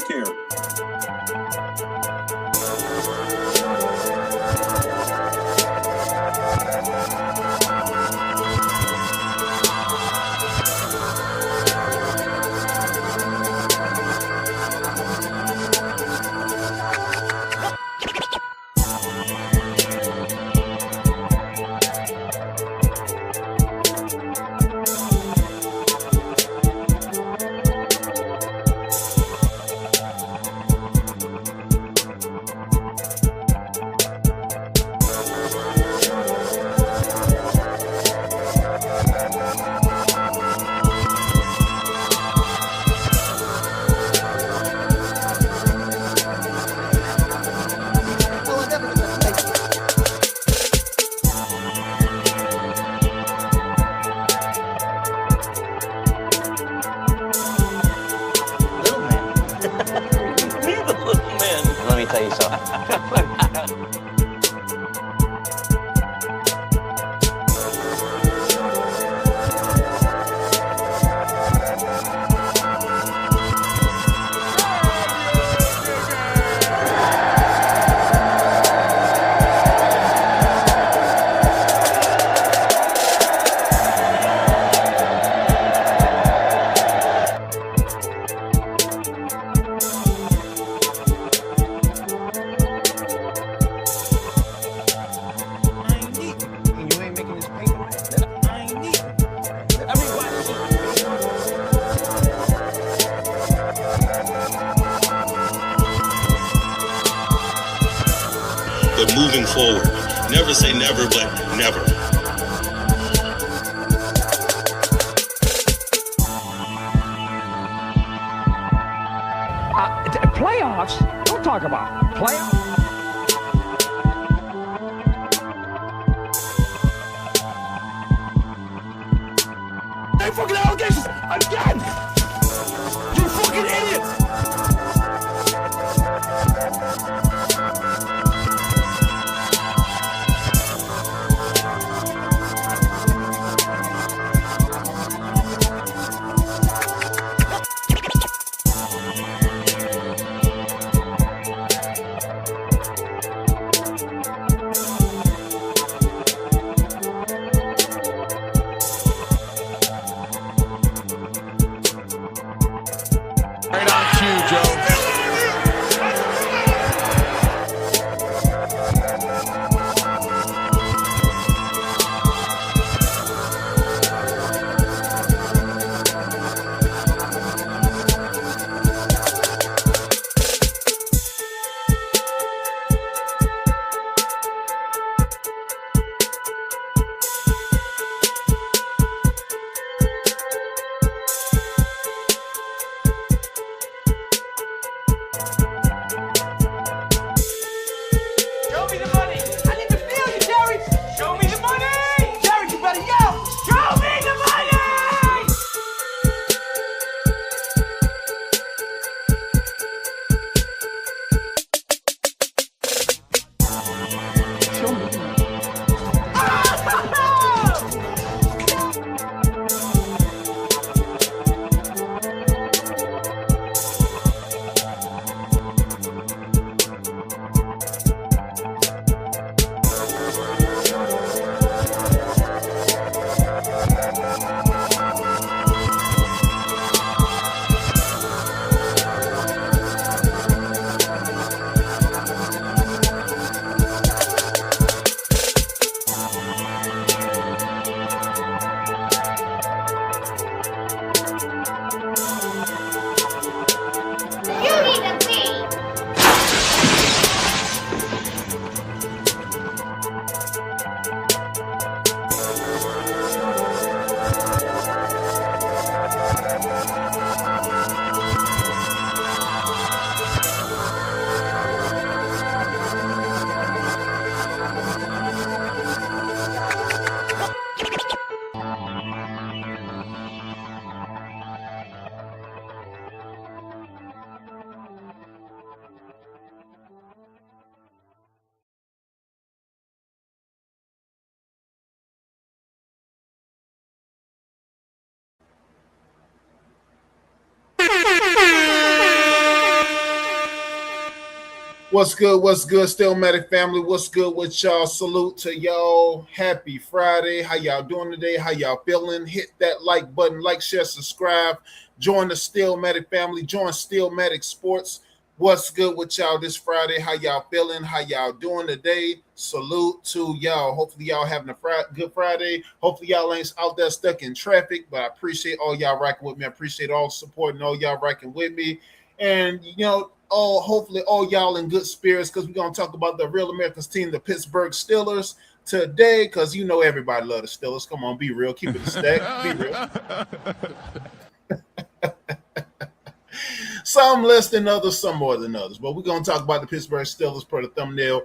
care. Let me tell you something. But moving forward, never say never, but never. Playoffs? Don't talk about playoffs. They fucking allegations again! You fucking idiots! Right on. What's good? What's good, Steelmatic family? What's good with y'all? Salute to y'all. Happy Friday. How y'all doing today? How y'all feeling? Hit that like button, like, share, subscribe. Join the Steelmatic family. Join Steelmatic Sports. What's good with y'all this Friday? How y'all feeling? How y'all doing today? Salute to y'all. Hopefully y'all having a good Friday. Hopefully y'all ain't out there stuck in traffic, but I appreciate all y'all rocking with me. I appreciate all support and all y'all rocking with me. And, hopefully all y'all in good spirits because we're going to talk about the real America's team, the Pittsburgh Steelers, today because everybody love the Steelers. Come on, be real. Keep it a stack. Be real. Some less than others, some more than others. But we're going to talk about the Pittsburgh Steelers per the thumbnail.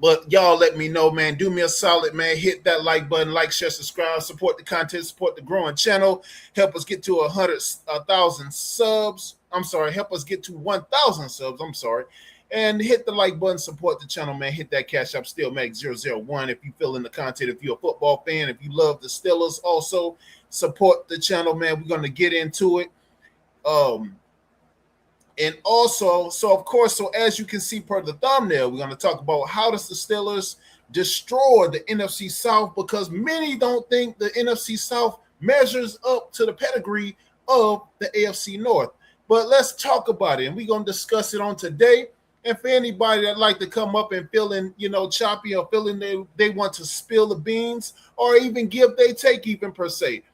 But y'all let me know, man. Do me a solid, man. Hit that like button, like, share, subscribe, support the content, support the growing channel. Help us get to 1,000 subs. I'm sorry, help us get to 1,000 subs. I'm sorry. And hit the like button, support the channel, man. Hit that Cash App, Steelmatic001 if you feel in the content. If you're a football fan, if you love the Steelers, also support the channel, man. We're going to get into it. And also, so as you can see per the thumbnail, we're going to talk about how does the Steelers destroy the NFC South because many don't think the NFC South measures up to the pedigree of the AFC North. But let's talk about it, and we're going to discuss it on today. And for anybody that like to come up and feeling, choppy or feeling they want to spill the beans or even give their take even per se,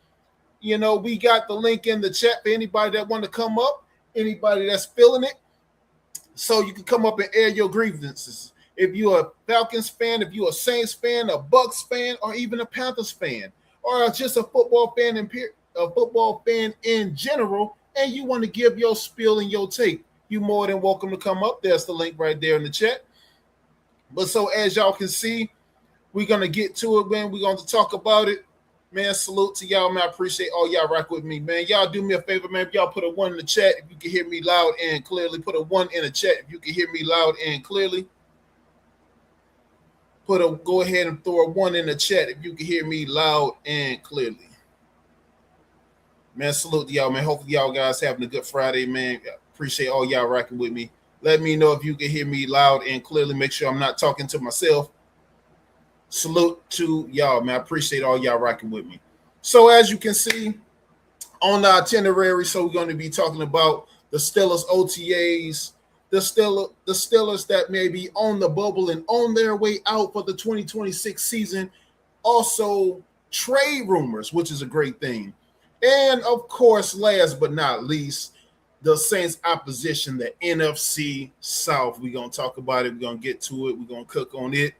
we got the link in the chat for anybody that want to come up. Anybody that's feeling it, so you can come up and air your grievances. If you're a Falcons fan, if you're a Saints fan, a Bucks fan, or even a Panthers fan, or just a football fan in general, and you want to give your spiel and your take, you're more than welcome to come up. There's the link right there in the chat. But so as y'all can see, we're gonna get to it, man. We're going to talk about it. Man, salute to y'all, man. I appreciate all y'all rock with me, man. Y'all do me a favor, man. If y'all put a 1 in the chat, if you can hear me loud and clearly. Put a 1 in the chat if you can hear me loud and clearly. Go ahead and throw a 1 in the chat if you can hear me loud and clearly. Man, salute to y'all, man. Hopefully y'all guys having a good Friday, man. Appreciate all y'all rocking with me. Let me know if you can hear me loud and clearly. Make sure I'm not talking to myself. Salute to y'all, man. I appreciate all y'all rocking with me. So as you can see on the itinerary, so we're going to be talking about the Steelers OTAs, the Steelers that may be on the bubble and on their way out for the 2026 season. Also trade rumors, which is a great thing. And of course, last but not least, the Saints opposition, the NFC South. We're going to talk about it. We're going to get to it. We're going to cook on it.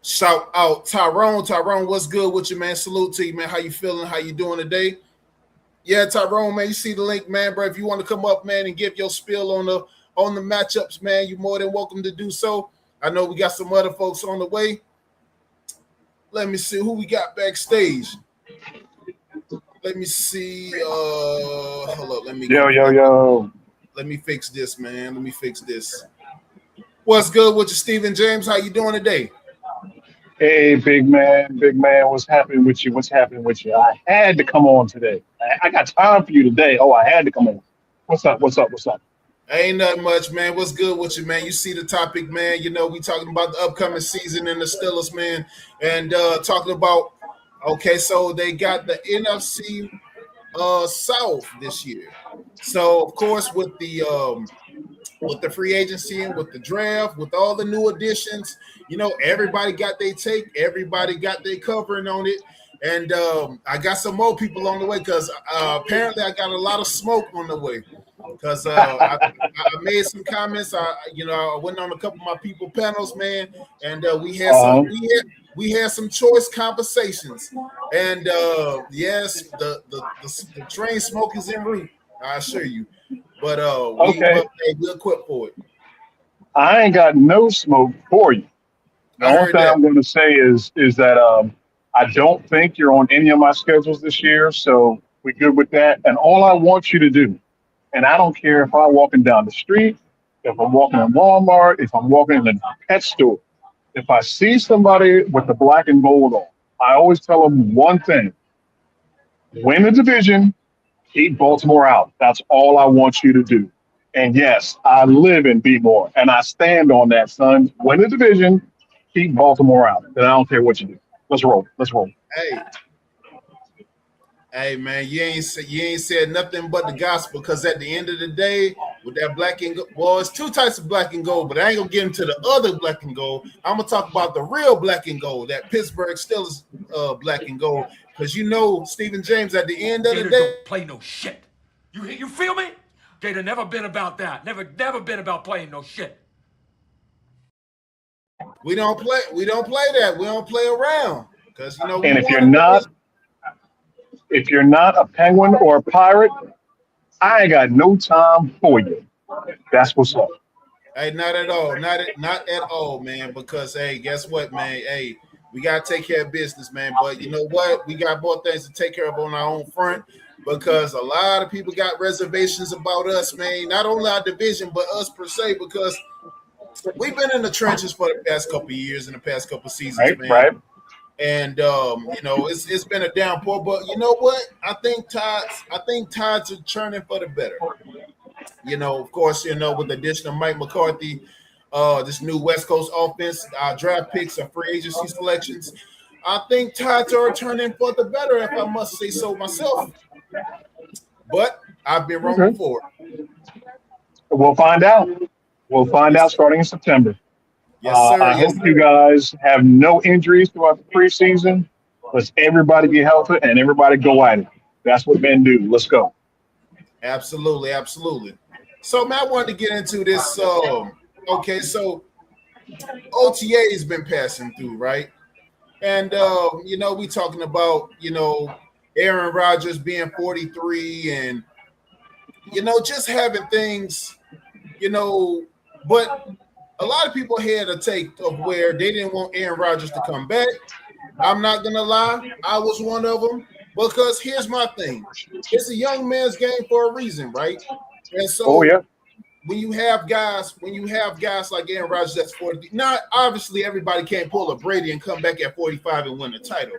Shout out Tyrone. Tyrone, what's good with you, man? Salute to you, man. How you feeling? How you doing today? Yeah, Tyrone, man, you see the link, man, bro. If you want to come up, man, and give your spiel on the matchups, man, you're more than welcome to do so. I know we got some other folks on the way. Let me see who we got backstage. Let me see. Hold up. Yo. Let me fix this, man. Let me fix this. What's good with you, Stephen James? How you doing today? Hey, big man, what's happening with you? I had to come on today. I got time for you today. Oh, I had to come on. What's up? Ain't nothing much, man. What's good with you, man? You see the topic, man. We talking about the upcoming season and the Steelers, man. And talking about, okay, so they got the NFC South this year. So, of course, with the free agency and with the draft, with all the new additions, everybody got their take, everybody got their covering on it. And I got some more people on the way because apparently I got a lot of smoke on the way because I made some comments. I went on a couple of my people panels, man, and we had some choice conversations. And yes, the train smoke is en route, I assure you. But we'll equip for it. I ain't got no smoke for you. The only thing I'm going to say is that I don't think you're on any of my schedules this year, so we're good with that. And all I want you to do, and I don't care if I'm walking down the street, if I'm walking in Walmart, if I'm walking in a pet store, if I see somebody with the black and gold on, I always tell them one thing: win the division, keep Baltimore out. That's all I want you to do. And yes, I live in Be More, and I stand on that, son. Win the division, keep Baltimore out. Then I don't care what you do. Let's roll. Let's roll. Hey, man, you ain't said nothing but the gospel, because at the end of the day, with that black and gold, well, it's two types of black and gold, but I ain't gonna get into the other black and gold. I'm gonna talk about the real black and gold, that Pittsburgh Steelers black and gold, because Stephen James at the end of Gator the day don't play no shit. You feel me? Gator never been about that. Never been about playing no shit. we don't play that. We don't play around, because And if you're not a Penguin or a Pirate, I ain't got no time for you. That's what's up. Hey, not at all. Not at all, man. Because hey, guess what, man? Hey, we gotta take care of business, man. But you know what? We got more things to take care of on our own front, because a lot of people got reservations about us, man. Not only our division, but us per se, because we've been in the trenches for the past couple of years and the past couple of seasons, man. Right. And it's been a downpour, but you know what? I think tides are turning for the better. Of course, with the addition of Mike McCarthy, this new West Coast offense, draft picks and free agency selections, I think tides are turning for the better, if I must say so myself. But I've been wrong before. We'll find out. We'll find out starting in September. Yes, sir. I hope you guys have no injuries throughout the preseason. Let's everybody be healthy and everybody go at it. That's what men do. Let's go. Absolutely. So, man, I wanted to get into this. Okay, so OTA has been passing through, right? And, we talking about, Aaron Rodgers being 43 and, just having things, but a lot of people had a take of where they didn't want Aaron Rodgers to come back. I'm not going to lie. I was one of them, because here's my thing. It's a young man's game for a reason, right? And so when you have guys like Aaron Rodgers that's 40, not obviously everybody can't pull a Brady and come back at 45 and win a title.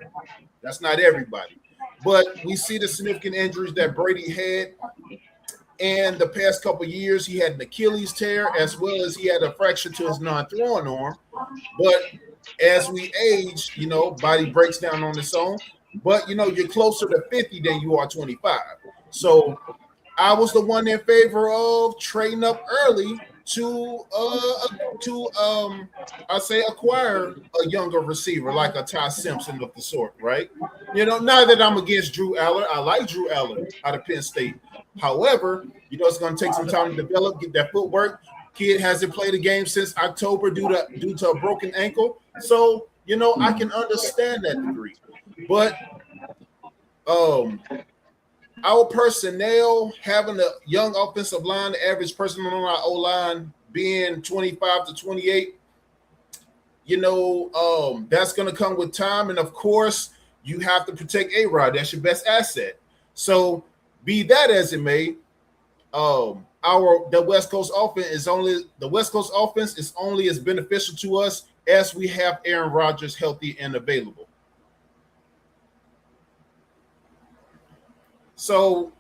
That's not everybody. But we see the significant injuries that Brady had. And the past couple of years, he had an Achilles tear, as well as he had a fracture to his non-throwing arm. But as we age, body breaks down on its own. But, you're closer to 50 than you are 25. So I was the one in favor of trading up early to acquire a younger receiver like a Ty Simpson of the sort, right? Not that I'm against Drew Aller. I like Drew Aller out of Penn State. However, it's going to take some time to develop, get that footwork. Kid hasn't played a game since October due to a broken ankle. So, I can understand that degree. But our personnel, having a young offensive line, the average person on our O-line being 25 to 28, that's going to come with time. And, of course, you have to protect A-Rod. That's your best asset. So, be that as it may, the West Coast offense is only as beneficial to us as we have Aaron Rodgers healthy and available. So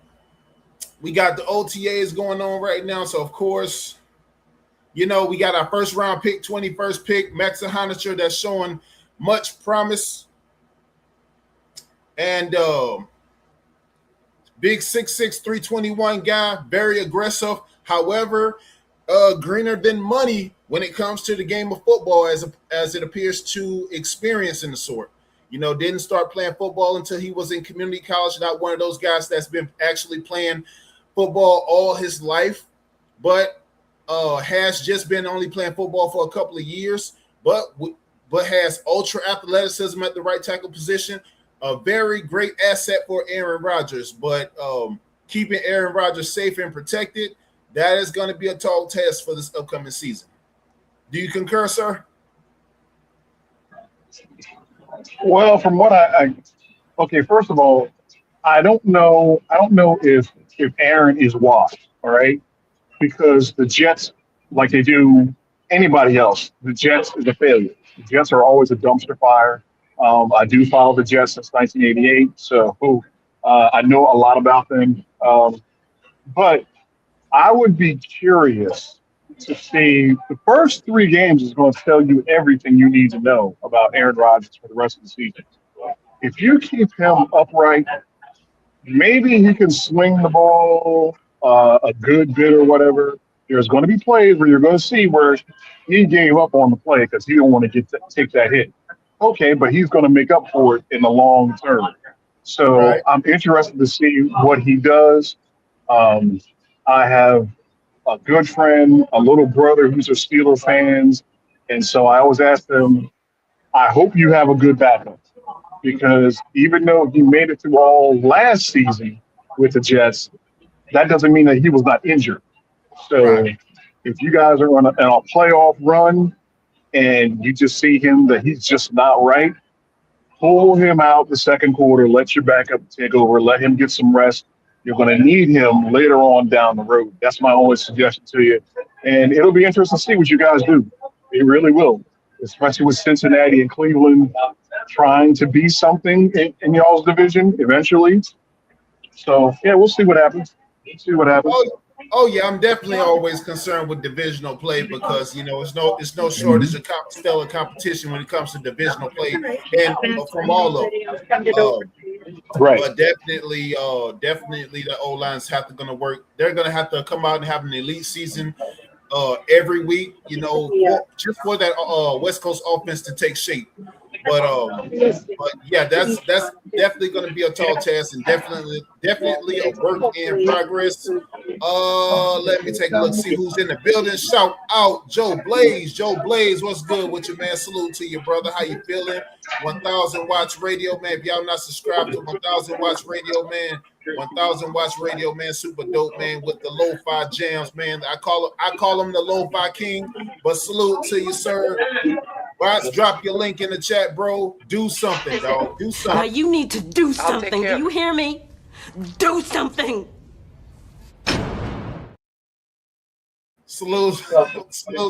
we got the OTAs going on right now. So of course, we got our first round pick, 21st pick, Max Honicher, that's showing much promise. And big 6'6", 321 guy, very aggressive. However, greener than money when it comes to the game of football, as it appears to experience in the sort. Didn't start playing football until he was in community college. Not one of those guys that's been actually playing football all his life, but has just been only playing football for a couple of years, but has ultra athleticism at the right tackle position. A very great asset for Aaron Rodgers, but keeping Aaron Rodgers safe and protected, that is going to be a tall task for this upcoming season. Do you concur, sir? Well, from what okay, first of all, I don't know if Aaron is washed, all right? Because the Jets, like they do anybody else, the Jets is a failure. The Jets are always a dumpster fire. I do follow the Jets since 1988, so I know a lot about them. But I would be curious to see the first 3 games is going to tell you everything you need to know about Aaron Rodgers for the rest of the season. If you keep him upright, maybe he can swing the ball a good bit or whatever. There's going to be plays where you're going to see where he gave up on the play because he don't want to take that hit. Okay, but he's going to make up for it in the long term. So Right. I'm interested to see what he does. Um, I have a good friend, a little brother who's a Steelers fans, and so I always ask them, I hope you have a good backup because even though he made it through all last season with the Jets, that doesn't mean that he was not injured. So Right. if you guys are on a playoff run and you just see him that he's just not right, pull him out the second quarter, let your backup take over, let him get some rest. You're going to need him later on down the road. That's my only suggestion to you. And it'll be interesting to see what you guys do. It really will, especially with Cincinnati and Cleveland trying to be something in y'all's division eventually. So, yeah, we'll see what happens. See what happens. Oh yeah, I'm definitely always concerned with divisional play because it's no shortage of stellar competition when it comes to divisional play and from all of them. Right. But definitely the O lines have to gonna work. They're gonna have to come out and have an elite season every week. Just for that West Coast offense to take shape. But yeah, that's definitely going to be a tall task and definitely a work in progress. Let me take a look, see who's in the building. Shout out Joe Blaze. Joe Blaze, what's good with you, man? Salute to you, brother. How you feeling? 1,000 watch radio, man. If y'all not subscribed to 1,000 watch radio, man. 1,000 watch radio, man. Super dope, man. With the lo-fi jams, man. I call him the lo-fi king. But salute to you, sir. Bots, drop your link in the chat, bro. Do something, dog. Do Now something. you need to do something. Do you hear me? Do something. Salute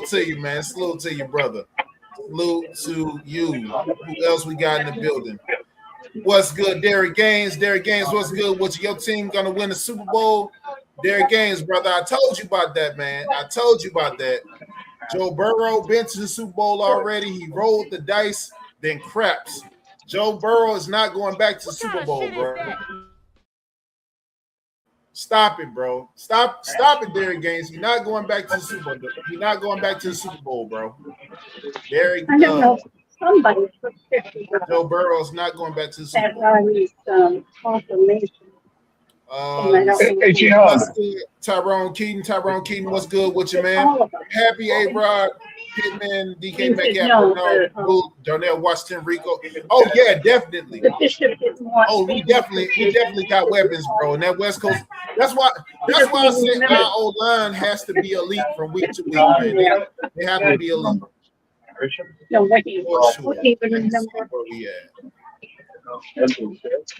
to you, man. Salute to you, brother. Salute to you. Who else we got in the building? What's good, Derek Gaines? Derek Gaines, what's good? What's your team gonna win the Super Bowl? Derek Gaines, brother. I told you about that, man. I told you about that. Joe Burrow been to the Super Bowl already. He rolled the dice, then craps. Joe Burrow is not going back to the Super Bowl, bro. Stop it, bro. Stop it, Derek Gaines. You're not going back to the Super Bowl. You're not going back to the Super Bowl, bro. Derek, I don't know. Somebody put 50 Joe Burrow is not going back to the Super that Bowl. I need some confirmation. Hey, Gian. Tyrone Keaton, what's good with you, man? Happy A-Rod, Hitman, DK Metcalf, Darnell Washington, Rico. Oh yeah, definitely. Oh, we definitely got weapons, bro. And that West Coast. That's why I said our old line has to be elite from week to week, man. They have to be elite. No, what do you even Where remember? we at?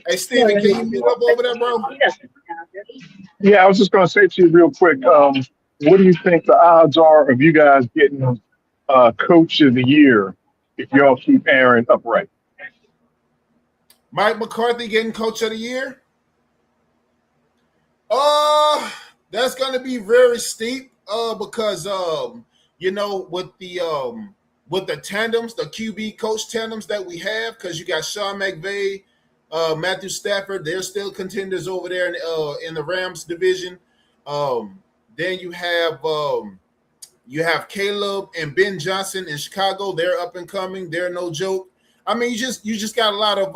Hey, Steven, can you mute up over there, bro? He doesn't have it. Yeah, I was just going to say to you real quick, what do you think the odds are of you guys getting Coach of the Year if y'all keep Aaron upright? Mike McCarthy getting Coach of the Year? That's going to be very steep because, with the tandems, the QB coach tandems that we have, because you got Sean McVay, Matthew Stafford, they're still contenders over there in the Rams division. Then you have Caleb and Ben Johnson in Chicago. They're up and coming. They're no joke. I mean, you just got a lot of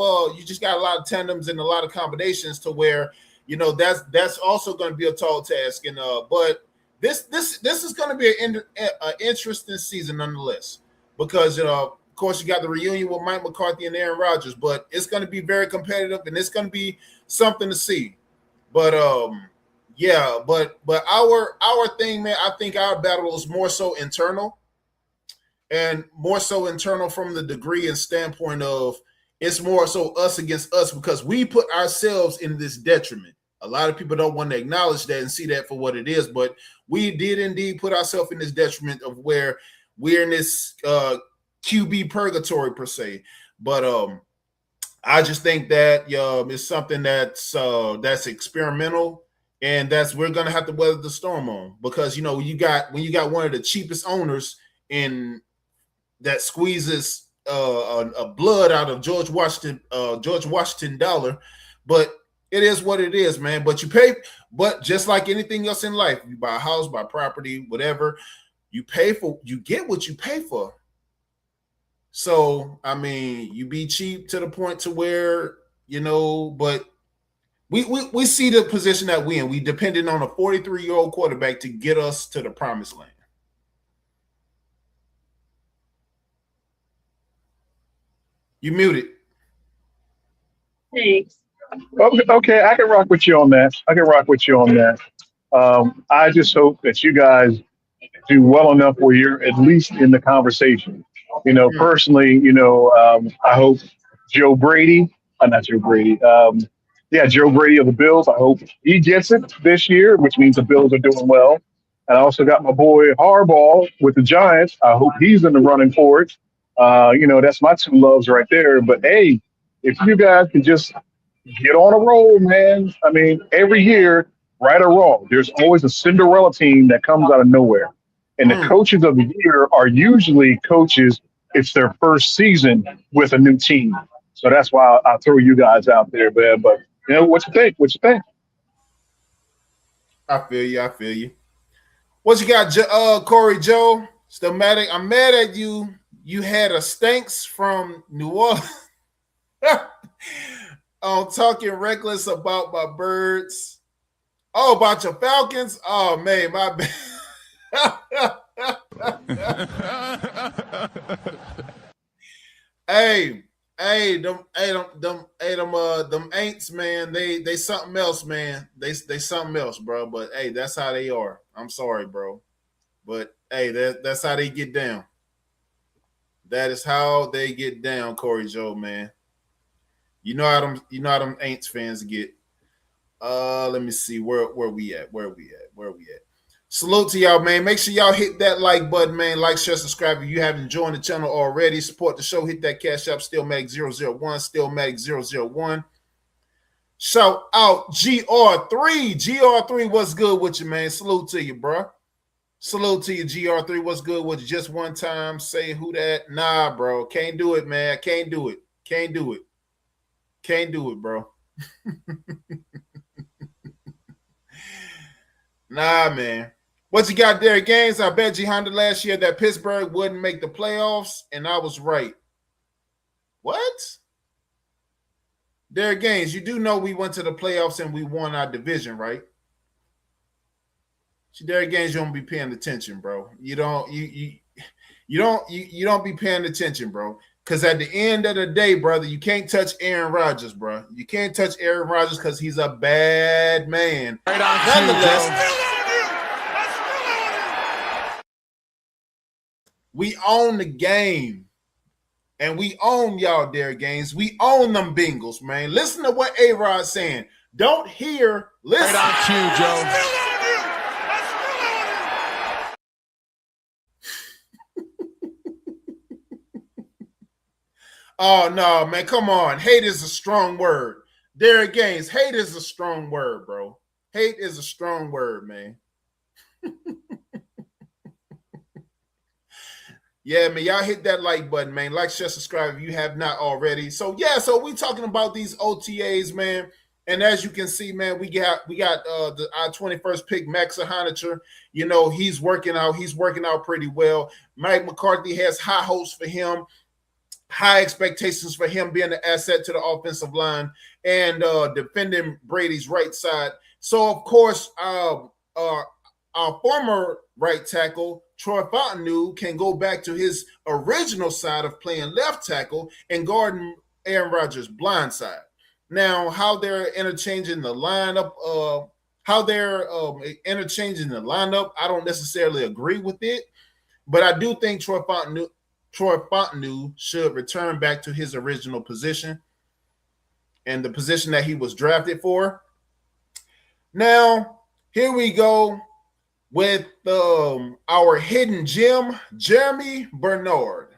tandems and a lot of combinations to where that's also going to be a tall task. And but this is going to be an interesting season nonetheless. Because, of course, you got the reunion with Mike McCarthy and Aaron Rodgers, but it's going to be very competitive and it's going to be something to see. But, but our thing, man, I think our battle is more so internal and more so internal from the degree and standpoint of it's more so us against us because we put ourselves in this detriment. A lot of people don't want to acknowledge that and see that for what it is, but we did indeed put ourselves in this detriment of where we're in this QB purgatory per se, but I just think that it's something that's experimental And we're gonna have to weather the storm on, because when you got one of the cheapest owners in that squeezes a blood out of George Washington dollar. But it is what it is, man. But you pay, but just like anything else in life, you buy a house, buy property, whatever, you get what you pay for. So I mean, you be cheap to the point to where, but we see the position that we in. We depended on a 43-year-old quarterback to get us to the promised land. You muted. Thanks. Okay, I can rock with you on that. I just hope that you guys do well enough where you're at least in the conversation. Personally, I hope Joe Brady, not Joe Brady, Joe Brady of the Bills. I hope he gets it this year, which means the Bills are doing well. And I also got my boy Harbaugh with the Giants. I hope he's in the running for it. That's my two loves right there. But hey, if you guys can just get on a roll, man. I mean, every year, right or wrong, there's always a Cinderella team that comes out of nowhere. And the coaches of the year are usually coaches, it's their first season with a new team. So that's why I throw you guys out there, man. But, what you think? I feel you. What you got, Corey Joe? Steelmatic, I'm mad at you. You had a stinks from New Orleans. I'm talking reckless about my birds. Oh, about your Falcons? Oh, man, my bad. Hey, them ain'ts, man. They something else, man. They something else, bro. But hey, that's how they are. I'm sorry, bro. But hey, that's how they get down. That is how they get down, Corey Joe, man. You know how them Aints fans get. Let me see where we at. Salute to y'all, man. Make sure y'all hit that like button, man. Like, share, subscribe. If you haven't joined the channel already, support the show. Hit that Cash App, Steelmatic001, Steelmatic001. Shout out GR3. GR3, what's good with you, man? Salute to you, bro. Salute to you, GR3. What's good with you? Just one time, say who that? Nah, bro. Can't do it, man. Can't do it, bro. Nah, man. What you got there, Gaines? I bet you Honda last year that Pittsburgh wouldn't make the playoffs, and I was right. What? Derek Gaines, you do know we went to the playoffs and we won our division, right? See, Derek Gaines, you don't be paying attention, bro. You don't be paying attention, bro. Because at the end of the day, brother, you can't touch Aaron Rodgers, bro. You can't touch Aaron Rodgers because he's a bad man. Right on Nonetheless, we own the game. And we own y'all, Derek Gaines. We own them Bengals, man. Listen to what A-Rod's saying. Don't hear, listen. Right on cue, Joe. Oh, no, man. Come on. Hate is a strong word. Derek Gaines, hate is a strong word, bro. Hate is a strong word, man. Yeah, man, y'all hit that like button, man. Like, share, subscribe if you have not already. So we talking about these OTAs, man. And as you can see, man, we got our 21st pick, Max Honiger. He's working out pretty well. Mike McCarthy has high hopes for him, high expectations for him being an asset to the offensive line and defending Brady's right side. So, of course, our former right tackle, Troy Fontenot, can go back to his original side of playing left tackle and guarding Aaron Rodgers' blind side. Now, how they're interchanging the lineup, I don't necessarily agree with it, but I do think Troy Fontenot should return back to his original position and the position that he was drafted for. Now, here we go with our hidden gem, Jeremy Bernard.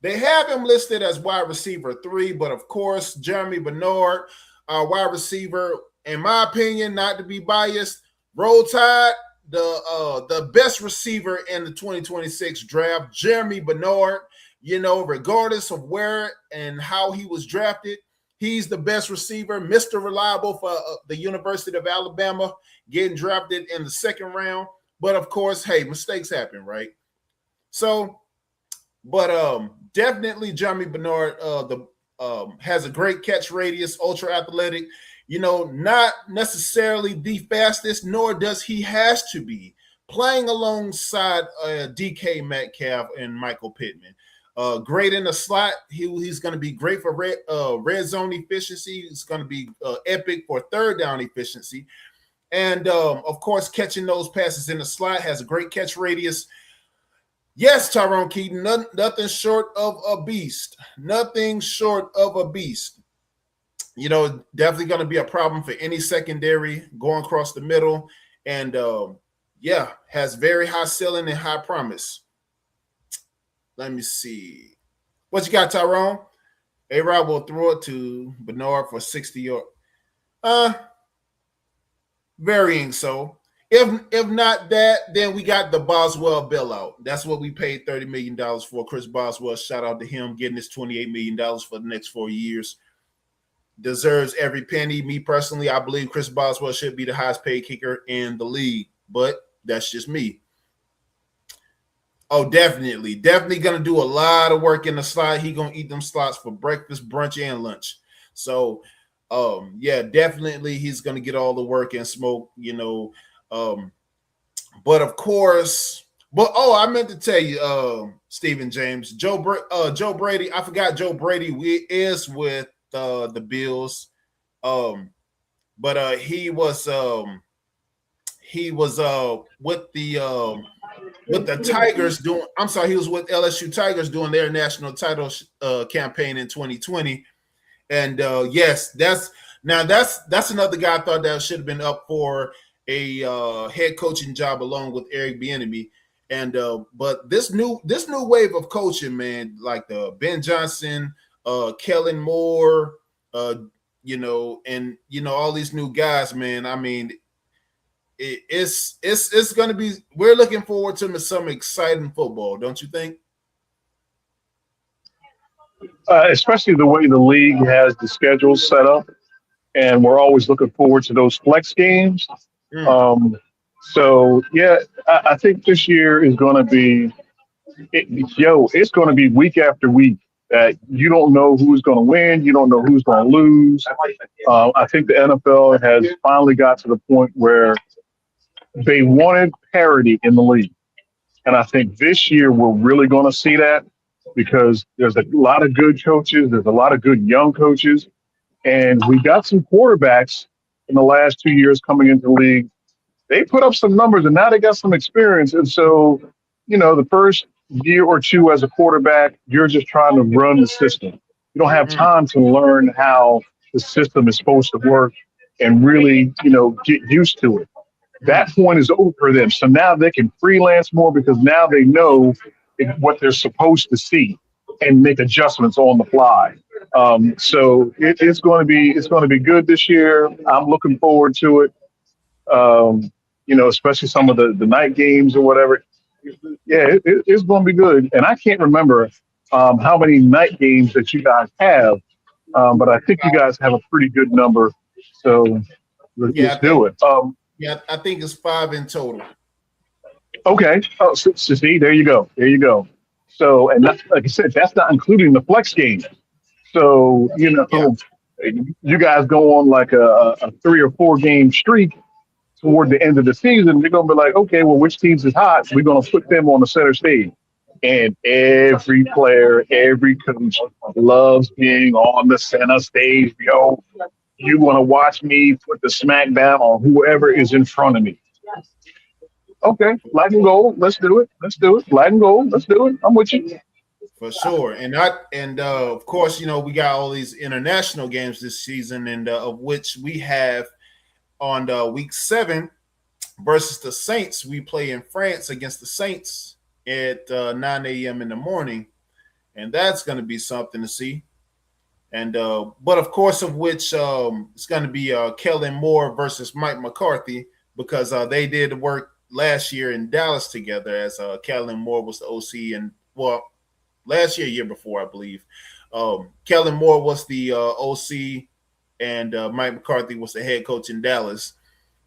They have him listed as wide receiver 3, but of course, Jeremy Bernard, wide receiver in my opinion, not to be biased, Roll Tide, the best receiver in the 2026 draft, Jeremy Bernard. You know, regardless of where and how he was drafted, he's the best receiver, Mr. Reliable for the University of Alabama, getting drafted in the second round. But of course, hey, mistakes happen, right? So, but definitely Jeremy Bernard has a great catch radius, ultra athletic. You know, not necessarily the fastest, nor does he has to be playing alongside DK Metcalf and Michael Pittman. Great in the slot. He's going to be great for red zone efficiency. He's going to be epic for third down efficiency. And, of course, catching those passes in the slot, has a great catch radius. Yes, Tyrone Keaton, nothing short of a beast. Nothing short of a beast. You know, definitely going to be a problem for any secondary going across the middle. And, yeah, has very high ceiling and high promise. Let me see. What you got, Tyrone? A-Rod will throw it to Bernard for 60 yards. Varying so. If not that, then we got the Boswell bailout. That's what we paid $30 million for. Chris Boswell, shout out to him, getting his $28 million for the next 4 years. Deserves every penny. Me personally, I believe Chris Boswell should be the highest paid kicker in the league, but that's just me. Oh, definitely going to do a lot of work in the slot. He going to eat them slots for breakfast, brunch, and lunch. So, yeah, definitely he's going to get all the work and smoke, you know. But, of course, I meant to tell you, Stephen James, Joe Brady, I forgot Joe Brady is with the Bills. But he was with the Tigers doing. I'm sorry, he was with LSU Tigers doing their national title campaign in 2020. And yes, that's another guy I thought that should have been up for a head coaching job along with Eric Bieniemy. And but this new wave of coaching, man, like the Ben Johnson, Kellen Moore, you know, and you know all these new guys, man. I mean, it's going to be. We're looking forward to some exciting football, don't you think? Especially the way the league has the schedule set up, and we're always looking forward to those flex games. So yeah, I think this year is going to be, it's going to be week after week that you don't know who's going to win, you don't know who's going to lose. I think the NFL has finally got to the point where they wanted parity in the league, and I think this year we're really going to see that. Because there's a lot of good coaches, there's a lot of good young coaches, and we got some quarterbacks in the last 2 years coming into the league. They put up some numbers, and now they got some experience. And so, you know, the first year or two as a quarterback, you're just trying to run the system. You don't have time to learn how the system is supposed to work and really, you know, get used to it. That point is over for them. So now they can freelance more because now they know what they're supposed to see and make adjustments on the fly. So it's going to be good this year. I'm looking forward to it. You know, especially some of the night games or whatever. Yeah, it's going to be good. And I can't remember how many night games that you guys have, but I think you guys have a pretty good number. So let's do it. Yeah, I think it's 5 in total. Okay. Oh, so see, there you go. There you go. So, and that's, like I said, that's not including the flex game. So, you know, you guys go on like a 3 or 4 game streak toward the end of the season. You're going to be like, okay, well, which teams is hot? We're going to put them on the center stage. And every player, every coach loves being on the center stage. Yo, you want to watch me put the smackdown on whoever is in front of me. Okay, black and gold. Let's do it. Let's do it. Black and gold. Let's do it. I'm with you. For sure. And of course, you know, we got all these international games this season, and of which we have on week 7 versus the Saints. We play in France against the Saints at 9 a.m. in the morning, and that's going to be something to see. And but of course, of which it's going to be Kellen Moore versus Mike McCarthy, because they did work last year in Dallas together, as Kellen Moore was the OC, and well, last year before, I believe. Kellen Moore was the OC, and Mike McCarthy was the head coach in Dallas.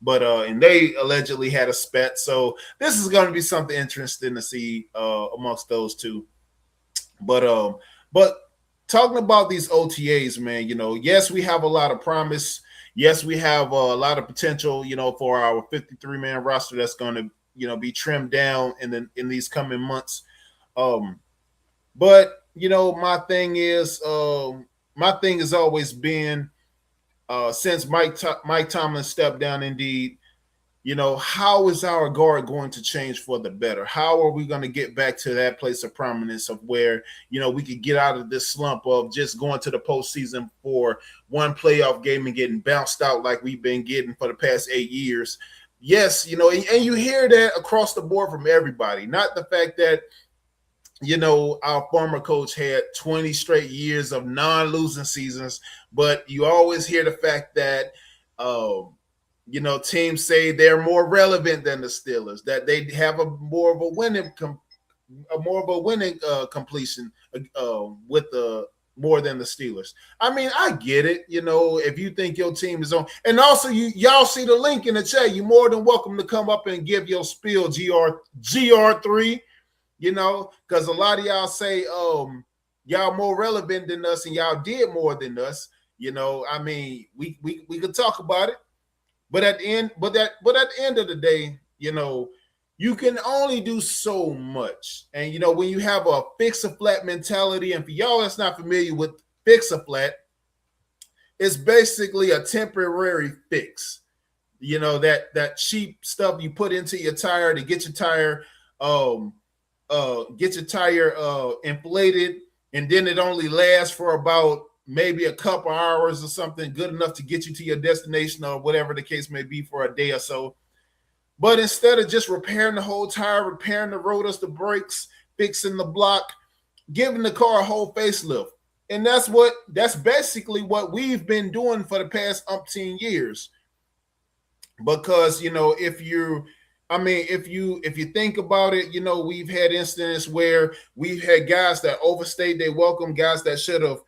But and they allegedly had a spat, so this is going to be something interesting to see amongst those two. But talking about these OTAs, man, yes, we have a lot of promise. Yes, we have a lot of potential, for our 53-man roster that's going to, be trimmed down in these coming months. But my thing has always been, since Mike Tomlin stepped down, indeed, how is our guard going to change for the better? How are we going to get back to that place of prominence of where, we could get out of this slump of just going to the postseason for one playoff game and getting bounced out like we've been getting for the past 8 years? Yes, and you hear that across the board from everybody. Not the fact that, our former coach had 20 straight years of non-losing seasons, but you always hear the fact that, teams say they're more relevant than the Steelers, that they have more of a winning completion with the more than the Steelers. I mean, I get it. If you think your team is on, and also y'all see the link in the chat, you're more than welcome to come up and give your spiel, GR3. Because a lot of y'all say, y'all more relevant than us and y'all did more than us. I mean, we could talk about it. But at the end of the day, you can only do so much. And when you have a fix-a-flat mentality, and for y'all that's not familiar with fix-a-flat, it's basically a temporary fix. That cheap stuff you put into your tire to get your tire inflated, and then it only lasts for about maybe a couple hours or something, good enough to get you to your destination or whatever the case may be for a day or so. But instead of just repairing the whole tire, repairing the rotors, the brakes, fixing the block, giving the car a whole facelift. And that's basically what we've been doing for the past umpteen years. Because, if you think about it, we've had instances where we've had guys that overstayed their welcome, guys that should have,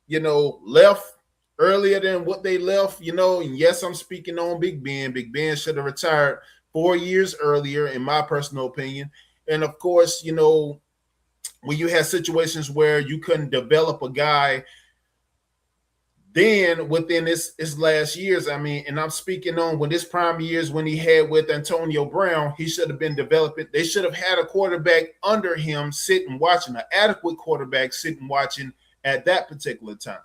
left earlier than what they left, and yes, I'm speaking on Big Ben. Big Ben should have retired 4 years earlier, in my personal opinion. And of course, when you had situations where you couldn't develop a guy then within his last years, and I'm speaking on when this prime years when he had with Antonio Brown, he should have been developing. They should have had a quarterback under him sitting watching, an adequate quarterback sitting watching at that particular time.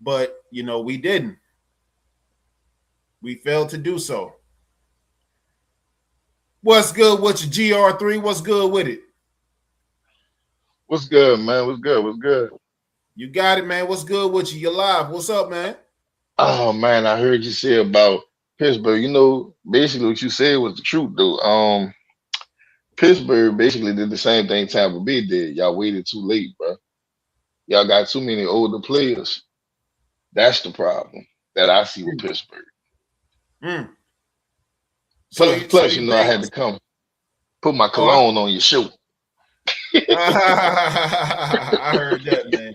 But, we didn't. We failed to do so. What's good with your GR3? What's good with it? What's good, man? What's good? You got it, man. What's good with you? You're live. What's up, man? Oh, man, I heard you say about Pittsburgh. Basically what you said was the truth, though. Pittsburgh basically did the same thing Tampa Bay did. Y'all waited too late, bro. Y'all got too many older players. That's the problem that I see with Pittsburgh. Plus, I had to come put my cologne on your shoe. I heard that, man.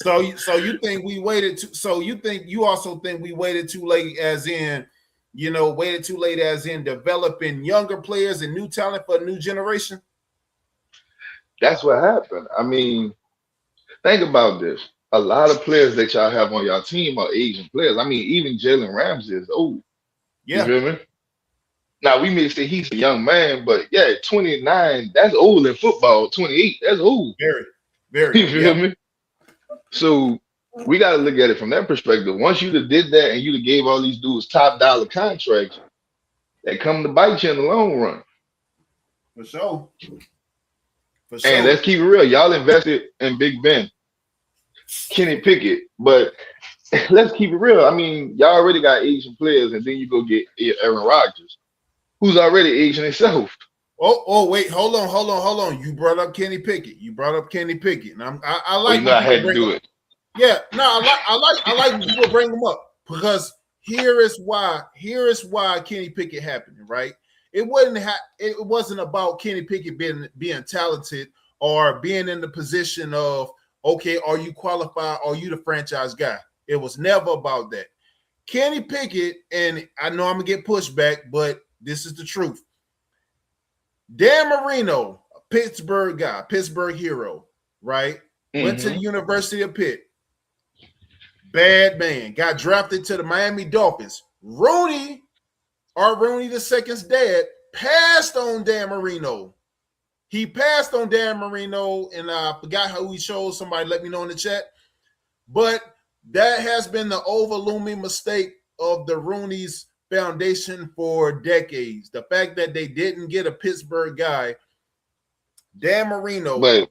So you think we waited too? So you also think we waited too late, as in, waited too late, as in developing younger players and new talent for a new generation? That's what happened. I mean, think about this. A lot of players that y'all have on y'all team are Asian players. I mean, even Jalen Ramsey is old. Yeah. You feel me? Now, we may say he's a young man, but yeah, 29, that's old in football. 28, that's old. Very, very. You feel me? So we got to look at it from that perspective. Once you'd have did that and you'd have gave all these dudes top dollar contracts, they come to bite you in the long run. For sure. And let's keep it real. Y'all invested in Big Ben, Kenny Pickett, but let's keep it real. I mean, y'all already got Asian players, and then you go get Aaron Rodgers, who's already Asian himself. Oh, wait, hold on. You brought up Kenny Pickett. And I like. I had to do it. Yeah, no, I like when people bring them up because here is why Kenny Pickett happened, right? It wasn't about Kenny Pickett being talented or being in the position of, okay, are you qualified? Are you the franchise guy? It was never about that. Kenny Pickett, and I know I'm gonna get pushback, but this is the truth. Dan Marino, a Pittsburgh guy, Pittsburgh hero, right? Went to the University of Pitt. Bad man. Got drafted to the Miami Dolphins. Rooney, our Rooney II's dad, passed on Dan Marino. He passed on Dan Marino, and I forgot how he chose. Somebody let me know in the chat. But that has been the overlooming mistake of the Rooney's foundation for decades. The fact that they didn't get a Pittsburgh guy, Dan Marino. But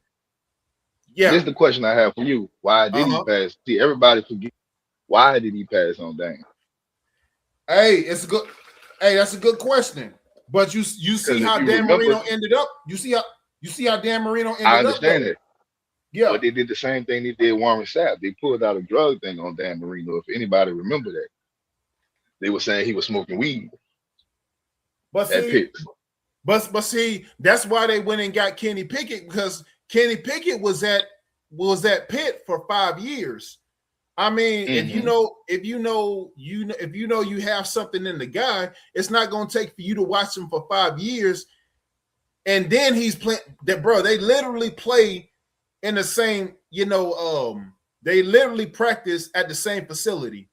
this is the question I have for you. Why did he pass? See, everybody forget. Why did he pass on Dan? Hey, that's a good question. But you see how Dan Marino ended up? You see how Dan Marino ended up? I understand it. Yeah. But they did the same thing they did Warren Sapp. They pulled out a drug thing on Dan Marino. If anybody remember that. They were saying he was smoking weed. But see, that's why they went and got Kenny Pickett, because Kenny Pickett was at Pitt for 5 years. I mean, if you know you have something in the guy, it's not going to take for you to watch him for 5 years, and then he's playing. That bro, they literally play in the same. They literally practice at the same facility,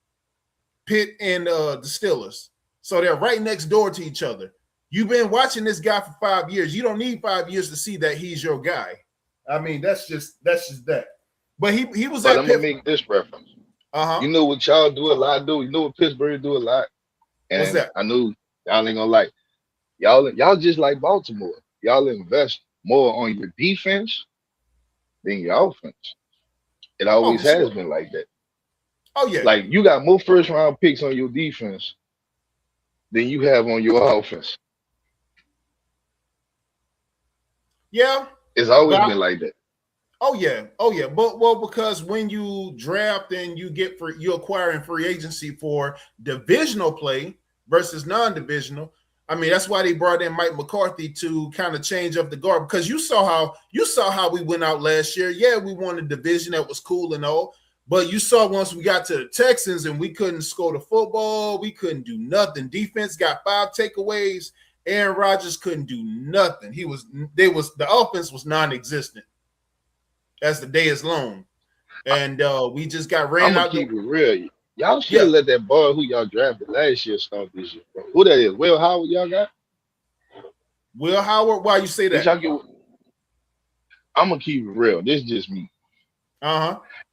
Pitt and the Steelers. So they're right next door to each other. You've been watching this guy for 5 years. You don't need 5 years to see that he's your guy. I mean, that's just that. But he was. But I'm gonna make this reference. You know what y'all do a lot, do? You know what Pittsburgh do a lot? And what's that? I knew y'all ain't gonna like. Y'all just like Baltimore. Y'all invest more on your defense than your offense. It always has been like that. Oh yeah. Like you got more first round picks on your defense than you have on your offense. Yeah. It's always been like that. Oh yeah. But because when you draft and you acquire in free agency for divisional play versus non-divisional, I mean that's why they brought in Mike McCarthy to kind of change up the guard, because you saw how we went out last year. Yeah, we won a division, that was cool and all, but you saw once we got to the Texans and we couldn't score the football, we couldn't do nothing. Defense got 5 takeaways. Aaron Rodgers couldn't do nothing. The offense was non-existent as the day is long, and we just got ran out. I'm gonna keep it real. Y'all should let that boy who y'all drafted last year start this year. Who that is? Will Howard, y'all got? Will Howard? Why you say that? I'm gonna keep it real. This is just me.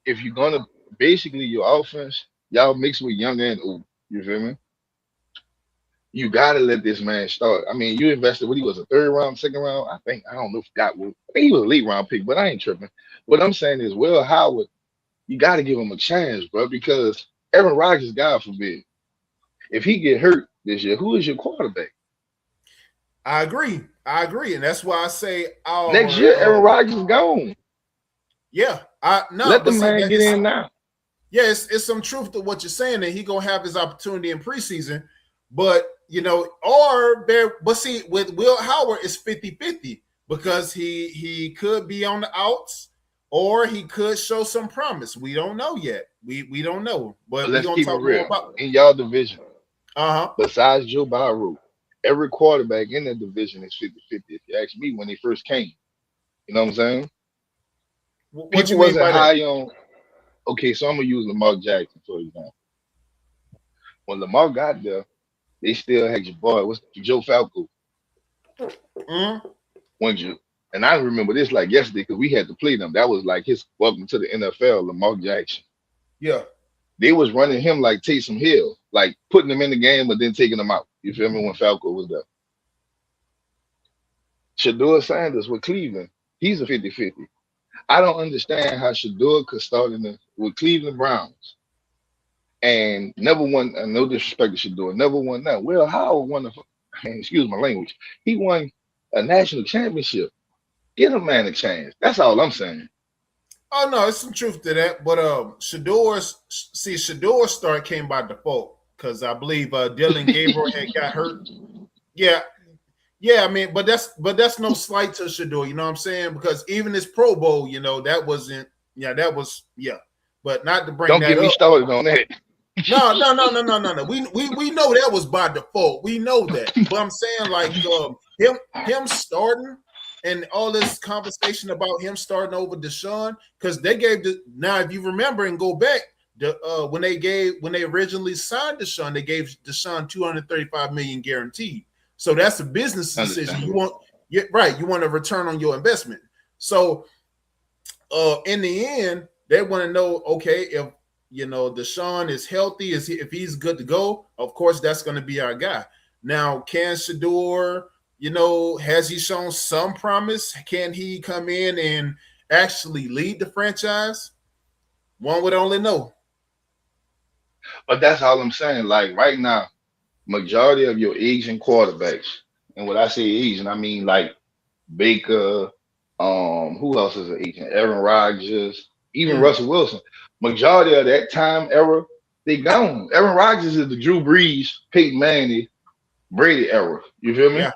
If you're gonna basically your offense, y'all mix with young and old. You feel me? You gotta let this man start. I mean, you invested what he was, a 3rd round, 2nd round. I think I think he was a late round pick, but I ain't tripping. What I'm saying is, Will Howard, you gotta give him a chance, bro, because Aaron Rodgers, God forbid, if he get hurt this year, who is your quarterback? I agree, and that's why I say next year Aaron Rodgers is gone. Yeah, let the man get in now. Yeah, it's some truth to what you're saying, and he gonna have his opportunity in preseason. But with Will Howard, it's 50-50 because he could be on the outs or he could show some promise. We don't know yet. We don't know. But let's we're keep gonna it real. In y'all division, besides Joe Burrow, every quarterback in that division is 50-50. If you ask me, when they first came, you know what I'm saying? What you mean by high on? Okay, so I'm gonna use Lamar Jackson for example. When Lamar got there, they still had your boy, what's Joe Falco? And I remember this like yesterday because we had to play them. That was like his welcome to the NFL, Lamar Jackson. Yeah. They was running him like Taysom Hill, like putting him in the game, but then taking him out. You feel me? When Falco was there. Shador Sanders with Cleveland, he's a 50-50. I don't understand how Shador could start with Cleveland Browns and never won. No disrespect to Shador, never won that. Will Howard won excuse my language. He won a national championship. Give a man a chance. That's all I'm saying. Oh no, it's some truth to that. But Shador's start came by default because I believe Dylan Gabriel had got hurt. Yeah, yeah. I mean, but that's no slight to Shador. You know what I'm saying? Because even his Pro Bowl, that wasn't. Yeah, that was But not to bring Don't that get me up. started on that. No. We know that was by default. We know that. But I'm saying like him starting and all this conversation about him starting over Deshaun, because they gave now if you remember and go back, when they originally signed Deshaun, they gave Deshaun $235 million guaranteed. So that's a business decision. You want a return on your investment. So in the end, they want to know, okay, if Deshaun is healthy, if he's good to go, of course that's going to be our guy. Now, can Shador, has he shown some promise? Can he come in and actually lead the franchise? One would only know. But that's all I'm saying. Like right now, majority of your Asian quarterbacks, and when I say Asian, I mean like Baker, who else is an Asian? Aaron Rodgers, even Russell Wilson. Majority of that time era, they gone. Aaron Rodgers is the Drew Brees, Peyton Manning, Brady era. You feel me?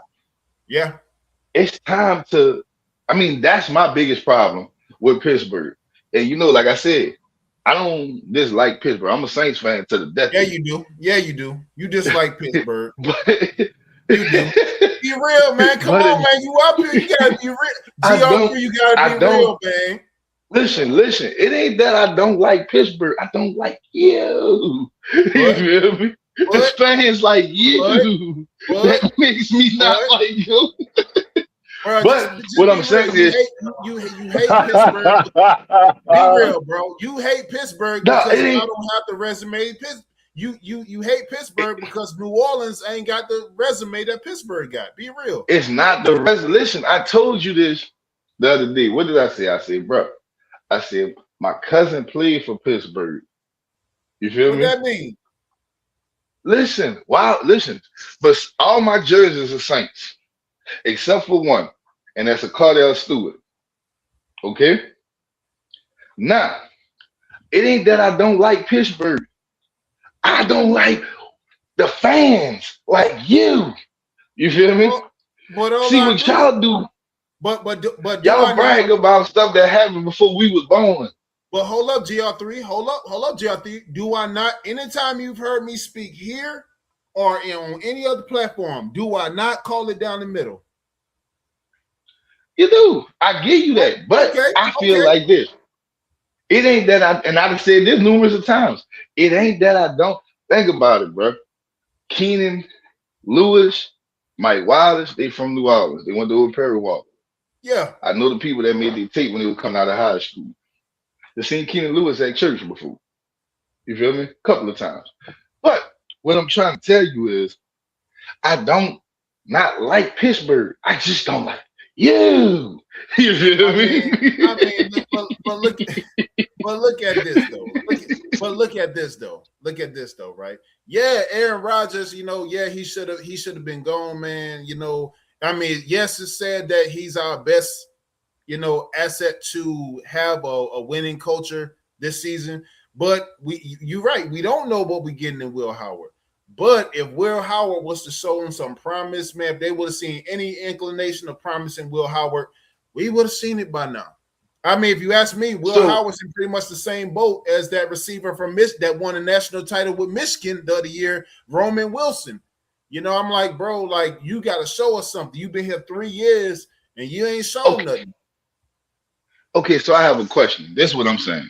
Yeah. It's time to. I mean, that's my biggest problem with Pittsburgh. And like I said, I don't dislike Pittsburgh. I'm a Saints fan to the death. Yeah, you do. Yeah, you do. You dislike Pittsburgh. You do. Be real, man. Come on, man. You up here. You gotta be real. You gotta be real, man. Listen. It ain't that I don't like Pittsburgh. I don't like you. You feel me? The fans like you. That makes me not like you. Bro, but what I'm saying is, you hate Pittsburgh. Be real, bro. You hate Pittsburgh because you don't have the resume. You hate Pittsburgh because New Orleans ain't got the resume that Pittsburgh got. Be real. It's not the resolution. I told you this the other day. What did I say? I said, bro. I said my cousin played for Pittsburgh. You feel me? What that mean? Listen. But all my jerseys are Saints, except for one, and that's a Cardell Stewart. Okay. Now, it ain't that I don't like Pittsburgh. I don't like the fans like you. You feel me? See what y'all do. But y'all brag about stuff that happened before we was born. But hold up, GR3. Hold up, GR3. Do I not? Anytime you've heard me speak here or on any other platform, do I not call it down the middle? You do. I give you that. But I feel like this. It ain't that I've said this numerous of times. It ain't that I don't think about it, bro. Keenan, Lewis, Mike Wallace, they from New Orleans. They went to Old Perry Walk. Yeah. I know the people that made their tape when they were coming out of high school. They seen Keenan Lewis at church before. You feel me? A couple of times. But what I'm trying to tell you is I don't not like Pittsburgh. I just don't like you. You feel me? But look at this though. Look at this though, right? Yeah, Aaron Rodgers, he should have been gone, man. I mean, yes, it's said that he's our best, asset to have a winning culture this season. But you're right. We don't know what we're getting in Will Howard. But if Will Howard was to show him some promise, man, if they would have seen any inclination of promise in Will Howard, we would have seen it by now. I mean, if you ask me, Will Howard's in pretty much the same boat as that receiver from that won a national title with Michigan the other year, Roman Wilson. I'm like, bro, like you got to show us something. You've been here 3 years and you ain't shown nothing. Okay, so I have a question. This is what I'm saying.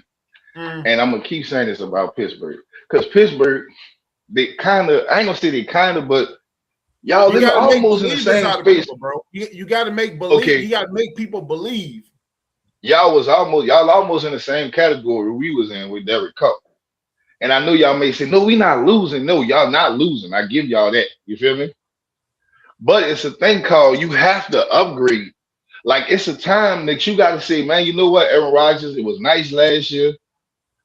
And I'm going to keep saying this about Pittsburgh. Because Pittsburgh, they kind of, I ain't going to say they kind of, but y'all live almost in the same space. People, bro. You got to make believe. Okay. You got to make people believe. Y'all almost in the same category we was in with Derek Carr. And I know y'all may say, no, we not losing. No, y'all not losing. I give y'all that. You feel me? But it's a thing called you have to upgrade. Like it's a time that you got to say, man, you know what, Aaron Rodgers, it was nice last year,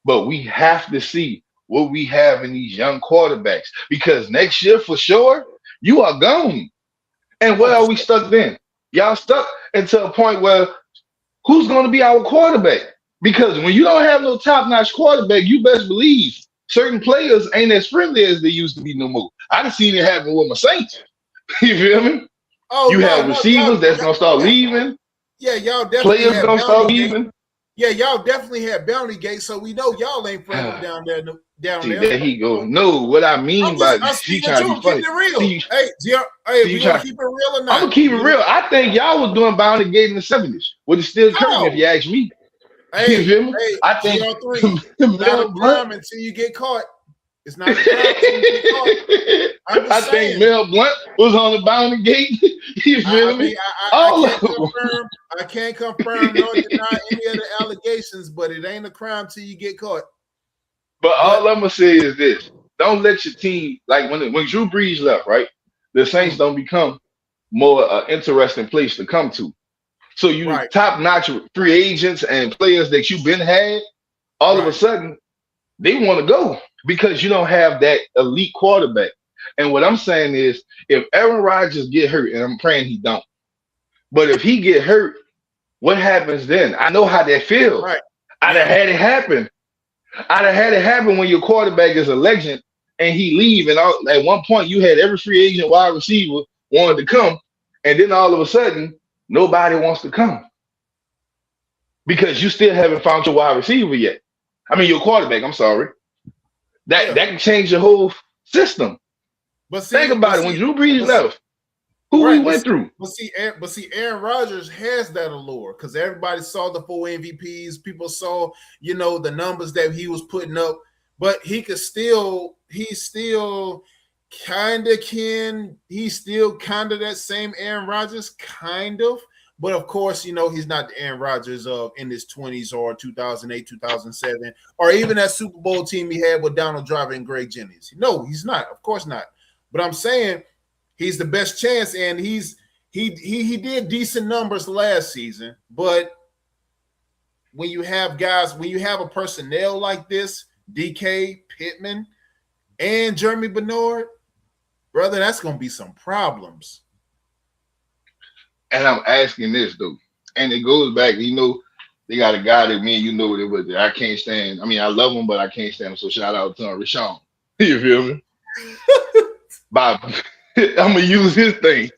but we have to see what we have in these young quarterbacks because next year for sure you are gone. And where are we stuck then? Y'all stuck into a point where who's going to be our quarterback? Because when you don't have no top-notch quarterback, you best believe certain players ain't as friendly as they used to be no more. I done seen it happen with my Saints. You feel me? Oh You have receivers that's gonna start leaving. Yeah, y'all definitely Players had gonna start bounty leaving. gate. Yeah, y'all definitely had bounty gate, so we know y'all ain't friendly down there. See, there he go. No, what I mean by I'm she speaking trying to to him, be funny. keeping it real. See, Hey, we gonna keep it real or not? I'm gonna keep it real. I think y'all was doing bounty gate in the 70s with the steel curtain, if you ask me. Hey, you feel me? I think GR3, not a crime until you get caught. It's not a crime until you get caught. I think Mel Blunt was on the bounty gate. You feel me? I can't confirm nor deny any of the allegations, but it ain't a crime till you get caught. But all I'm gonna say is this: don't let your team, like when Drew Brees left, right? The Saints don't become more interesting place to come to. So you top-notch free agents and players that you've been had, all of a sudden they want to go because you don't have that elite quarterback. And what I'm saying is, if Aaron Rodgers get hurt, and I'm praying he don't, but if he get hurt, what happens then? I know how that feels. I'd have had it happen. I'd have had it happen when your quarterback is a legend and he leave, and at one point you had every free agent wide receiver wanted to come, and then all of a sudden nobody wants to come because you still haven't found your wide receiver yet. I mean your quarterback. I'm sorry. That can change your whole system. But see, think about it. When Drew Brees left, who we went through. But see, Aaron Rodgers has that allure because everybody saw the 4 MVPs. People saw, the numbers that he was putting up. But he's still kind of that same Aaron Rodgers, kind of. But of course, he's not the Aaron Rodgers of in his 20s or 2008, 2007, or even that Super Bowl team he had with Donald Driver and Greg Jennings. No, he's not. Of course not. But I'm saying he's the best chance, and he did decent numbers last season. But when you have a personnel like this, DK, Pittman, and Jeremy Bernard, brother, that's going to be some problems. And I'm asking this, though, and it goes back, they got a guy that me and that I can't stand. I mean, I love him, but I can't stand him. So shout out to him, Rashawn. You feel me? I'm going to use his thing.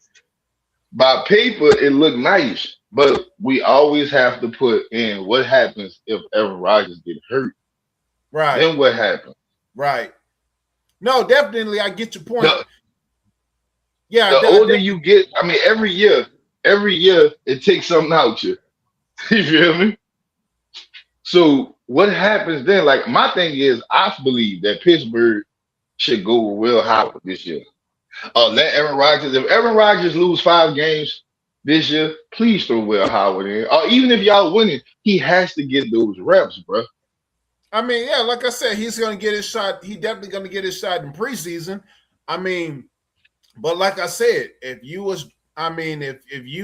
By paper, it looked nice, but we always have to put in what happens if Aaron Rodgers get hurt. Right. Then what happens? Right. No, definitely, I get your point. The older you get, I mean, every year, it takes something out you. You feel me? So what happens then? Like, my thing is, I believe that Pittsburgh should go with Will Howard this year. Let Aaron Rodgers, if Aaron Rodgers lose 5 games this year, please throw Will Howard in. Or even if y'all winning, he has to get those reps, bro. I mean, yeah, like I said, he's going to get his shot. He definitely going to get his shot in preseason. I mean, but like I said, if you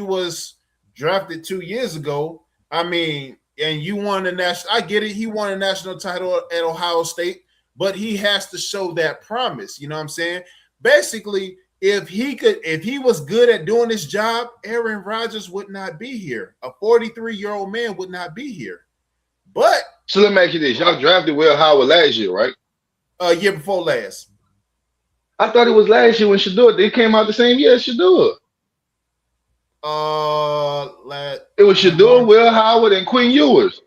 was drafted 2 years ago, I mean, and you won the national, I get it. He won a national title at Ohio State, but he has to show that promise. You know what I'm saying? Basically, if he was good at doing this job, Aaron Rodgers would not be here. A 43-year-old man would not be here. But so let me ask you this: y'all drafted Will Howard last year, right? Year before last. I thought it was last year when Shador. They came out the same year as Shador. It was Shador, Will Howard, and Quinn Ewers.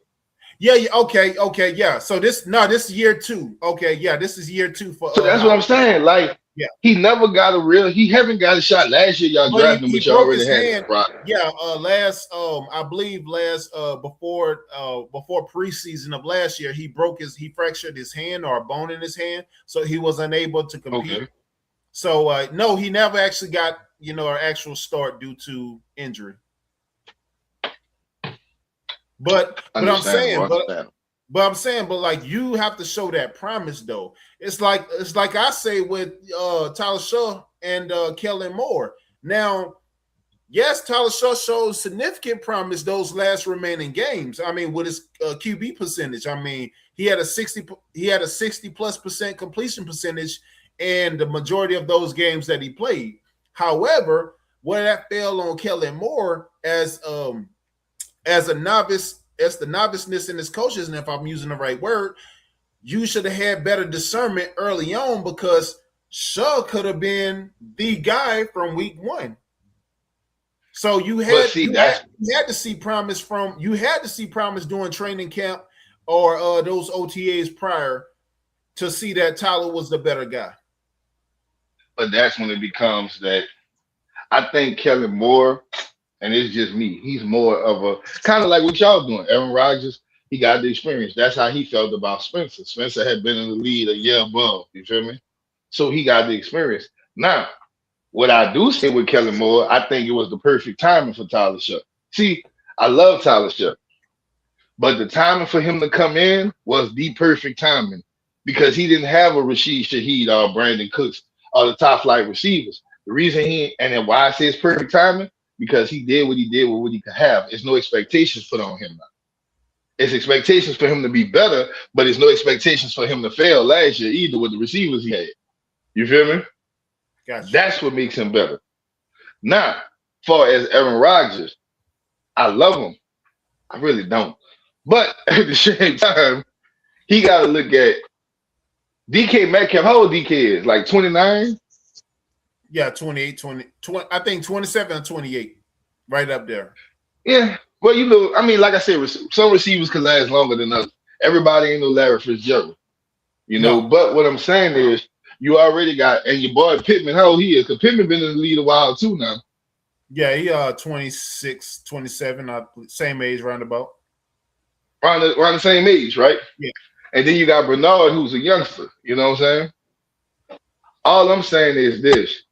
Yeah, okay, yeah. So this is year 2. Okay, yeah, this is year 2 for. So that's what I'm saying. Like, yeah, he haven't got a shot last year. Y'all drafted him, but you already had it. Right? Yeah, I believe before preseason of last year, he fractured his hand or a bone in his hand, so he was unable to compete. Okay. So no, he never actually got an actual start due to injury. But I'm saying, like, you have to show that promise, though. It's like I say with Tyler Shaw and Kellen Moore. Now, yes, Tyler Shaw shows significant promise those last remaining games. I mean, with his QB percentage, I mean, he had a 60+% completion percentage in the majority of those games that he played. However, where that fell on Kellen Moore as a novice as the noviceness in his coaches, and if I'm using the right word, you should have had better discernment early on because Shaw could have been the guy from week one. So you had to see promise during training camp or those OTAs prior to see that Tyler was the better guy. But that's when it becomes that I think Kellen Moore, and it's just me, he's more of a kind of like what y'all doing. Aaron Rodgers, he got the experience. That's how he felt about Spencer. Spencer had been in the lead a year above, you feel me? So he got the experience. Now, what I do say with Kellen Moore, I think it was the perfect timing for Tyler Shuck. See, I love Tyler Shuck, but the timing for him to come in was the perfect timing because he didn't have a Rashid Shaheed or Brandon Cooks or the top flight receivers. The reason and then why I say it's perfect timing, because he did what he did with what he could have. There's no expectations put on him now. It's expectations for him to be better, but there's no expectations for him to fail last year either with the receivers he had. You feel me? Gotcha. That's what makes him better. Now, far as Aaron Rodgers, I love him. I really don't. But at the same time, he got to look at DK Metcalf. How old DK is? Like 29? Yeah, 28, 20, I think 27 or 28. Right up there. Yeah. Well, you know, I mean, like I said, some receivers can last longer than others. Everybody ain't no Larry Fitzgerald. You know, but what I'm saying is, you already got, and your boy Pittman, how old he is? Because Pittman been in the league a while too now. Yeah, he 26, 27, same age roundabout. Around the same age, right? Yeah. And then you got Bernard, who's a youngster. You know what I'm saying? All I'm saying is this.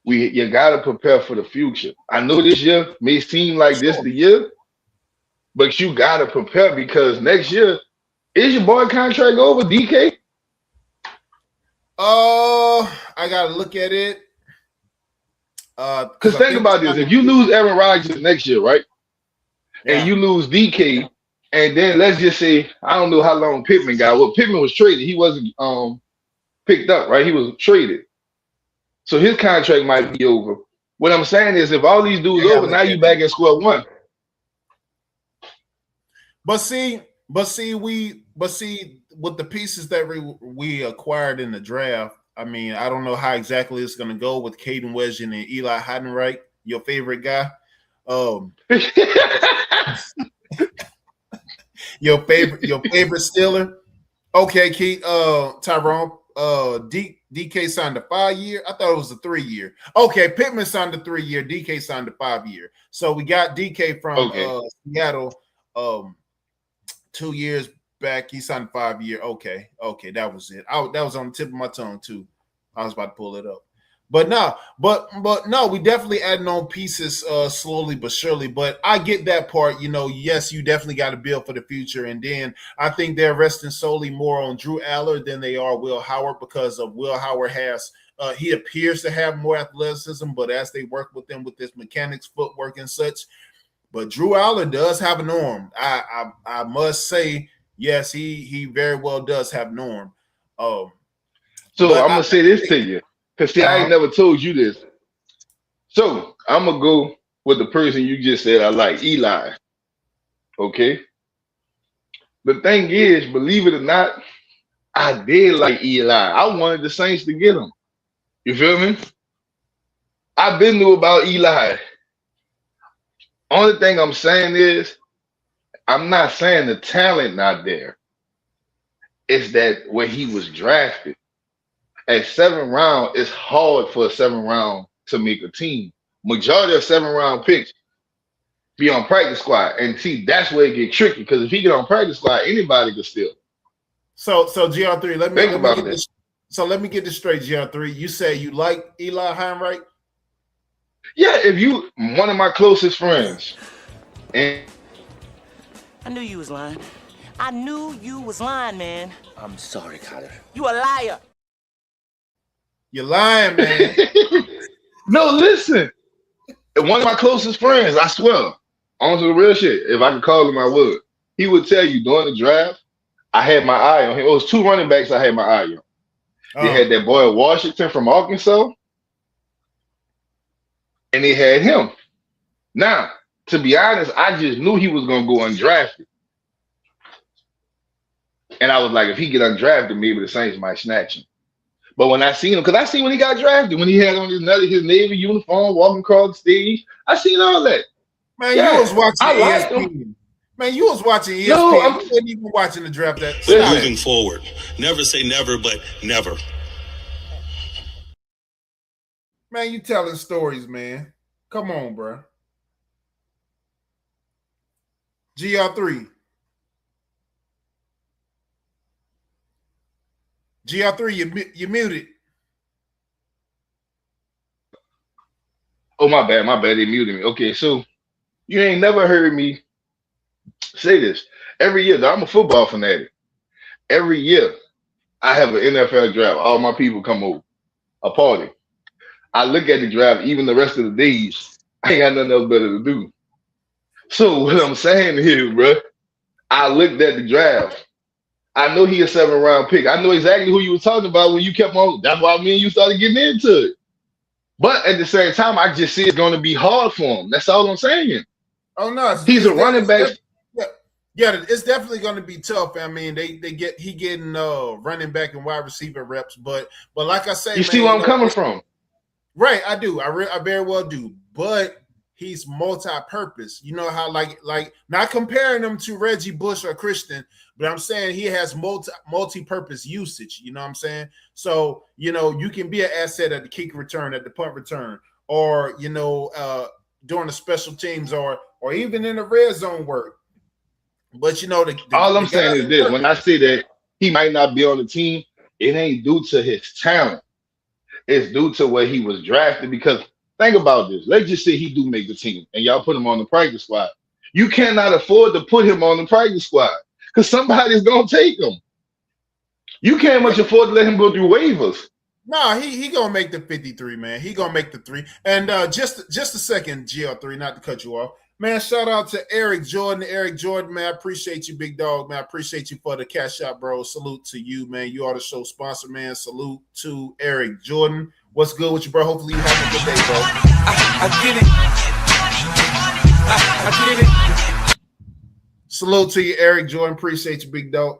You gotta prepare for the future. I know this year may seem like this the year, but you gotta prepare because next year, is your boy contract over, DK? I gotta look at it. Because think about this: if you lose Aaron Rodgers next year, right, and you lose DK, and then let's just say I don't know how long Pittman got. Well, Pittman was traded; he wasn't picked up, right? He was traded, so his contract might be over. What I'm saying is, if all these dudes over, now you back at square one. But see, with the pieces that we acquired in the draft, I mean, I don't know how exactly it's going to go with Caden Weston and Eli Heidenreich, your favorite guy. Your favorite Steeler. Okay, Keith, Tyrone. DK signed a 5-year. I thought it was a 3-year. Okay, Pittman signed a 3-year. DK signed a 5-year. So we got DK from Seattle 2 years back. He signed a 5-year. Okay, that was it. That was on the tip of my tongue too. I was about to pull it up. But no, we definitely adding on pieces slowly but surely. But I get that part. You know, yes, you definitely got to build for the future. And then I think they're resting solely more on Drew Aller than they are Will Howard because of Will Howard has he appears to have more athleticism, but as they work with him with this mechanics, footwork, and such. But Drew Aller does have an arm. I must say, yes, he very well does have an arm. So I'm gonna say this to you. Because, see, I ain't never told you this. So, I'm going to go with the person you just said I like, Eli. Okay? The thing is, believe it or not, I did like Eli. I wanted the Saints to get him. You feel me? I've been knew about Eli. Only thing I'm saying is, I'm not saying the talent not there. It's that when he was drafted, at 7th round, it's hard for a 7th round to make a team. Majority of 7th round picks be on practice squad. And see, that's where it get tricky because if he get on practice squad, anybody could steal. So GR3, let me get this straight, GR3. You say you like Eli Heinrich? Yeah, if you one of my closest friends. And I knew you was lying. I knew you was lying, man. I'm sorry, Carter. You a liar. You're lying, man. No, listen. One of my closest friends, I swear, on to the real shit. If I could call him, I would. He would tell you during the draft, I had my eye on him. It was 2 running backs I had my eye on. They had that boy Washington from Arkansas, and they had him. Now, To be honest, I just knew he was gonna go undrafted. And I was like, if he get undrafted, maybe the Saints might snatch him. But when I seen him, because I seen when he got drafted, when he had on his Navy uniform, walking across the stage, I seen all that. Man, you was watching I liked ESPN. him. Man, you was watching ESPN. No, You wasn't even watching the draft. Moving forward. Never say never, but never. Man, you telling stories, man. Come on, bro. GR3. GR3, you muted. Oh, my bad. They muted me. Okay, so you ain't never heard me say this. Every year, though, I'm a football fanatic. Every year, I have an NFL draft. All my people come over, a party. I look at the draft, even the rest of the days, I ain't got nothing else better to do. So what I'm saying is, bro, I looked at the draft. I know he a 7th-round pick. I know exactly who you were talking about when you kept on. That's why me and you started getting into it. But at the same time, I just see it's going to be hard for him. That's all I'm saying. Oh no, he's a running back. Yeah, it's definitely going to be tough. I mean, he getting running back and wide receiver reps, but like I say, you see where I'm coming from, right? I do. I very well do. But he's multi-purpose. You know how like not comparing him to Reggie Bush or Christian, but I'm saying he has multi-purpose usage. You know what I'm saying? So you can be an asset at the kick return, at the punt return, or during the special teams, or even in the red zone work. But all I'm saying is this: when I say that he might not be on the team, it ain't due to his talent. It's due to where he was drafted. Because think about this: let's just say he do make the team, and y'all put him on the practice squad. You cannot afford to put him on the practice squad because somebody's gonna take him. You can't much afford to let him go through waivers. No, he gonna make the 53, man. He gonna make the 3. And just a second, GL3, not to cut you off. Man, shout out to Eric Jordan. Eric Jordan, man, I appreciate you, big dog, man. I appreciate you for the cash out, bro. Salute to you, man. You are the show sponsor, man. Salute to Eric Jordan. What's good with you, bro? Hopefully you have a good day, bro. I get it. I get it. Salute to you, Eric Jordan. Appreciate you, big dog.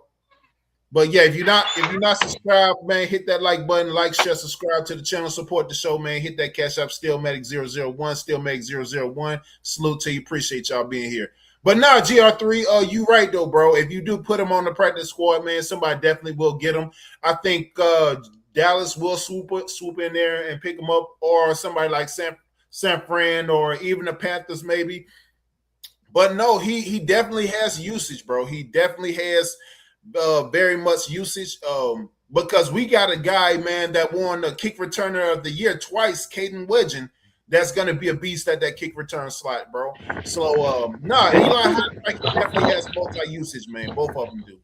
But yeah, if you're not subscribed, man, hit that like button, like, share, subscribe to the channel, support the show, man. Hit that cash up, Steelmatic 001, Steelmatic 001. Salute to you, appreciate y'all being here. But now, GR3, you right though, bro. If you do put him on the practice squad, man, somebody definitely will get him. I think Dallas will swoop in there and pick him up, or somebody like San Fran, or even the Panthers maybe. But no, he definitely has usage, bro. He definitely has very much usage, because we got a guy, man, that won the kick returner of the year twice, Caden Wedgen, that's going to be a beast at that kick return slot, bro. So, Eli definitely has multi-usage, man. Both of them do.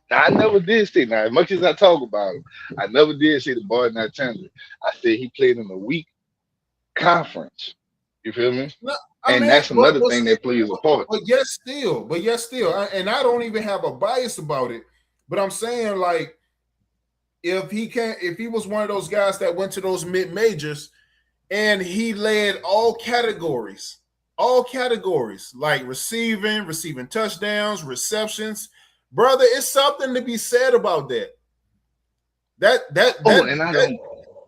I never did say, now, as much as I talk about him, I never did say the boy not talented. I said he played in a weak conference. You feel me? No, that's another thing that plays a part. But yes, still, and I don't even have a bias about it. But I'm saying, like, if he was one of those guys that went to those mid majors, and he led all categories, like receiving touchdowns, receptions, brother, it's something to be said about that.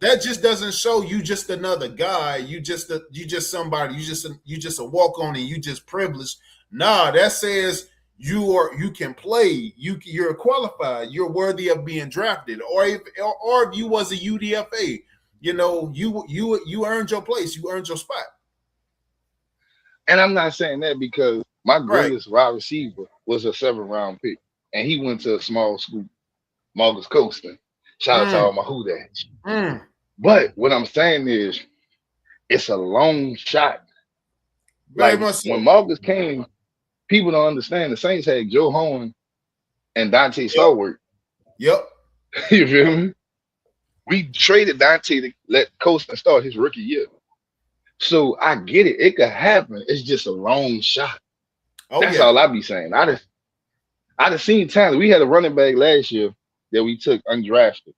That just doesn't show you just another guy. You just somebody. You just a walk on, and you just privileged. Nah, that says you can play. You're qualified. You're worthy of being drafted. Or if you was a UDFA, you earned your place. You earned your spot. And I'm not saying that because my greatest wide receiver was a 7th-round pick, and he went to a small school, Marcus Colston. Shout out to all my Hoodats. But what I'm saying is, it's a long shot. Like when Marcus came, people don't understand. The Saints had Joe Horn and Dante Stallworth. Yep. You feel me? We traded Dante to let Colston start his rookie year. So I get it. It could happen. It's just a long shot. That's all I be saying. I just seen talent. We had a running back last year that we took undrafted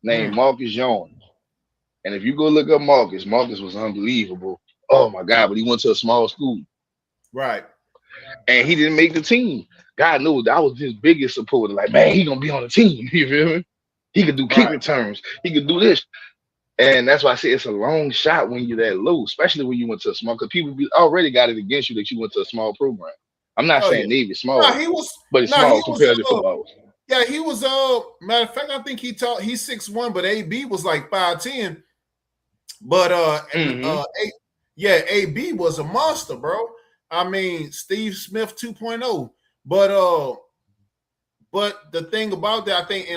named Marcus Jones. And if you go look up Marcus was unbelievable oh my God, but he went to a small school. Right. And he didn't make the team. God knows that I was his biggest supporter. Like, man, he gonna be on the team. You feel me? He could do kick Right. returns. He could do this. And that's why I say it's a long shot when you're that low, especially when you went to a small, because people already got it against you that you went to a small program. I'm not Oh yeah. saying Navy No, small, he was. but it's No, he small was. compared to football. Yeah, he was. Matter of fact, I think he's 6'1", but AB was like 5'10". But AB was a monster, bro. I mean, Steve Smith 2.0. But the thing about that, I think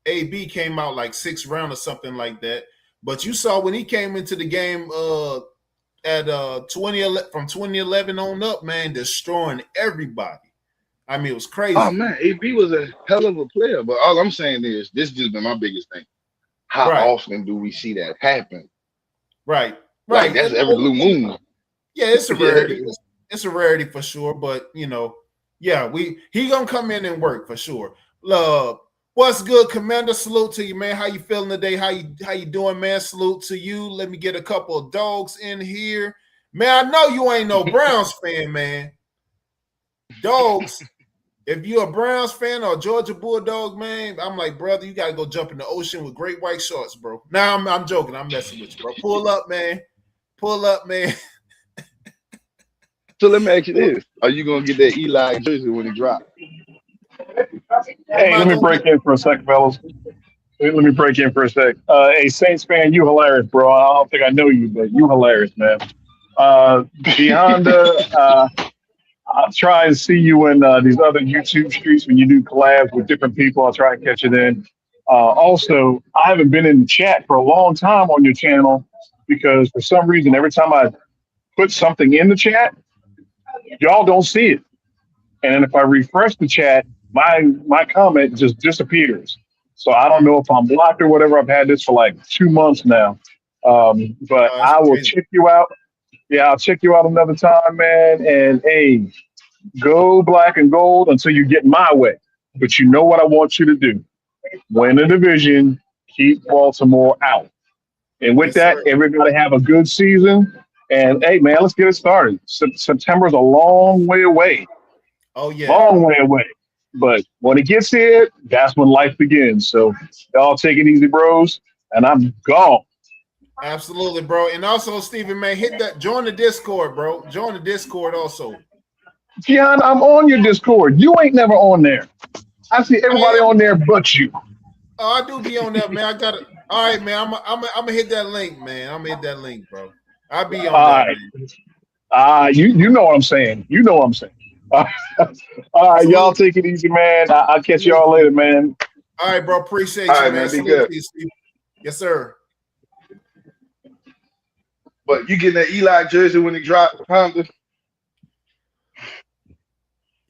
AB came out like 6th round or something like that. But you saw when he came into the game at 2011 from 2011 on up, man, destroying everybody. I mean, it was crazy. Oh man, AB was a hell of a player. But all I'm saying is, this just been my biggest thing. How often do we see that happen? Right. Like, that's every blue moon. Yeah, it's a rarity. It's a rarity for sure. But you know, yeah, he gonna come in and work for sure. What's good, Commander? Salute to you, man. How you feeling today? How you doing, man? Salute to you. Let me get a couple of dogs in here, man. I know you ain't no Browns fan, man. Dogs. If you're a Browns fan or a Georgia Bulldog, man, I'm like, brother, you gotta go jump in the ocean with great white shorts, bro. Now I'm joking. I'm messing with you, bro. Pull up, man. Pull up, man. So let me ask you this: are you gonna get that Eli jersey when he drops? Hey, let me break in for a sec, fellas. Let me break in for a sec. Hey, Saints fan, you hilarious, bro. I don't think I know you, but you hilarious, man. Beyonda, I'll try and see you in these other YouTube streets when you do collabs with different people. I'll try and catch you then. Also, I haven't been in the chat for a long time on your channel because for some reason, every time I put something in the chat, y'all don't see it. And then if I refresh the chat, my comment just disappears. So I don't know if I'm blocked or whatever. I've had this for like 2 months now. But I will check you out. Yeah, I'll check you out another time, man. And hey, go black and gold until you get my way. But you know what I want you to do. Win the division, keep Baltimore out. And with that, everybody have a good season. And hey, man, let's get it started. September's a long way away. Oh, yeah. Long way away. But when it gets here, that's when life begins. So y'all take it easy, bros. And I'm gone. Absolutely, bro. And also, Stephen, man, join the Discord, bro. Join the Discord also. Gian, I'm on your Discord. You ain't never on there. I see everybody on there but you. Oh, I do be on there, man. I got it. All right, man. I'm gonna hit that link, man. I'm gonna hit that link, bro. I'll be on there. You know what I'm saying. You know what I'm saying. All right, y'all take it easy, man. I'll catch y'all later, man. All right, bro. Appreciate you, right, man. Be good. Yes, sir. But you getting that Eli jersey when he dropped, Honda?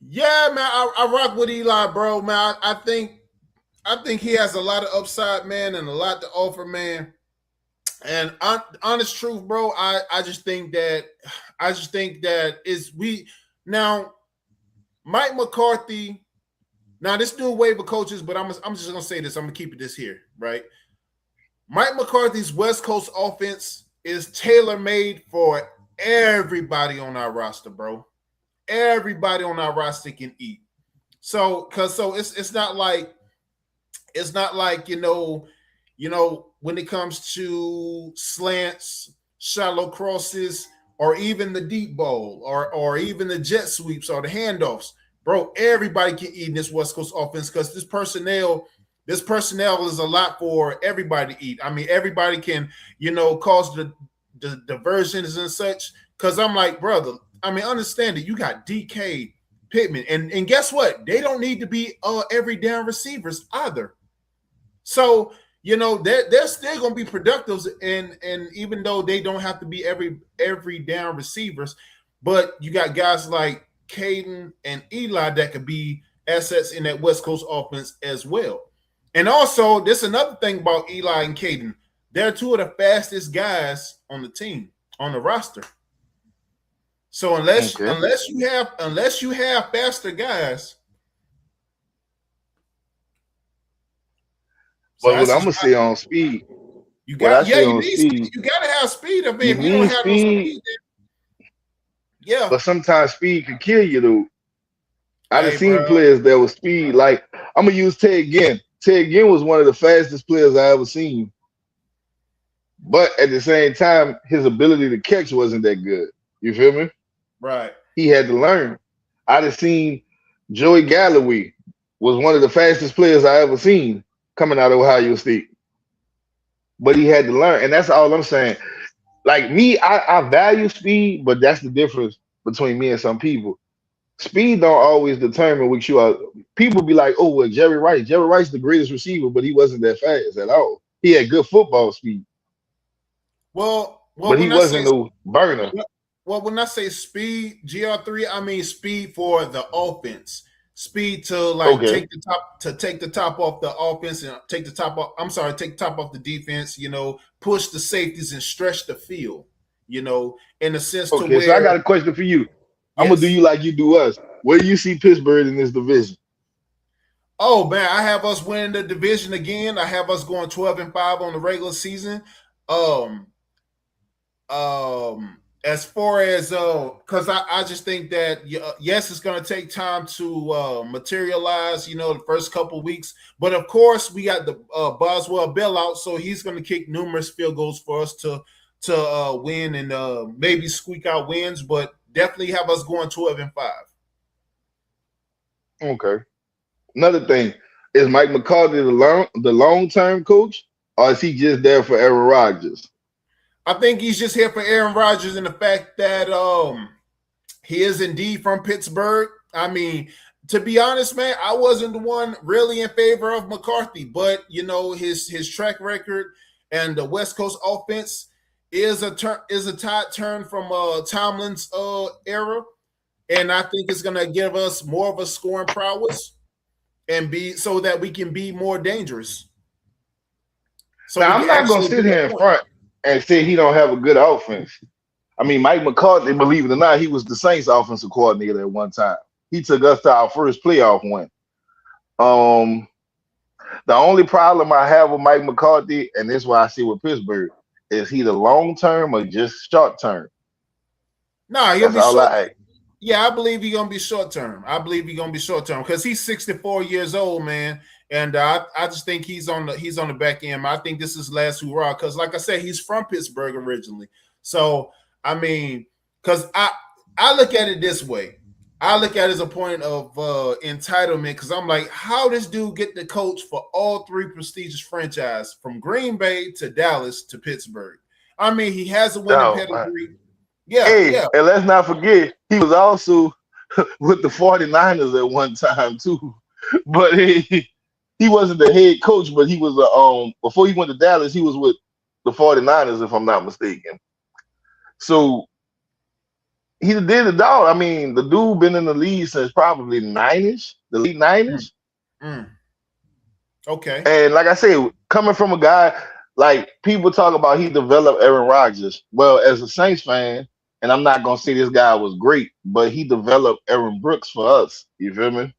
Yeah, man. I rock with Eli, bro, man. I think he has a lot of upside, man, and a lot to offer, man. And honest truth, bro, I just think that now Mike McCarthy. Now this new wave of coaches, but I'm just gonna say this. I'm gonna keep it this here, right? Mike McCarthy's West Coast offense is tailor-made for everybody on our roster, bro. Everybody on our roster can eat. So it's not like you know when it comes to slants, shallow crosses, or even the deep ball, or even the jet sweeps or the handoffs, bro. Everybody can eat in this West Coast offense because this personnel is a lot for everybody to eat. I mean, everybody can cause the diversions and such. Because I'm like, brother, I mean, understand that you got DK, Pittman, and guess what? They don't need to be every down receivers either. So they're still going to be productive, and even though they don't have to be every down receivers, but you got guys like Caden and Eli that could be assets in that West Coast offense as well. And also, there's another thing about Eli and Caden. They're two of the fastest guys on the team, on the roster. So unless you have faster guys. But what I'm gonna say on speed, You What I got say you on need speed. speed, You gotta have speed. I mean, you if you don't need have no speed, speed, then yeah. but sometimes speed can kill you though. I done Hey, seen bro. players that was speed. Like I'm gonna use Ted Ginn. Ted Ginn was one of the fastest players I ever seen. But at the same time, his ability to catch wasn't that good. You feel me? Right. He had to learn. I done seen Joey Galloway was one of the fastest players I ever seen coming out of Ohio State. But he had to learn. And that's all I'm saying. Like me, I value speed, but that's the difference between me and some people. Speed don't always determine what you are. People be like, oh, well, Jerry Rice. Jerry Rice the greatest receiver, but he wasn't that fast at all. He had good football speed, Well, but he when I say wasn't no burner. when I say speed, GR3, I mean speed for the offense. Speed to like Okay. take the top off the offense and take the top off. I'm sorry, take the top off the defense. Push the safeties and stretch the field. In a sense to Okay, so I got where a question for you. I'm gonna do yes. you like you do us. Where do you see Pittsburgh in this division? Oh man, I have us winning the division again. I have us going 12-5 on the regular season. Um, as far as because I just think that yes, it's going to take time to materialize. The first couple of weeks, but of course we got the Boswell bailout, so he's going to kick numerous field goals for us to win and maybe squeak out wins, but definitely have us going 12-5. Okay. Another thing, is Mike McCarthy the long term coach, or is he just there for Aaron Rodgers? I think he's just here for Aaron Rodgers and the fact that he is indeed from Pittsburgh. I mean, to be honest, man, I wasn't the one really in favor of McCarthy, but his track record and the West Coast offense is a tide turn from Tomlin's era, and I think it's going to give us more of a scoring prowess and be so that we can be more dangerous. So Now we I'm can not gonna actually sit get here a in point. front and say he don't have a good offense. I mean, Mike McCarthy, believe it or not, he was the Saints offensive coordinator at one time. He took us to our first playoff win. The only problem I have with Mike McCarthy, and this is why I see with Pittsburgh, is he the long term or just short term? No, he'll That's be all short. I ask. Yeah, I believe he's gonna be short term. I believe he's gonna be short term because he's 64 years old, man, and I just think he's on the back end. I think this is his last hurrah because, like I said, he's from Pittsburgh originally. So I mean, because I look at it this way. I look at it as a point of entitlement because I'm like, how this dude get the coach for all three prestigious franchises from Green Bay to Dallas to Pittsburgh? I mean, he has a winning No, pedigree. Yeah, hey, yeah. and let's not forget, he was also with the 49ers at one time too. But he wasn't the head coach, but he was before he went to Dallas, he was with the 49ers, if I'm not mistaken. So he did it all. I mean, the dude been in the league since probably nine-ish, the late nine-ish. Okay. And like I say, coming from a guy like people talk about he developed Aaron Rodgers. Well, as a Saints fan, and I'm not gonna say this guy was great, but he developed Aaron Brooks for us. You feel me?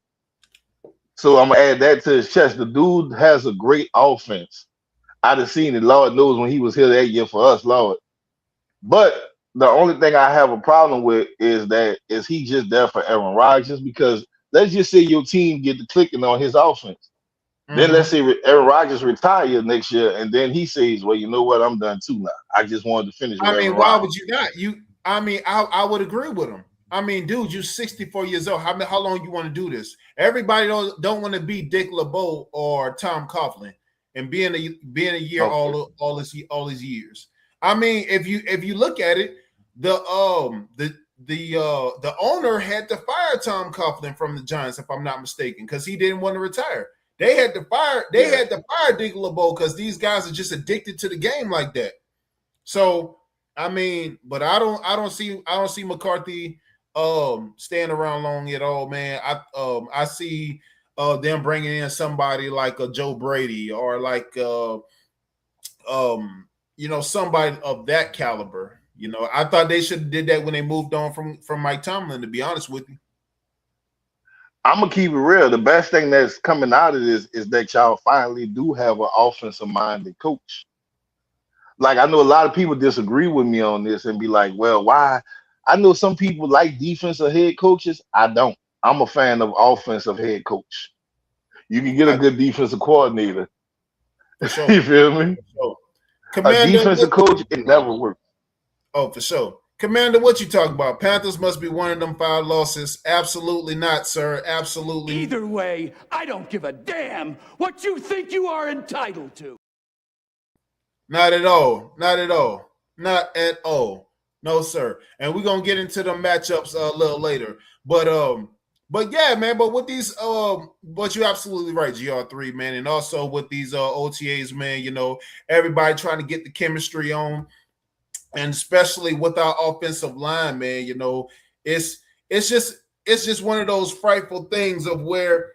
So I'm gonna add that to his chest. The dude has a great offense. I'd have seen it, Lord knows, when he was here that year for us, Lord. But the only thing I have a problem with is he just there for Aaron Rodgers? Because let's just say your team get the clicking on his offense. Then let's say Aaron Rodgers retires next year, and then he says, "Well, you know what? I'm done too now. I just wanted to finish with I mean, Aaron why Rodgers." would you not? I would agree with him. I mean, dude, you're 64 years old. How long you want to do this? Everybody don't want to be Dick LeBeau or Tom Coughlin and being a year Okay. all these years. I mean, if you look at it, the owner had to fire Tom Coughlin from the Giants, if I'm not mistaken, because he didn't want to retire. They had to fire Dick LeBeau because these guys are just addicted to the game like that. So I mean, but I don't see McCarthy staying around long at all, man. I see them bringing in somebody like a Joe Brady or like somebody of that caliber. I thought they should have did that when they moved on from Mike Tomlin, to be honest with you. I'm gonna keep it real. The best thing that's coming out of this is that y'all finally do have an offensive minded coach. like I know a lot of people disagree with me on this and be like, well, why? I know some people like defensive head coaches. I don't. I'm a fan of offensive head coach. You can get a good defensive coordinator. For sure. You feel me? So, A Commander, defensive coach, it never works. Oh, for sure. Commander, what you talking about? Panthers must be one of them 5 losses. Absolutely not, sir. Absolutely. Either way, I don't give a damn what you think you are entitled to. Not at all. Not at all. Not at all. No, sir. And we're gonna get into the matchups a little later. But yeah, man. But with these, but you're absolutely right, GR3, man. And also with these OTAs, man. You know, everybody trying to get the chemistry on, and especially with our offensive line, man. You know, it's just one of those frightful things of where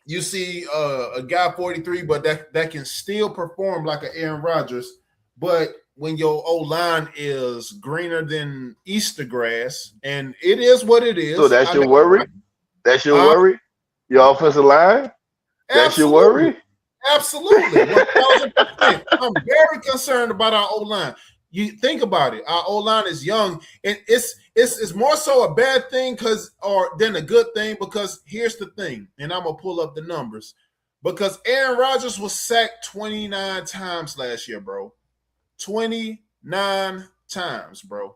you see a guy 43, but that can still perform like an Aaron Rodgers, but when your O-line is greener than Easter grass, and it is what it is. So that's your worry? That's your worry? Your offensive line? That's your worry? Absolutely. 1,000%. I'm very concerned about our O-line. You think about it. Our O-line is young, and it's more so a bad thing than a good thing, because here's the thing, and I'm going to pull up the numbers, because Aaron Rodgers was sacked 29 times last year, bro. 29 times, bro.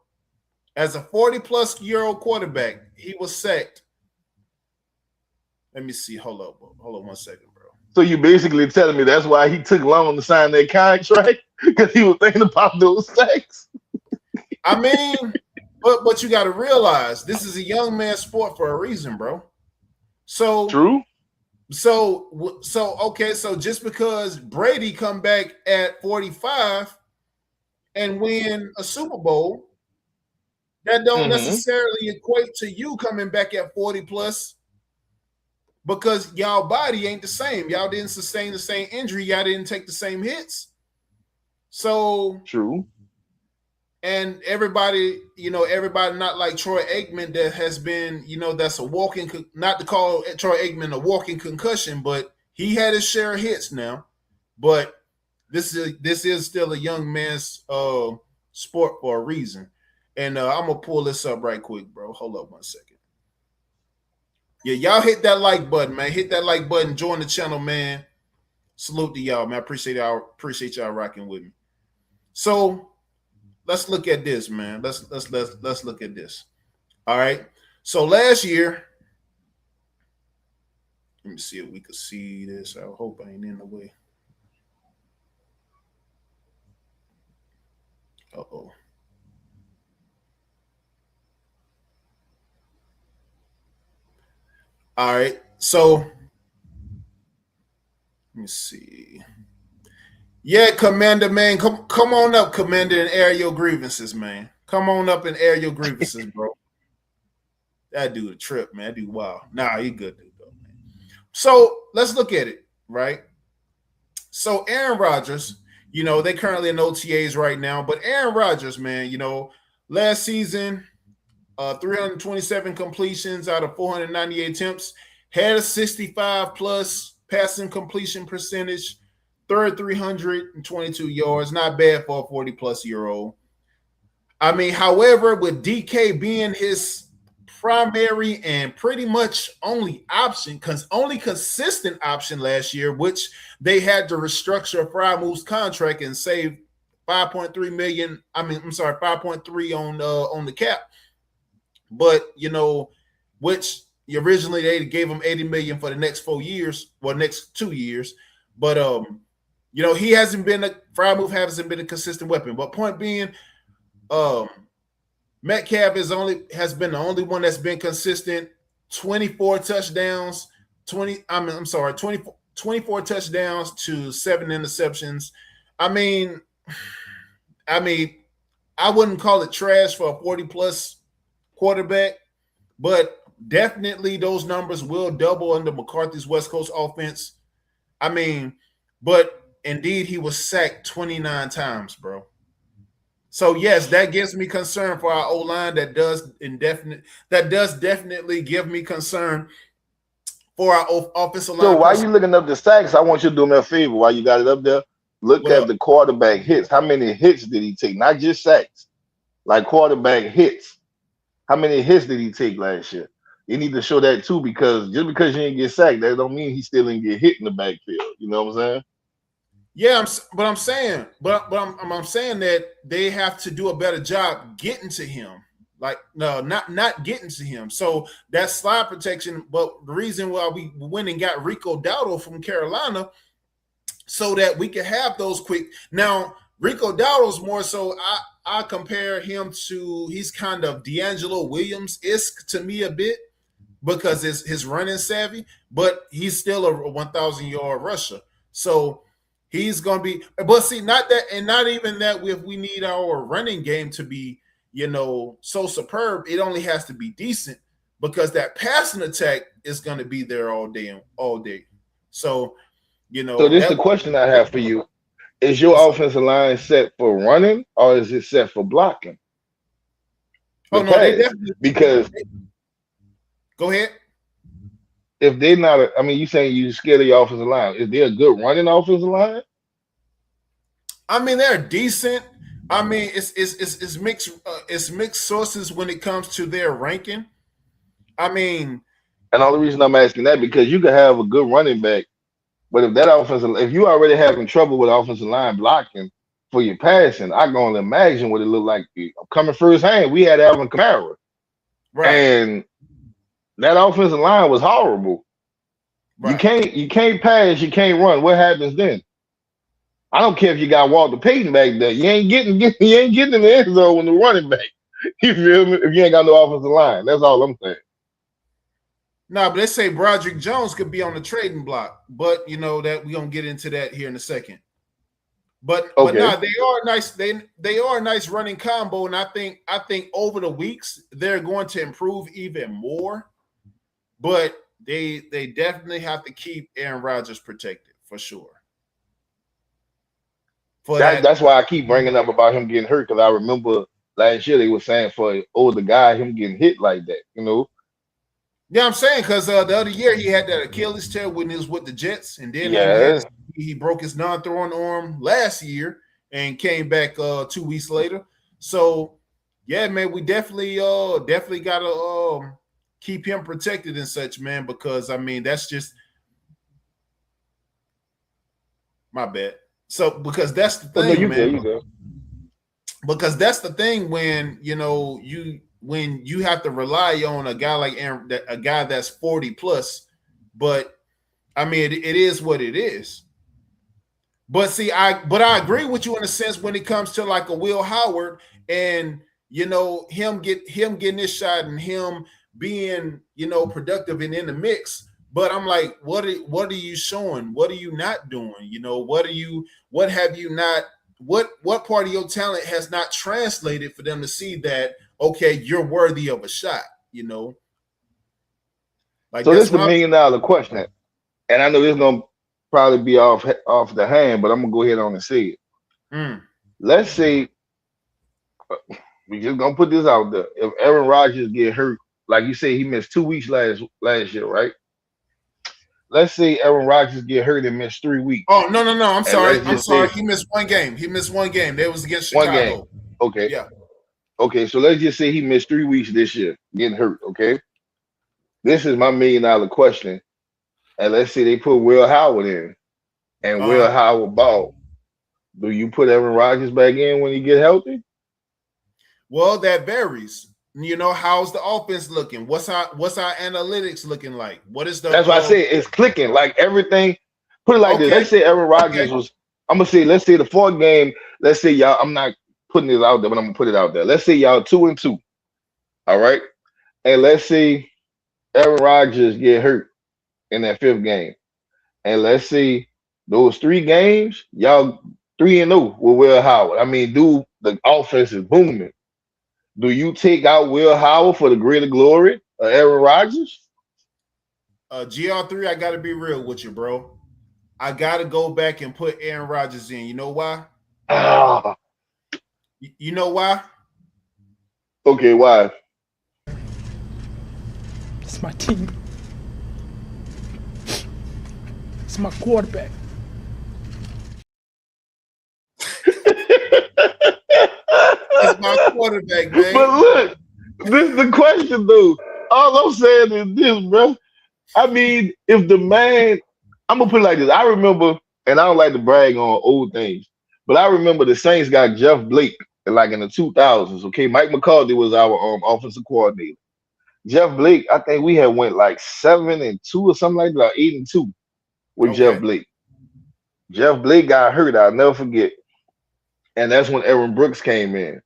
As a 40-plus-year-old quarterback, he was sacked. Let me see. Hold up 1 second, bro. So you basically telling me that's why he took long to sign that contract? Because he was thinking about those sacks? I mean, but you got to realize this is a young man's sport for a reason, bro. So true. So okay, so just because Brady come back at 45 and win a Super Bowl, that don't necessarily equate to you coming back at 40 plus, because y'all body ain't the same. Y'all didn't sustain the same injury. Y'all didn't take the same hits. So true. And everybody not like Troy Aikman that has been, that's a walking, not to call Troy Aikman a walking concussion, but he had his share of hits now. But this is still a young man's sport for a reason. And I'm going to pull this up right quick, bro. Hold up 1 second. Yeah, y'all hit that like button, man. Hit that like button. Join the channel, man. Salute to y'all, man. I appreciate y'all rocking with me. So let's look at this, man. Let's look at this. All right. So last year, let me see if we could see this. I hope I ain't in the way. Uh-oh. All right. So let me see. Yeah, Commander, man. Come on up, Commander, and air your grievances, man. Come on up and air your grievances, bro. That dude a trip, man. That dude, wow. Nah, he good dude, though, man. So let's look at it, right? So Aaron Rodgers, they currently in OTAs right now, but Aaron Rodgers, man, last season, 327 completions out of 498 attempts, had a 65-plus passing completion percentage, third 322 yards, not bad for a 40-plus-year-old. I mean, however, with DK being his primary and pretty much only consistent option last year, which they had to restructure Frymove's contract and save $5.3 million. $5.3 on the cap. But which originally they gave him $80 million for the next 4 years, next 2 years. But he Frymove hasn't been a consistent weapon. But point being, Metcalf has been the only one that's been consistent. 24 touchdowns, 24 touchdowns to 7 interceptions. I mean, I wouldn't call it trash for a 40-plus quarterback, but definitely those numbers will double under McCarthy's West Coast offense. I mean, but indeed he was sacked 29 times, bro. So yes, that gives me concern for our O-line. That does definitely give me concern for our offensive line. So while you looking up the sacks, I want you to do me a favor while you got it up there. look What at up? the quarterback hits. How many hits did he take? Not just sacks, like quarterback hits. How many hits did he take last year? You need to show that too, because just because you didn't get sacked, that don't mean he still didn't get hit in the backfield. You know what I'm saying? Yeah, I'm saying that they have to do a better job getting to him. Like, no, not getting to him. So that slide protection. But the reason why we went and got Rico Dowdle from Carolina, so that we could have those quick. Now Rico Dowdle's more so. I compare him to, he's kind of D'Angelo Williams-esque to me a bit, because his running savvy, but he's still a 1,000-yard rusher. So he's going to be, but see, not that, and not even that if we need our running game to be, so superb, it only has to be decent, because that passing attack is going to be there all day. So, So this is the that. question I have for you. Is your offensive line set for running, or is it set for blocking? Oh, no, they definitely. Because go ahead. If they're not, I mean, you saying you scared of your offensive line. Is there a good running offensive line? I mean, they're decent. I mean, it's mixed. It's mixed sources when it comes to their ranking. I mean, and the only reason I'm asking that, because you could have a good running back, but if you already having trouble with offensive line blocking for your passing, I can only imagine what it looked like. Coming firsthand, we had Alvin Kamara, right, and that offensive line was horrible. Right. You can't pass, you can't run. What happens then? I don't care if you got Walter Payton back there. You ain't getting in the end zone when the running back. You feel me? If you ain't got no offensive line, that's all I'm saying. No, but they say Broderick Jones could be on the trading block, but that we're gonna get into that here in a second. But no, they are nice. They are a nice running combo, and I think over the weeks they're going to improve even more. But they definitely have to keep Aaron Rodgers protected for sure. That's why I keep bringing up about him getting hurt, because I remember last year they were saying for an older guy, him getting hit like that, Yeah, I'm saying, because the other year he had that Achilles tear when he was with the Jets, and then he broke his non-throwing arm last year and came back 2 weeks later. So yeah, man, we definitely got to keep him protected and such, man, because I mean that's just my bad. So because that's the thing, man. Because that's the thing when when you have to rely on a guy like Aaron, a guy that's 40 plus, but I mean it is what it is. But see, I agree with you in a sense when it comes to like a Will Howard and him getting his shot and him being productive and in the mix. But I'm like, what are you showing? What are you not doing? What have you not? What part of your talent has not translated for them to see that, okay, you're worthy of a shot, Like, so this is $1 million question, and I know this is gonna probably be off the hand, but I'm gonna go ahead on and say it. Let's say we just gonna put this out there. If Aaron Rodgers get hurt, like you say, he missed 2 weeks last year, right? Let's say Aaron Rodgers get hurt and miss 3 weeks. Oh, no. I'm sorry. He missed one game. That was against Chicago. 1 game. Okay. Yeah. Okay, so let's just say he missed 3 weeks this year, getting hurt. Okay. This is my $1 million question. And let's say they put Will Howard in, and Will Howard ball. Do you put Aaron Rodgers back in when he get healthy? Well, that varies. How's the offense looking? What's our analytics looking like? What is the? That's why I say it's clicking. Like everything. Put it like this. Let's say Aaron Rodgers was. I'm gonna say. Let's say the 4th game. Let's say y'all. I'm not putting it out there, but I'm gonna put it out there. Let's say y'all 2-2. All right. And let's say Aaron Rodgers get hurt in that 5th game, and let's say those 3 games y'all 3-0 with Will Howard. I mean, dude, the offense is booming. Do you take out Will Howard for the greater glory of Aaron Rodgers? GR3, I got to be real with you, bro. I got to go back and put Aaron Rodgers in. You know why? You know why? Okay, why? It's my team. It's my quarterback. quarterback, man. But look, this is the question, though. All I'm saying is this, bro. I mean, if the man, I'm gonna put it like this. I remember, and I don't like to brag on old things, but I remember the Saints got Jeff Blake like in the 2000s. Okay, Mike McCarthy was our offensive coordinator. Jeff Blake, I think we had went like 7-2 or something like that, or 8-2 with Jeff Blake. Jeff Blake got hurt. I'll never forget, and that's when Aaron Brooks came in.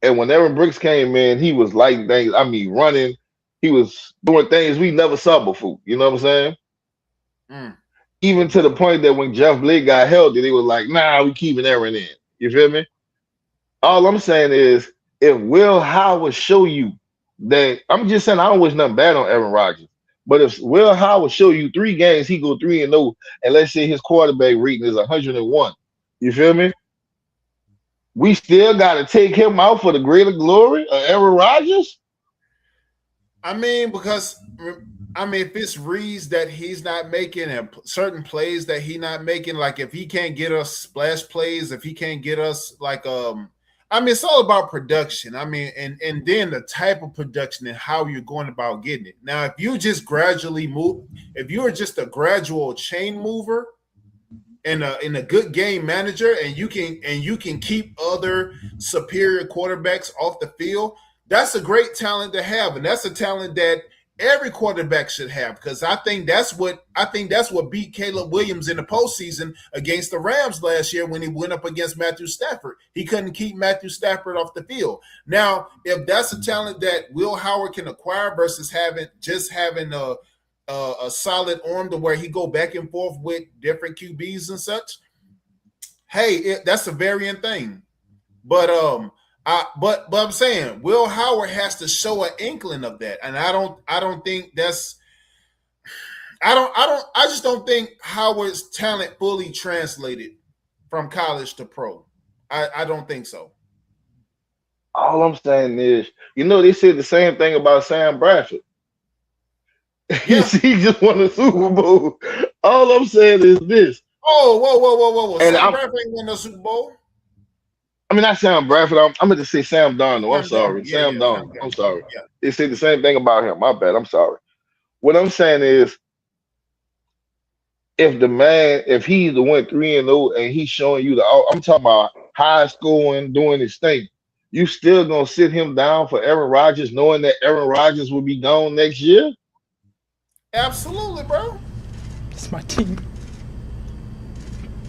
And when Aaron Brooks came in, he was lighting things. I mean, running. He was doing things we never saw before. You know what I'm saying? Even to the point that when Jeff Blake got healthy, they was like, nah, we keeping Aaron in. You feel me? All I'm saying is, if Will Howard show you that, I'm just saying I don't wish nothing bad on Aaron Rodgers. But if Will Howard show you 3 games, he go 3-0, and let's say his quarterback rating is 101. You feel me? We still got to take him out for the greater glory of Aaron Rodgers? I mean, because if it's reads that he's not making and certain plays that he's not making, like if he can't get us splash plays, if he can't get us like it's all about production. I mean, and then the type of production and how you're going about getting it. Now, if you just gradually move, if you're just a gradual chain mover and a good game manager, and you can keep other superior quarterbacks off the field, that's a great talent to have, and that's a talent that every quarterback should have, because I think that's what beat Caleb Williams in the postseason against the Rams last year when he went up against Matthew Stafford. He couldn't keep Matthew Stafford off the field. Now, if that's a talent that Will Howard can acquire versus having a solid arm to where he go back and forth with different QBs and such, hey, that's a varying thing. But I'm saying Will Howard has to show an inkling of that, and I just don't think Howard's talent fully translated from college to pro. I don't think so. All I'm saying is, they said the same thing about Sam Bradford. Yeah. He just won the Super Bowl. All I'm saying is this. Oh, whoa. Sam Bradford ain't won the Super Bowl. I mean, not Sam Bradford. I'm going to say Sam Darnold. I'm sorry. Sam Darnold. I'm sorry. Yeah. They said the same thing about him. My bad. I'm sorry. What I'm saying is, if he's the one 3-0 and he's showing you I'm talking about high scoring, doing his thing, you still going to sit him down for Aaron Rodgers, knowing that Aaron Rodgers will be gone next year? Absolutely, bro. It's my team.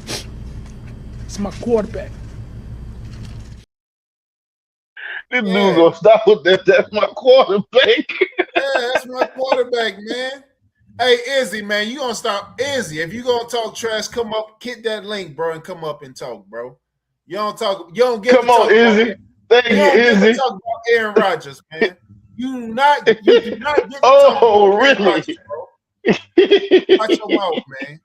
It's my quarterback. This dude gonna stop with that. That's my quarterback. Yeah, that's my quarterback, man. Hey, Izzy, man, you gonna stop? Izzy, if you gonna talk trash, come up, hit that link, bro, and come up and talk, bro. You don't talk. You don't get. Come on, Izzy. Thank you, Izzy. Talk about Aaron Rodgers, man. You do not get to talk about Aaron really? Rodgers, bro. Watch your mouth, man.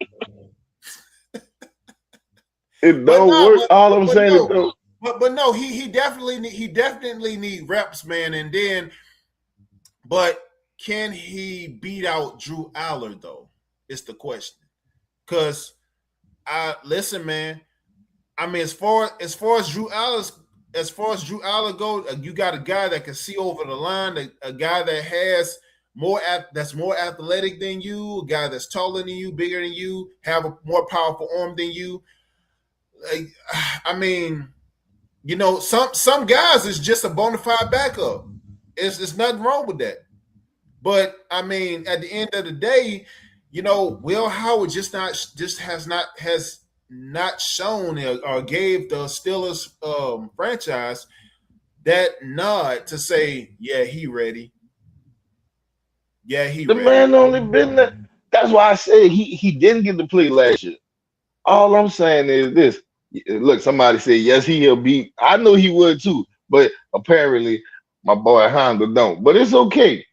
It don't work. All I'm saying is though. But no, he definitely need reps, man. And then, but can he beat out Drew Aller though? Is the question. Because listen, man. I mean, as far as Drew Aller goes, you got a guy that can see over the line, a guy that has that's more athletic than you, a guy that's taller than you, bigger than you, have a more powerful arm than you. Like, I mean, some guys is just a bona fide backup. It's nothing wrong with that. But I mean, at the end of the day, Will Howard has not shown or gave the Steelers franchise that nod to say, yeah, he ready. Yeah, he the ready. Man only been there. That's why I said he didn't get to play last year. All I'm saying is this. Look, somebody said yes, he'll be. I know he would too, but apparently my boy Honda don't. But it's okay.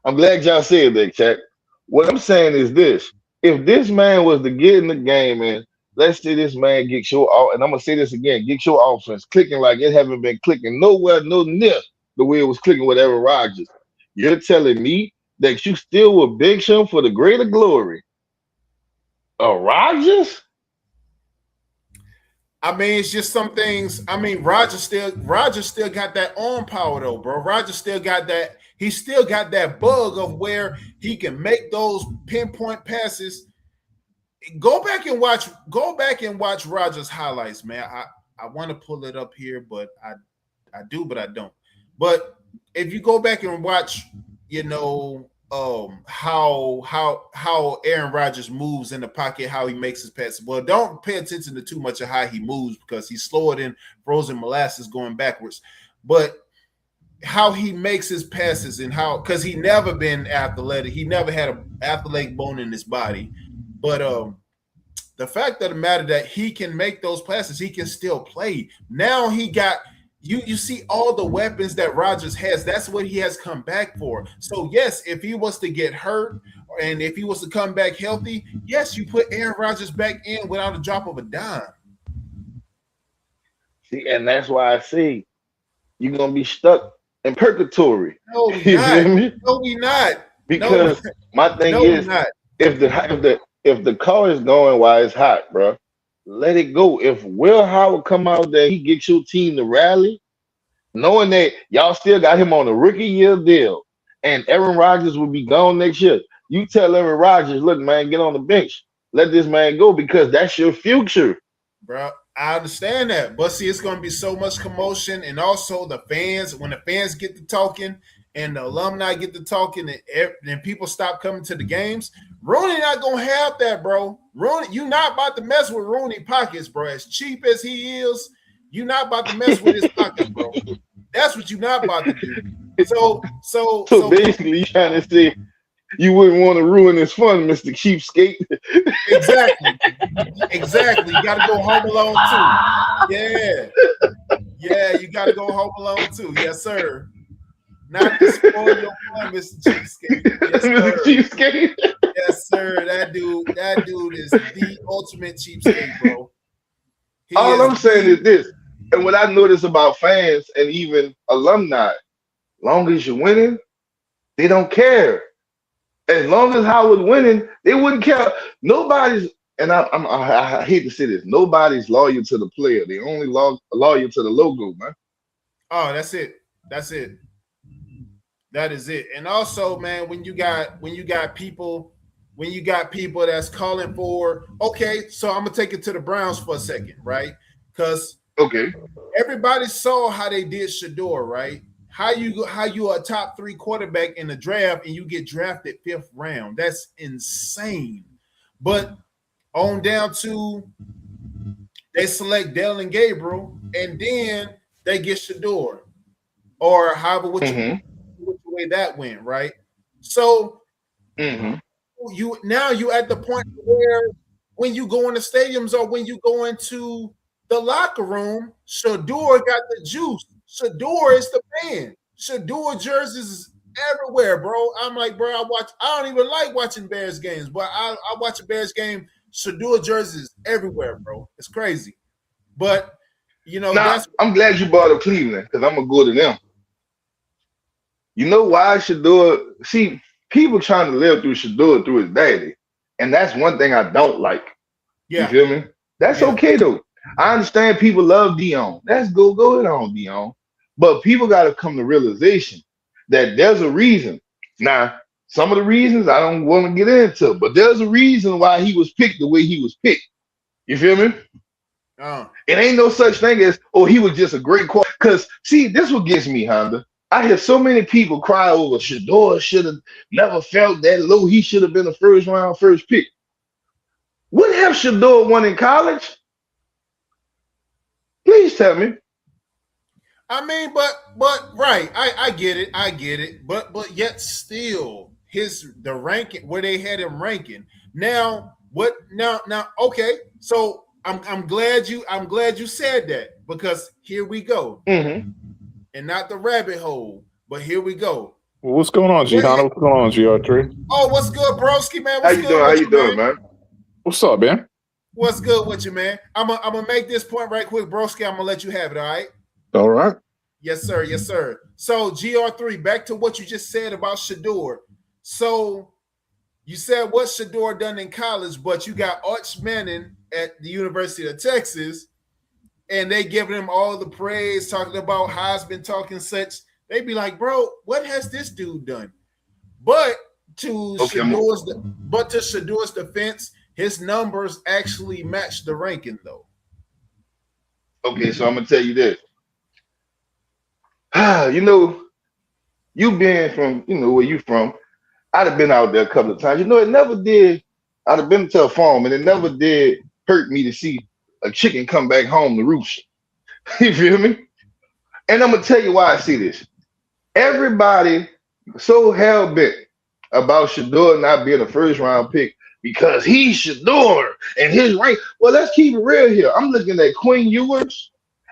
I'm glad y'all said that, chat. What I'm saying is this: if this man was to get in the game, and let's say this man gets your, and I'm gonna say this again, get your offense clicking like it haven't been clicking nowhere, no near the way it was clicking with Aaron Rodgers. You're telling me that you still will bench him for the greater glory of Rodgers? I mean, it's just some things. I mean, Roger still got that arm power though, bro. Roger still got that. He still got that bug of where he can make those pinpoint passes. Go back and watch. Go back and watch Rogers highlights, man. I want to pull it up here, but I do, but I don't. But if you go back and watch, you know, how Aaron Rodgers moves in the pocket, how he makes his passes. Well, don't pay attention to too much of how he moves because he's slower than frozen molasses going backwards. But how he makes his passes and how, because he never been athletic, he never had an athletic bone in his body. But the fact of the matter that he can make those passes, he can still play. Now he got you see all the weapons that Rodgers has. That's what he has come back for. So yes, if he was to get hurt and if he was to come back healthy, yes, you put Aaron Rodgers back in without a drop of a dime. See, and that's why I say you're gonna be stuck in purgatory. No, we not. No, we not. Because my thing is, if the car is going while it's hot, bro, let it go. If Will Howard come out there, he gets your team to rally, knowing that y'all still got him on a rookie year deal, and Aaron Rodgers will be gone next year. You tell Aaron Rodgers, look, man, get on the bench. Let this man go because that's your future. Bro, I understand that. But see, it's going to be so much commotion. And also the fans, when the fans get to talking and the alumni get to talking and people stop coming to the games, Rooney not going to have that, bro. Rooney, you not about to mess with Rooney pockets, bro. As cheap as he is, you not about to mess with his pockets, bro. That's what you not about to do. So basically, you trying to say you wouldn't want to ruin his fun, Mr. Cheapskate. Exactly. You got to go Home Alone too. Yeah, you got to go Home Alone too. Yes, sir. Not to spoil your fun, Mr. Cheapskate. Yes, sir. Mr. Cheapskate. Yes, sir. That dude is the ultimate cheapskate, bro. All I'm saying is this, and what I notice about fans and even alumni, long as you're winning, they don't care. As long as Howard winning, they wouldn't care. Nobody's, and I hate to say this, nobody's loyal to the player. They only loyal to the logo, man. Oh, that's it. That is it. And also, man, when you got people that's calling for, okay, so I'm gonna take it to the Browns for a second, right? Because everybody saw how they did Shador, right? How you are a top 3 quarterback in the draft and you get drafted 5th round. That's insane. But on down to they select Dylan Gabriel and then they get Shador. Or however which way that went, right? So you at the point where when you go in the stadiums or when you go into the locker room, Shador got the juice. Shador is the man. Shador jerseys is everywhere, bro. I'm like, bro, I don't even like watching Bears games, but I watch a Bears game. Shador jerseys everywhere, bro. It's crazy. But you know, I'm glad you brought up Cleveland because I'm gonna go to them. You know why Shador? See, people trying to live through Shador through his daddy, and that's one thing I don't like. Yeah. You feel me? That's okay though. I understand people love Dion. Let's go ahead on Dion. But people got to come to realization that there's a reason. Now, some of the reasons I don't want to get into, but there's a reason why he was picked the way he was picked. You feel me? It ain't no such thing as, oh, he was just a great quarterback. Because, see, this what gets me, Honda. I hear so many people cry over Shador should have never felt that low. He should have been a first pick. What have Shador won in college? Please tell me. I mean, but right, I get it, but yet still the ranking where they had him ranking. Now okay, so I'm glad you said that because here we go. And not the rabbit hole, but here we go. Well, what's going on, G-Honda? What's going on, GR3? Oh, what's good, broski, man? How you doing, man? What's up, man? What's good with you, man? I'm gonna make this point right quick, broski. I'm gonna let you have it, all right? All right. Yes, sir. Yes, sir. So, GR3, back to what you just said about Shador. So, you said what Shador done in college, but you got Arch Manning at the University of Texas, and they giving him all the praise, talking about Heisman, talking such. They be like, bro, what has this dude done? But to Shador's defense, his numbers actually match the ranking, though. Okay, so I'm gonna tell you this. You being from, where you from, I'd have been out there a couple of times. It never did. I'd have been to a farm, and it never did hurt me to see a chicken come back home to roost. You feel me? And I'm gonna tell you why I see this. Everybody so hell bent about Shador not being a first round pick because he's Shador and his rank. Well, let's keep it real here. I'm looking at Quinn Ewers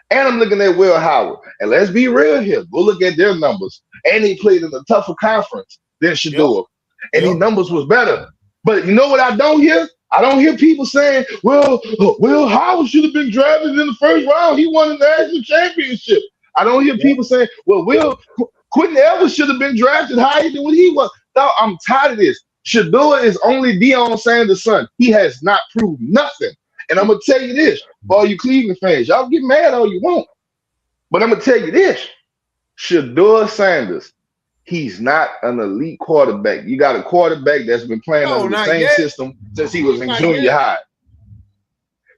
and I'm looking at Will Howard. And let's be real here. Go look at their numbers. And they played in a tougher conference than Shador. And his numbers was better. But you know what I don't hear? I don't hear people saying, well, Will Howard should have been drafted in the first round. He won the national championship. I don't hear people saying, well, Quentin Evans should have been drafted higher than what he was. No, I'm tired of this. Shador is only Deion Sanders' son. He has not proved nothing. And I'm going to tell you this, for all you Cleveland fans, y'all get mad all you want. But I'm going to tell you this, Shador Sanders, he's not an elite quarterback. You got a quarterback that's been playing under the same system since he was in junior high.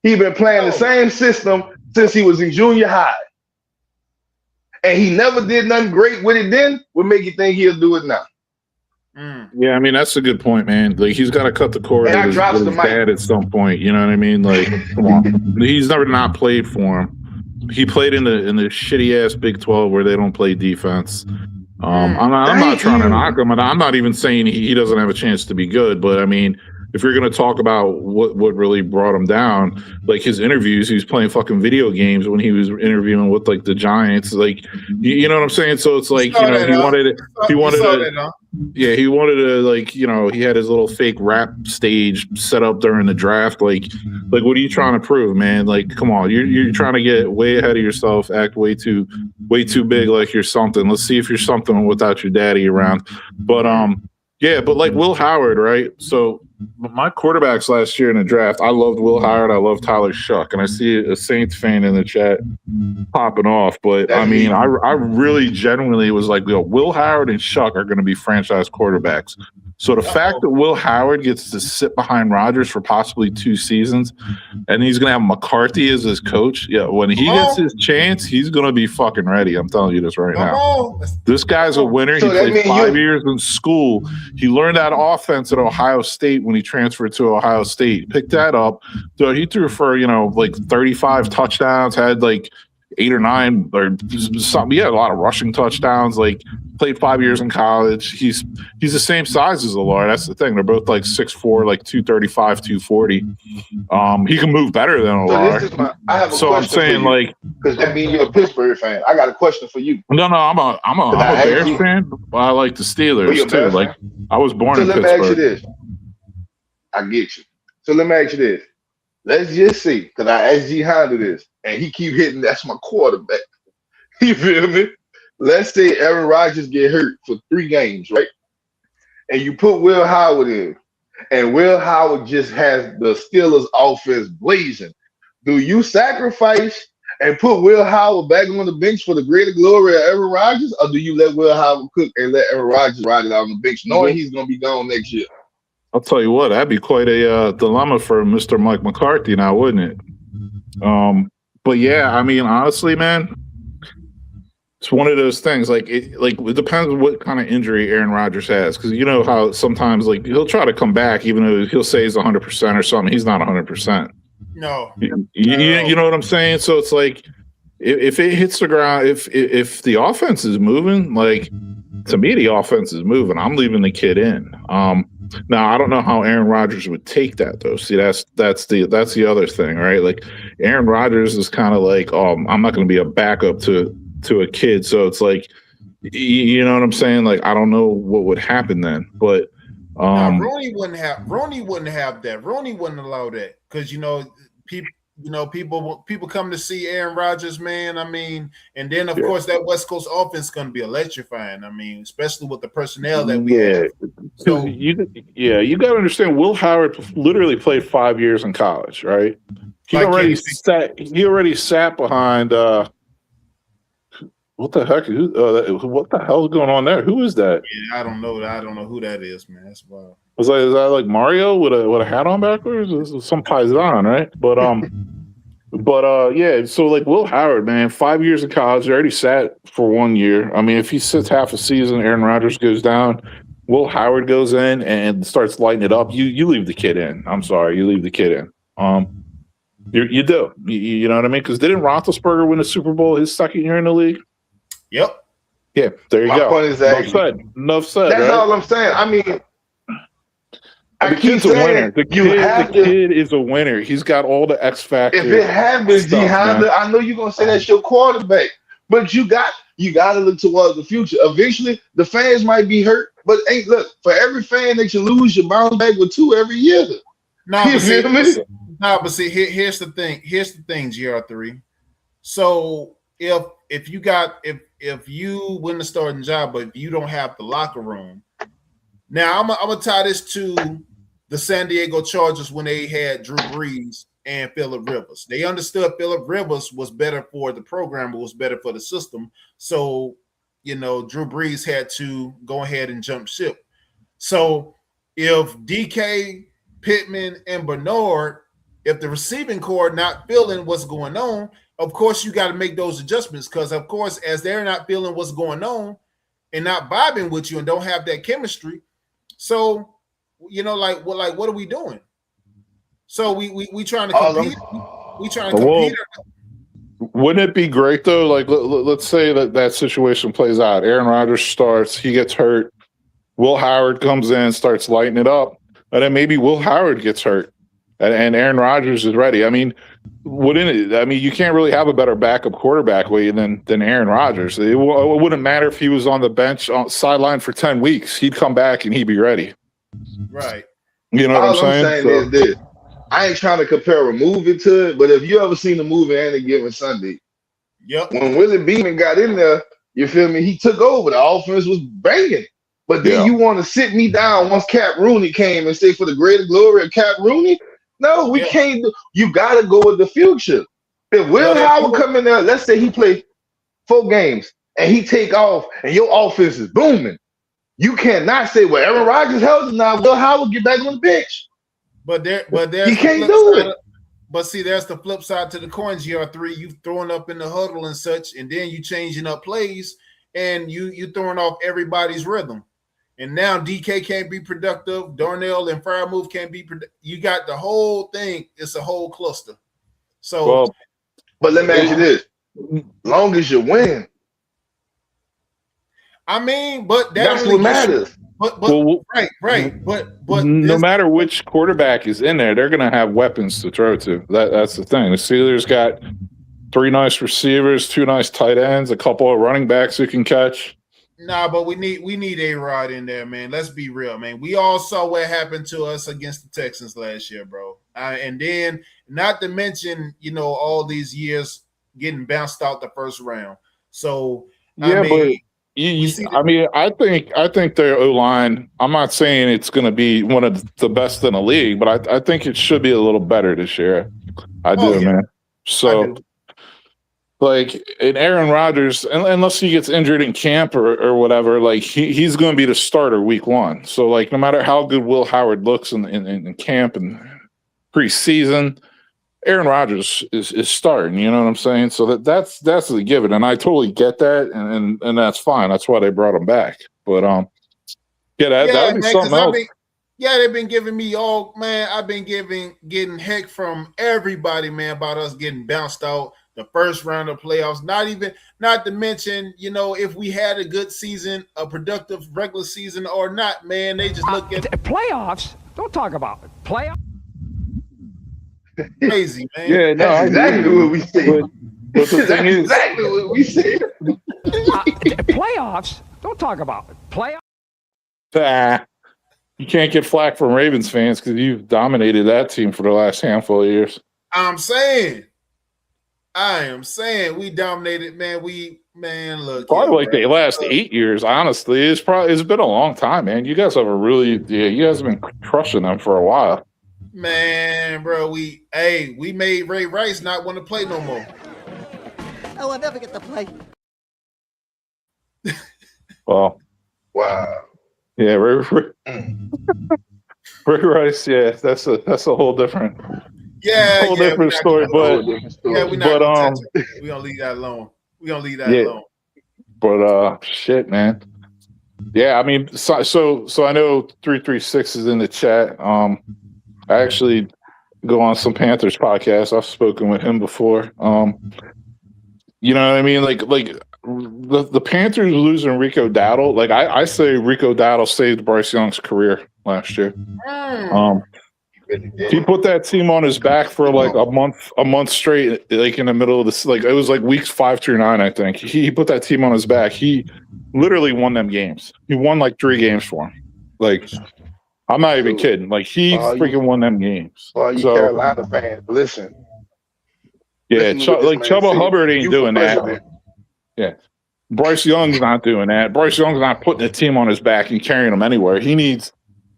He's been playing the same system since he was in junior high. And he never did nothing great with it then. What make you think he'll do it now? Yeah, I mean, that's a good point, man. Like, he's got to cut the cord with his dad at some point. You know what I mean? Like, come on. He's never not played for him. He played in the shitty ass Big 12 where they don't play defense. I'm not trying to knock him, and I'm not even saying he doesn't have a chance to be good. But I mean, if you're going to talk about what really brought him down, like his interviews, he was playing fucking video games when he was interviewing with like the Giants, like you know what I'm saying. So it's like he wanted to like he had his little fake rap stage set up during the draft. Like what are you trying to prove, man? Like, come on, you're trying to get way ahead of yourself, act way too big, like you're something. Let's see if you're something without your daddy around. But yeah, but like Will Howard, right? So my quarterbacks last year in the draft, I loved Will Howard. I loved Tyler Shuck. And I see a Saints fan in the chat popping off. But, I mean, I really genuinely was like, Will Howard and Shuck are going to be franchise quarterbacks. So the fact that Will Howard gets to sit behind Rodgers for possibly 2 seasons and he's going to have McCarthy as his coach, when he gets his chance, he's going to be fucking ready. I'm telling you this right now. This guy's a winner. So he played 5 years in school. He learned that offense at Ohio State when he transferred to Ohio State. Picked that up. So he threw for, like 35 touchdowns, had like 8 or 9 or something. He had a lot of rushing touchdowns. Like, played 5 years in college. He's the same size as Allard. That's the thing. They're both like 6'4", like 235, 240. He can move better than Allard. So I'm saying, like, because that means you're a Pittsburgh fan. I got a question for you. No, I'm a Bears fan, but I like the Steelers too. Like, I was born in Pittsburgh. So let me ask you this. I get you. So let me ask you this. Let's just see, because I asked G Honda this, and he keep hitting, that's my quarterback. You feel me? Let's say Aaron Rodgers get hurt for 3 games, right? And you put Will Howard in, and Will Howard just has the Steelers offense blazing. Do you sacrifice and put Will Howard back on the bench for the greater glory of Aaron Rodgers, or do you let Will Howard cook and let Aaron Rodgers ride it out on the bench, knowing he's going to be gone next year? I'll tell you what, that'd be quite a dilemma for Mr. Mike McCarthy now, wouldn't it? But yeah, I mean, honestly, man, it's one of those things. Like it depends on what kind of injury Aaron Rodgers has, because you know how sometimes like he'll try to come back, even though he'll say he's 100% or something. He's not 100%. No, you know what I'm saying. So it's like if it hits the ground, if the offense is moving, like to me, the offense is moving. I'm leaving the kid in. Now I don't know how Aaron Rodgers would take that though. See, that's the other thing, right? Like Aaron Rodgers is kind of like, I'm not going to be a backup to a kid. So it's like, you know what I'm saying? Like, I don't know what would happen then, but Roney wouldn't have that. Roney wouldn't allow that because people come to see Aaron Rodgers, man. I mean, and then of course that West Coast offense is going to be electrifying. I mean, especially with the personnel that we have. So you got to understand, Will Howard literally played 5 years in college, right? He already sat behind. What the heck? What the hell's going on there? Who is that? Yeah, I don't know. I don't know who that is, man. That's wild. Is that like Mario with a hat on backwards? This is some paisan, right? But yeah. So like Will Howard, man, 5 years of college, already sat for 1 year. I mean, if he sits half a season, Aaron Rodgers goes down. Will Howard goes in and starts lighting it up. You leave the kid in. I'm sorry, you leave the kid in. You do. You know what I mean? Because didn't Roethlisberger win a Super Bowl his second year in the league? Yep. Yeah, there you My go. point is that Enough said. that's right? all I'm saying. I mean, The kid's a winner. The kid is a winner. He's got all the X factors. If it happens, G Honda, I know you're gonna say that's your quarterback, but you got to look towards the future. Eventually, the fans might be hurt, but look, for every fan that you lose, you bounce back with 2 every year. But see, here's the thing. Here's the thing, GR3. So if you win the starting job, but if you don't have the locker room, now I'm gonna tie this to the San Diego Chargers when they had Drew Brees and Phillip Rivers. They understood Phillip Rivers was better for the program, but was better for the system. So, Drew Brees had to go ahead and jump ship. So if DK, Pittman, and Bernard, if the receiving core not feeling what's going on, of course you got to make those adjustments, because of course, as they're not feeling what's going on and not vibing with you and don't have that chemistry, so what are we doing? So we trying to compete. We trying to compete. Wouldn't it be great though? Like let's say that situation plays out. Aaron Rodgers starts, he gets hurt. Will Howard comes in, starts lighting it up, and then maybe Will Howard gets hurt, and Aaron Rodgers is ready. I mean, wouldn't it? I mean, you can't really have a better backup quarterback than Aaron Rodgers. It wouldn't matter if he was on the bench, on sideline for 10 weeks. He'd come back and he'd be ready. Right. You know what I'm saying? Is this. I ain't trying to compare a movie to it, but if you ever seen the movie Any Given Sunday, yep. When Willie Beeman got in there, you feel me? He took over. The offense was banging. But then you want to sit me down once Cap Rooney came and say, for the greater glory of Cap Rooney? No, we can't. You got to go with the future. If Will Howard come in there, let's say he play 4 games and he take off and your offense is booming, you cannot say, well, Aaron Rodgers held it now. Will Howard get back on the bench. But he can't do it. But see, there's the flip side to the coin, GR3. You throwing up in the huddle and such, and then you changing up plays, and you throwing off everybody's rhythm. And now DK can't be productive. Darnell and Freiermuth can't be productive. You got the whole thing. It's a whole cluster. So, but let me ask you this: long as you win, I mean, but that's what matters. Right. But no matter which quarterback is in there, they're going to have weapons to throw to. That's the thing. The Steelers got 3 nice receivers, 2 nice tight ends, a couple of running backs who can catch. Nah, but we need A-Rod in there, man. Let's be real, man. We all saw what happened to us against the Texans last year, bro. And then, not to mention, all these years getting bounced out the first round. So, I think their O-line, I'm not saying it's going to be one of the best in the league, but I think it should be a little better this year. I do, man. So, and Aaron Rodgers, unless he gets injured in camp or whatever, he's going to be the starter week 1. So, no matter how good Will Howard looks in camp and preseason, Aaron Rodgers is starting. You know what I'm saying? So that's the given, and I totally get that, and that's fine. That's why they brought him back. But that would be something else. They've been giving me all, man. I've been getting heck from everybody, man, about us getting bounced out the first round of playoffs. Not to mention, if we had a good season, a productive regular season or not, man. They just look at playoffs. Don't talk about it. Playoffs. Crazy, man. Yeah, no, that's exactly what we say. But the thing is, exactly what we say. Playoffs. Don't talk about it. Playoffs. You can't get flack from Ravens fans because you've dominated that team for the last handful of years. I am saying we dominated, man. Look. Probably the last 8 years, honestly. It's been a long time, man. You guys have you guys have been crushing them for a while. Man, bro, we made Ray Rice not want to play no more. Oh, I never get to play. Well, Wow. yeah, Ray Rice. Yeah, that's a whole different different story. But we're not gonna touch it. We're gonna leave that alone. But shit, man. Yeah, I mean, so I know 336 is in the chat. I actually go on some Panthers podcasts. I've spoken with him before. You know what I mean? Like the Panthers losing Rico Dowdle. Like I say, Rico Dowdle saved Bryce Young's career last year. He put that team on his back for like a month straight, like in the middle of this. Like it was like weeks 5 through 9, I think. He put that team on his back. He literally won them games. He won like 3 games for him. Like I'm not even kidding. Like he freaking won them games. Well, you Carolina fans, listen. Yeah, like Chubba Hubbard ain't doing that. Yeah. Bryce Young's not doing that. Bryce Young's not putting the team on his back and carrying them anywhere. He needs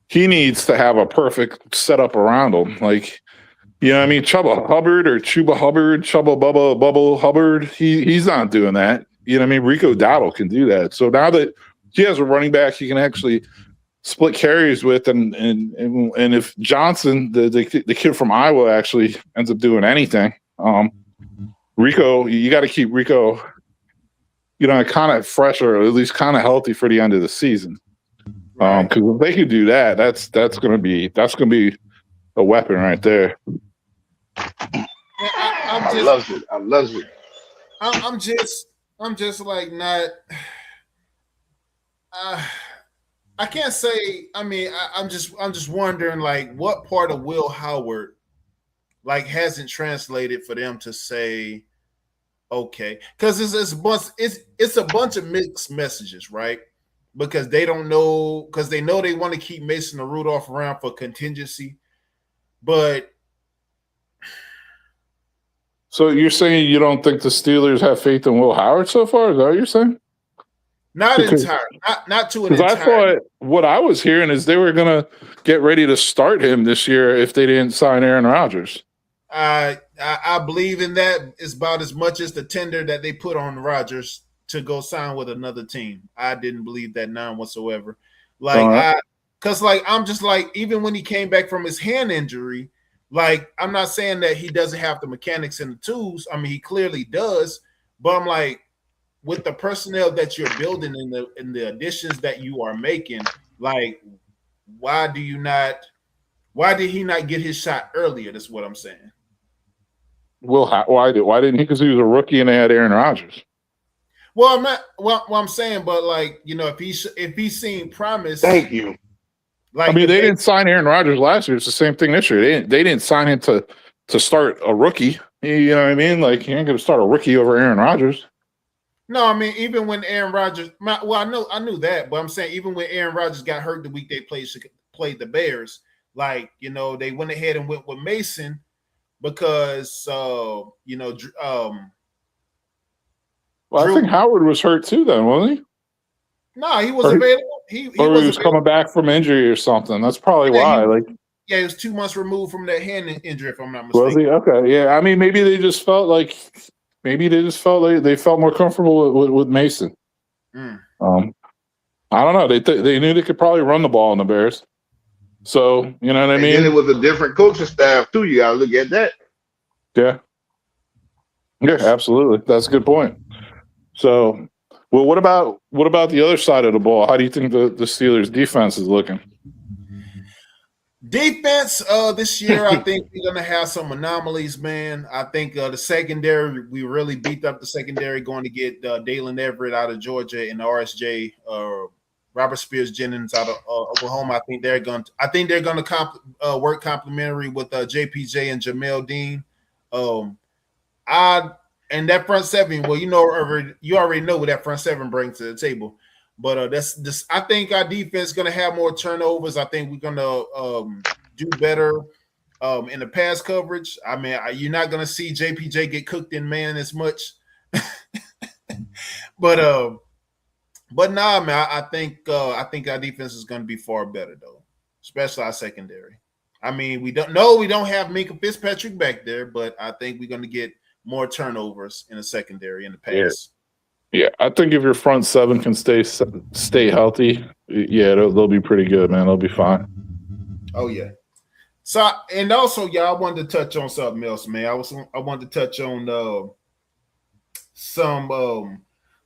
to have a perfect setup around him. Like, you know what I mean? Chubba Hubbard or Chuba Hubbard, Chubba Bubble Hubbard, he's not doing that. You know what I mean? Rico Dowdle can do that. So now that he has a running back he can actually split carries with, and if Johnson, the kid from Iowa, actually ends up doing anything, Rico, you got to keep Rico, you know, kind of fresh or at least kind of healthy for the end of the season. Because if they could do that, that's gonna be a weapon right there. I love it. I'm just like not. I can't say. I mean, I'm just wondering, like, what part of Will Howard, like, hasn't translated for them to say, okay, because it's a bunch of mixed messages, right? Because they don't know, because they know they want to keep Mason and Rudolph around for contingency, but. So you're saying you don't think the Steelers have faith in Will Howard so far? Is that what you're saying? Not entirely. Not to an entire. I thought what I was hearing is they were gonna get ready to start him this year if they didn't sign Aaron Rodgers. I believe in that. It's about as much as the tender that they put on Rodgers to go sign with another team. I didn't believe that none whatsoever. Like because I'm just like, even when he came back from his hand injury, like, I'm not saying that he doesn't have the mechanics and the tools. I mean, he clearly does, but I'm like, with the personnel that you're building and the additions that you are making, like, why did he not get his shot earlier? That's what I'm saying. Well, why didn't he? Because he was a rookie and they had Aaron Rodgers. Well, I'm not. Well, I'm saying, but like, you know, if he's seen promise. Thank you. Like, I mean, they didn't sign Aaron Rodgers last year. It's the same thing this year. They didn't sign him to start a rookie. You know what I mean? Like, you ain't going to start a rookie over Aaron Rodgers. No, I mean, even when Aaron Rodgers, well, I knew that, but I'm saying even when Aaron Rodgers got hurt the week they played the Bears, like, you know, they went ahead and went with Mason because you know, well, I think Howard was hurt too then, wasn't he? No, he was available. He was coming back from injury or something. That's probably why. He was 2 months removed from that hand injury, if I'm not mistaken. Was he? Okay, yeah. I mean, maybe they just felt like they felt more comfortable with Mason. I don't know. They knew they could probably run the ball in the Bears. So, you know what I mean? And it was a different coaching staff too. You gotta look at that. Yeah. Yeah, absolutely. That's a good point. So, well, what about the other side of the ball? How do you think the Steelers defense is looking? Defense this year, I think we're gonna have some anomalies, man. I think the secondary, we really beat up the secondary, going to get Dalen Everett out of Georgia and RSJ Robert Spears Jennings out of Oklahoma. I think they're going to work complementary with JPJ and Jamel Dean. And that front seven, well, you already know what that front seven brings to the table. But that's this. I think our defense is going to have more turnovers. I think we're going to do better in the pass coverage. I mean, you're not going to see JPJ get cooked in man as much. But nah, man, I think our defense is going to be far better though, especially our secondary. I mean, we don't have Minka Fitzpatrick back there, but I think we're going to get more turnovers in the secondary in the pass. Yeah, I think if your front seven can stay healthy, yeah, they'll be pretty good, man. They'll be fine. Oh yeah. So and also, y'all, I wanted to touch on something else, man. I wanted to touch on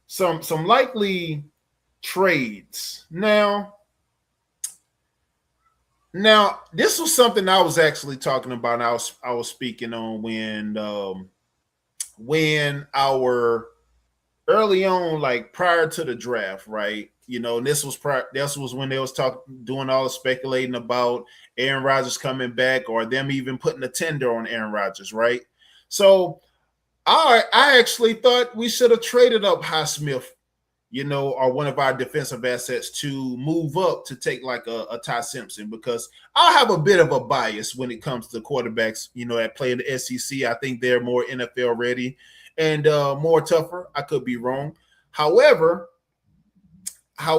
some likely trades. Now, this was something I was actually talking about. And I was speaking on when our early on, like prior to the draft, right? You know, and this was when they was doing all the speculating about Aaron Rodgers coming back or them even putting a tender on Aaron Rodgers, right? So I actually thought we should have traded up Highsmith, you know, or one of our defensive assets to move up to take like a Ty Simpson, because I have a bit of a bias when it comes to quarterbacks, you know, that play in the SEC. I think they're more NFL ready and more tougher. I could be wrong. However, I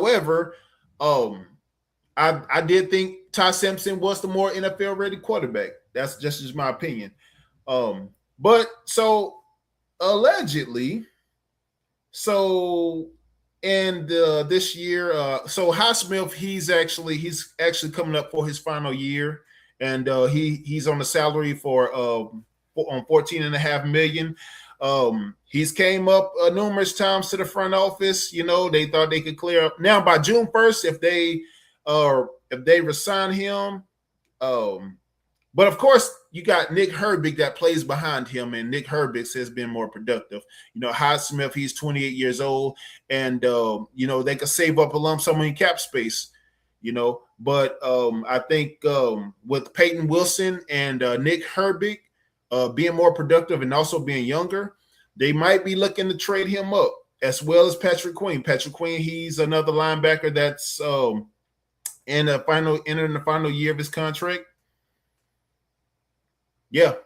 did think Ty Simpson was the more NFL ready quarterback. That's just my opinion. But so allegedly, and this year, so Highsmith, he's actually coming up for his final year, and he's on the salary for on $14.5 million. He's came up numerous times to the front office. You know, they thought they could clear up. Now by June 1st, if they resign him, but of course you got Nick Herbig that plays behind him, and Nick Herbig has been more productive. You know, Highsmith, he's 28 years old, and you know, they could save up a lump sum in cap space. You know, but I think with Peyton Wilson and Nick Herbig being more productive and also being younger, they might be looking to trade him up, as well as Patrick Queen. Patrick Queen, he's another linebacker that's entering the final year of his contract. Yeah.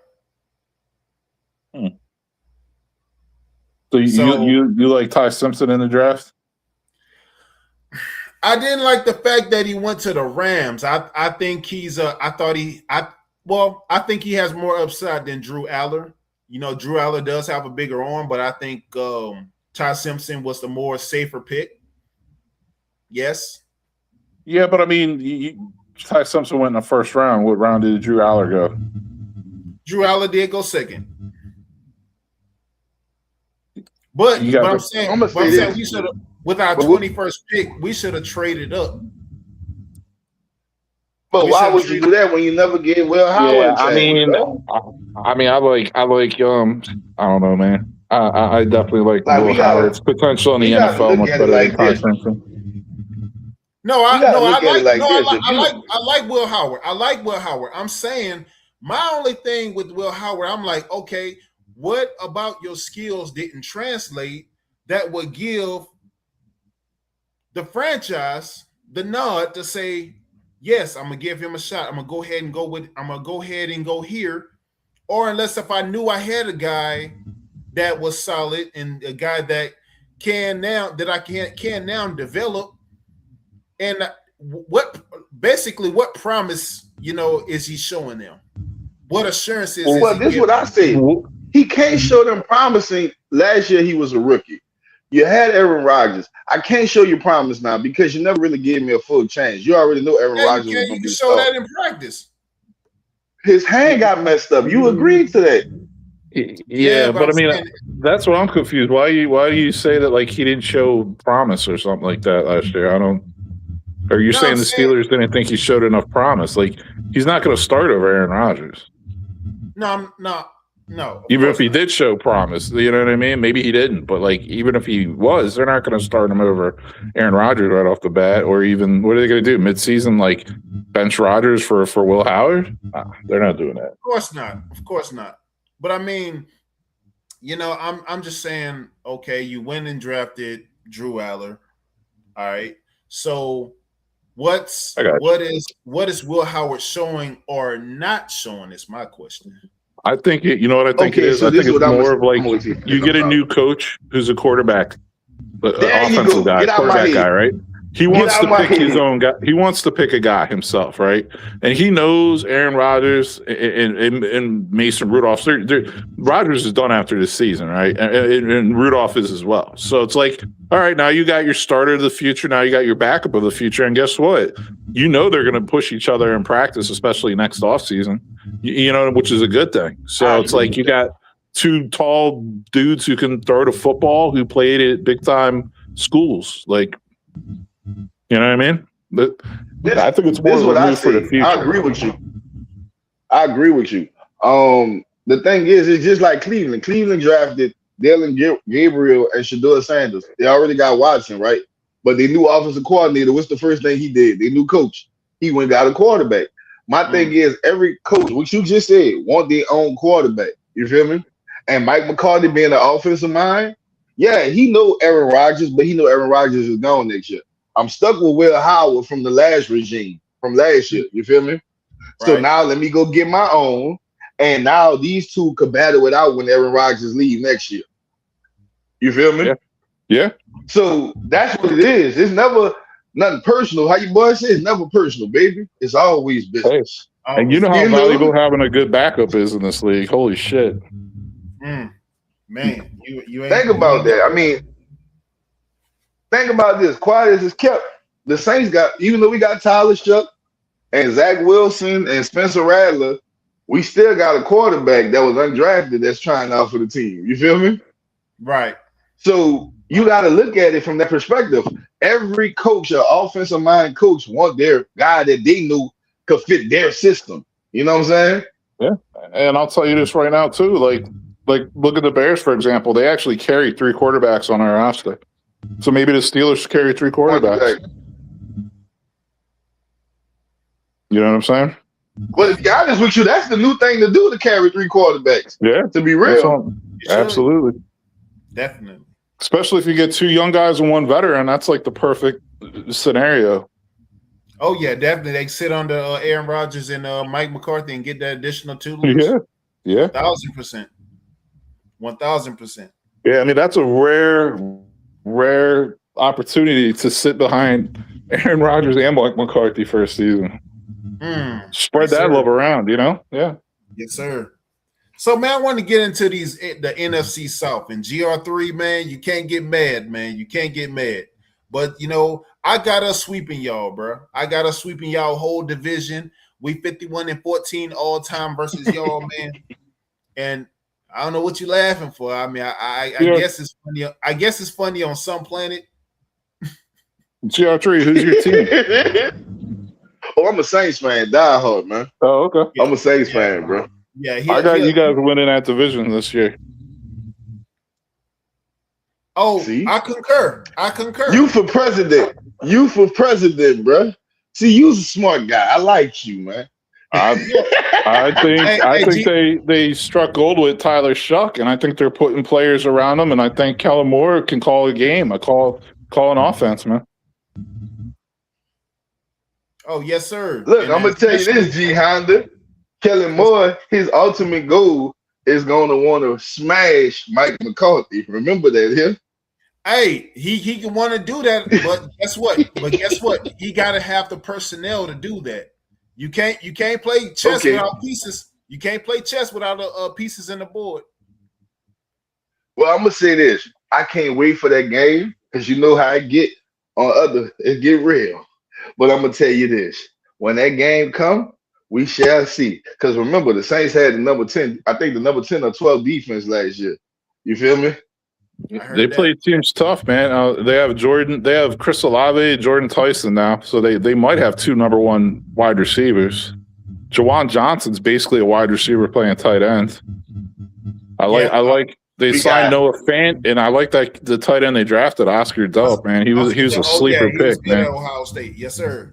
So you like Ty Simpson in the draft? I didn't like the fact that he went to the Rams. I think I think he has more upside than Drew Aller. You know, Drew Aller does have a bigger arm, but I think Ty Simpson was the more safer pick. Yes. Yeah, but I mean, Ty Simpson went in the first round. What round did Drew Aller go? Drew Aller did go second. But I'm saying we should have, with our 21st pick, we should have traded up. But why would you do that when you never get Will Howard? Yeah, I like I don't know, man. I definitely like Will Howard's potential in the NFL much better than Ty Simpson. I like Will Howard. I like Will Howard. I'm saying my only thing with Will Howard, I'm like, okay, what about your skills didn't translate that would give the franchise the nod to say, yes, I'm gonna give him a shot. I'm gonna go ahead and go here. Or unless if I knew I had a guy that was solid and a guy that can now develop. And what promise, you know, is he showing them? What assurances? Well, this is what I say. He can't show them promising. Last year he was a rookie. You had Aaron Rodgers. I can't show you promise now because you never really gave me a full chance. You already know Aaron Rodgers was going to be the star. You can show that in practice. His hand got messed up. You agreed to that. Yeah, but I mean, that's what I'm confused. Why do you say that like he didn't show promise or something like that last year? I don't. Are you saying the Steelers didn't think he showed enough promise? Like he's not going to start over Aaron Rodgers. No. Even if he did show promise, you know what I mean? Maybe he didn't, but like even if he was, they're not going to start him over Aaron Rodgers right off the bat, or even what are they going to do midseason? Like bench Rodgers for Will Howard? Nah, they're not doing that. Of course not. But I mean, you know, I'm just saying, okay, you went and drafted Drew Aller. All right, so what is Will Howard showing or not showing is my question. I think you know what I think it is. So I think it's more of like you get a new coach who's a quarterback, offensive guy, quarterback guy, right? He wants to pick his own guy. He wants to pick a guy himself, right? And he knows Aaron Rodgers and Mason Rudolph. Rodgers is done after this season, right? And Rudolph is as well. So it's like, all right, now you got your starter of the future. Now you got your backup of the future. And guess what? You know they're going to push each other in practice, especially next offseason, you know, which is a good thing. So it's like you got two tall dudes who can throw the football who played at big-time schools. Like, you know what I mean? I think it's more of a move for the future. I agree with you. The thing is, it's just like Cleveland. Cleveland drafted Dylan Gabriel and Shador Sanders. They already got Watson, right? But they knew offensive coordinator. What's the first thing he did? They knew coach. He went and got a quarterback. My thing is, every coach, what you just said, want their own quarterback. You feel me? And Mike McCarthy being the offensive mind, yeah, he know Aaron Rodgers, but he know Aaron Rodgers is gone next year. I'm stuck with Will Howard from the last regime, from last year. You feel me? Right. So now let me go get my own. And now these two could battle it out when Aaron Rodgers leaves next year. You feel me? Yeah. So that's what it is. It's never nothing personal. How you boys say it's never personal, baby. It's always business. Hey. And you know how valuable having a good backup is in this league. Holy shit. Man, you ain't think about that. I mean, think about this. Quiet as it's kept, the Saints got, even though we got Tyler Shuck and Zach Wilson and Spencer Rattler, we still got a quarterback that was undrafted that's trying out for the team. You feel me? Right. So you got to look at it from that perspective. Every coach, an offensive mind coach, want their guy that they knew could fit their system. You know what I'm saying? Yeah. And I'll tell you this right now, too. Like look at the Bears, for example. They actually carry 3 quarterbacks on our roster. So maybe the Steelers carry 3 quarterbacks. You know what I'm saying? Well, to be honest with you, that's the new thing to do, to carry 3 quarterbacks. Yeah. To be real. Absolutely. Definitely. Especially if you get 2 young guys and 1 veteran, that's like the perfect scenario. Oh, yeah, definitely. They sit under Aaron Rodgers and Mike McCarthy and get that additional 2 losers. Yeah. 1,000%. 1,000%. Yeah, I mean, that's a rare opportunity to sit behind Aaron Rodgers and Mike McCarthy first season. Spread that love around, you know? Yeah. Yes, sir. So, man, I want to get into the NFC South. And GR3, man, you can't get mad, man. You can't get mad. But, you know, I got us sweeping y'all, bro. I got us sweeping y'all whole division. We 51-14 all time versus y'all, man. And I don't know what you're laughing for. I mean, I guess it's funny. I guess it's funny on some planet. GR3, who's your team? Oh, I'm a Saints fan, die hard, man. Oh, okay. I'm a Saints fan, bro. Yeah, I got you guys winning that division this year. Oh, see? I concur. You for president, bro. See, you's a smart guy. I like you, man. I think they struck gold with Tyler Shuck, and I think they're putting players around him, and I think Kellen Moore can call a game. Call an offense, man. Oh, yes, sir. Look, I'm gonna tell you this, G Honda. Kellen Moore, his ultimate goal is gonna want to smash Mike McCarthy. Remember that here? Hey, he can want to do that, but guess what? He got to have the personnel to do that. You can't play chess without pieces. You can't play chess without pieces in the board. Well, I'm gonna say this. I can't wait for that game because you know how I get on it get real. But I'm gonna tell you this: when that game come, we shall see. Because remember, the Saints had the number 10. I think the number 10 or 12 defense last year. You feel me? They play teams tough, man. They have Chris Olave, Jordan Tyson now, so they might have 2 number 1 wide receivers. Jawan Johnson's basically a wide receiver playing tight end. I like they signed Noah Fant, and I like that the tight end they drafted, Oscar Delp, man. He was a sleeper pick, man. Ohio State, yes sir.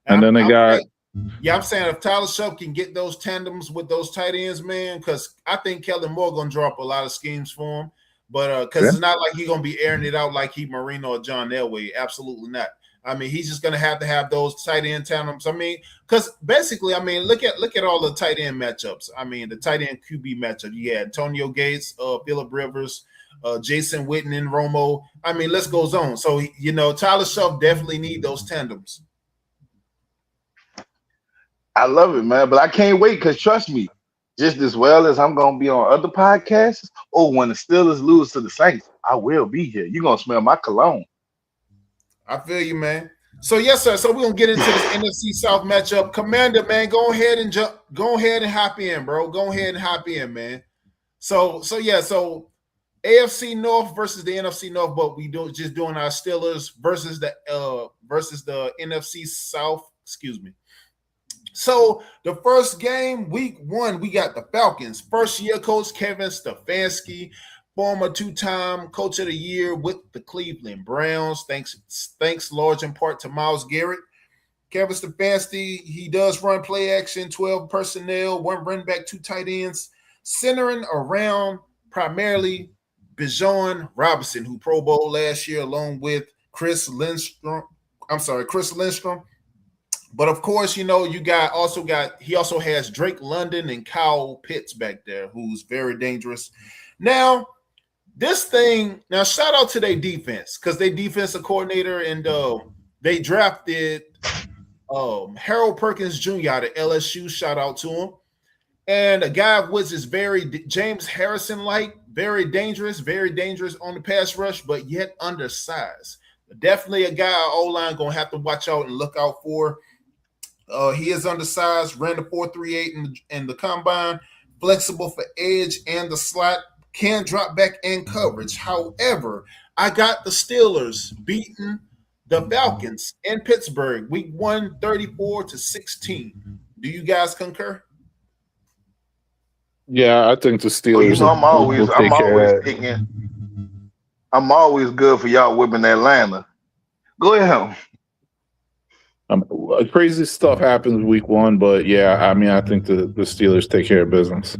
And then they got. I'm saying if Tyler Shupp can get those tandems with those tight ends, man, because I think Kellen Moore gonna drop a lot of schemes for him. But because it's not like he's gonna be airing it out like Marino or John Elway. Absolutely not. I mean, he's just gonna have those tight end tandems. I mean, because basically, I mean, look at all the tight end matchups. I mean, the tight end QB matchup. You had Antonio Gates, Phillip Rivers, Jason Witten and Romo. I mean, list goes on. So, you know, Tyler Shuff definitely need those tandems. I love it, man. But I can't wait because trust me, just as well as I'm gonna be on other podcasts. Oh, when the Steelers lose to the Saints, I will be here. You're gonna smell my cologne. I feel you, man. So yes, sir. So we're gonna get into this NFC South matchup. Commander, man, go ahead and hop in, bro. Go ahead and hop in, man. So AFC North versus the NFC North, but we doing our Steelers versus the NFC South. Excuse me. So the first game, week 1, we got the Falcons. First year coach Kevin Stefanski, former 2-time coach of the year with the Cleveland Browns. Thanks large in part to Myles Garrett. Kevin Stefanski, he does run play action, 12 personnel, 1 running back, 2 tight ends, centering around primarily Bijan Robinson, who Pro Bowl last year, along with Chris Lindstrom. But of course, you know, he also has Drake London and Kyle Pitts back there, who's very dangerous. Now, shout out to their defense, because their defensive coordinator and they drafted Harold Perkins Jr. out of LSU. Shout out to him. And a guy which is very James Harrison-like, very dangerous on the pass rush, but yet undersized. Definitely a guy O-line gonna have to watch out and look out for. He is undersized, ran the 4.38 in the combine, flexible for edge and the slot, can drop back in coverage. However, I got the Steelers beating the Falcons in Pittsburgh, week 1, 34-16. Do you guys concur? Yeah, I think the Steelers. Well, you know, I'm always good for y'all whipping Atlanta. Go ahead. Crazy stuff happens week 1, but yeah, I mean, I think the Steelers take care of business.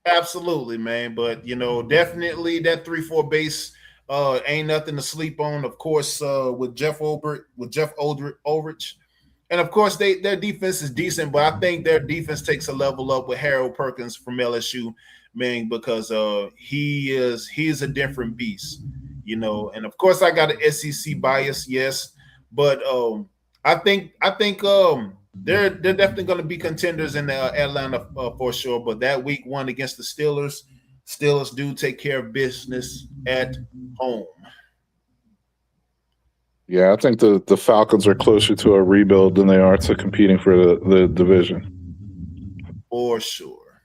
Absolutely, man. But you know, definitely that 3-4 base ain't nothing to sleep on. Of course, with Jeff Ulrich, and of course their defense is decent, but I think their defense takes a level up with Harold Perkins from LSU, man, because he's a different beast, you know. And of course, I got an SEC bias, yes, but I think they're definitely going to be contenders in Atlanta for sure. But that week 1 against the Steelers do take care of business at home. Yeah, I think the Falcons are closer to a rebuild than they are to competing for the division. For sure.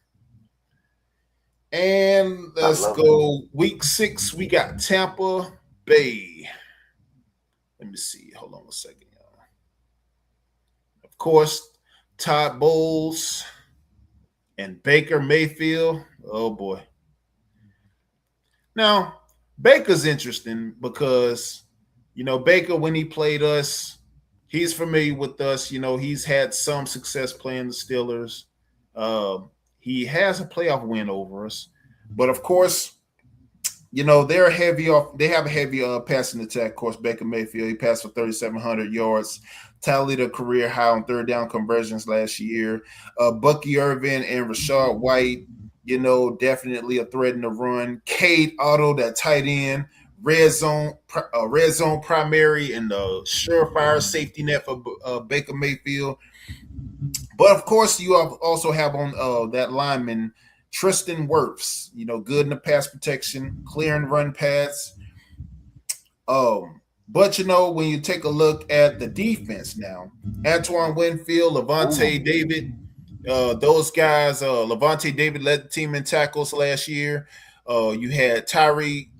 And let's go week 6. We got Tampa Bay. Let me see. Hold on a second, y'all. Of course, Todd Bowles and Baker Mayfield. Oh, boy. Now, Baker's interesting because, you know, Baker, when he played us, he's familiar with us. You know, he's had some success playing the Steelers. He has a playoff win over us. But, of course, you know, they have a heavy passing attack. Of course, Baker Mayfield, he passed for 3,700 yards, tallied a career high on 3rd down conversions last year. Bucky Irvin and Rashad White, you know, definitely a threat in the run. Cade Otto, that tight end, red zone primary, and the surefire safety net for Baker Mayfield. But, of course, you also have on that lineman, Tristan Wirfs, you know, good in the pass protection, clearing run paths. But, you know, when you take a look at the defense now, Antoine Winfield, Levante David, those guys, Levante David led the team in tackles last year. You had Tyree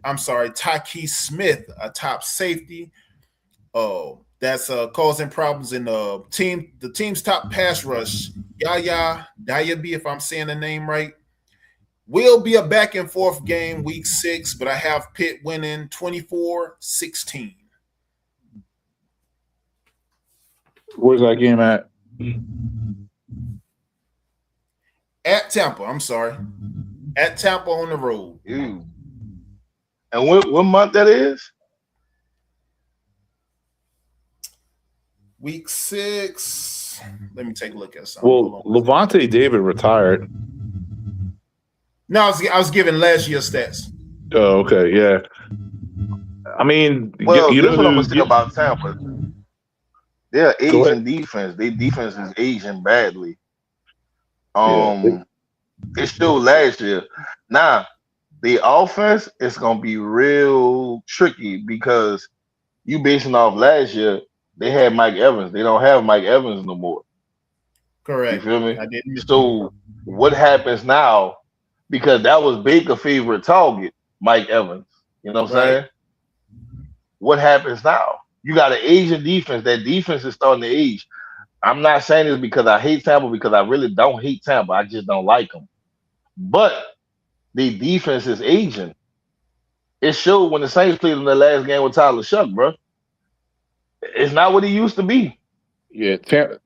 Tyke Smith, a top safety. That's causing problems in the team's top pass rush. Yaya Diaby, if I'm saying the name right, will be a back and forth game week 6, but I have Pitt winning 24-16. Where's that game at? At Tampa, I'm sorry. At Tampa on the road. Ew. And what month that is? Week 6. Let me take a look at something. Well, Levante David retired. No, I was giving last year's stats. Oh, okay, yeah. I mean, Well, you this is what I'm know, gonna say about Tampa. They're go ahead. Asian defense. Their defense is Asian badly. Yeah, It's still last year. Now, the offense is gonna be real tricky because you basing off last year, they had Mike Evans. They don't have Mike Evans no more. You Correct. feel me? I didn't. So what happens now? Because that was Baker's favorite target, Mike Evans. You know what I'm Right. saying? What happens now? You got an Asian defense. That defense is starting to age. I'm not saying this because I hate Tampa, because I really don't hate Tampa. I just don't like them. But the defense is aging. It showed when the Saints played in the last game with Tyler Shuck, bro. It's not what he used to be. yeah.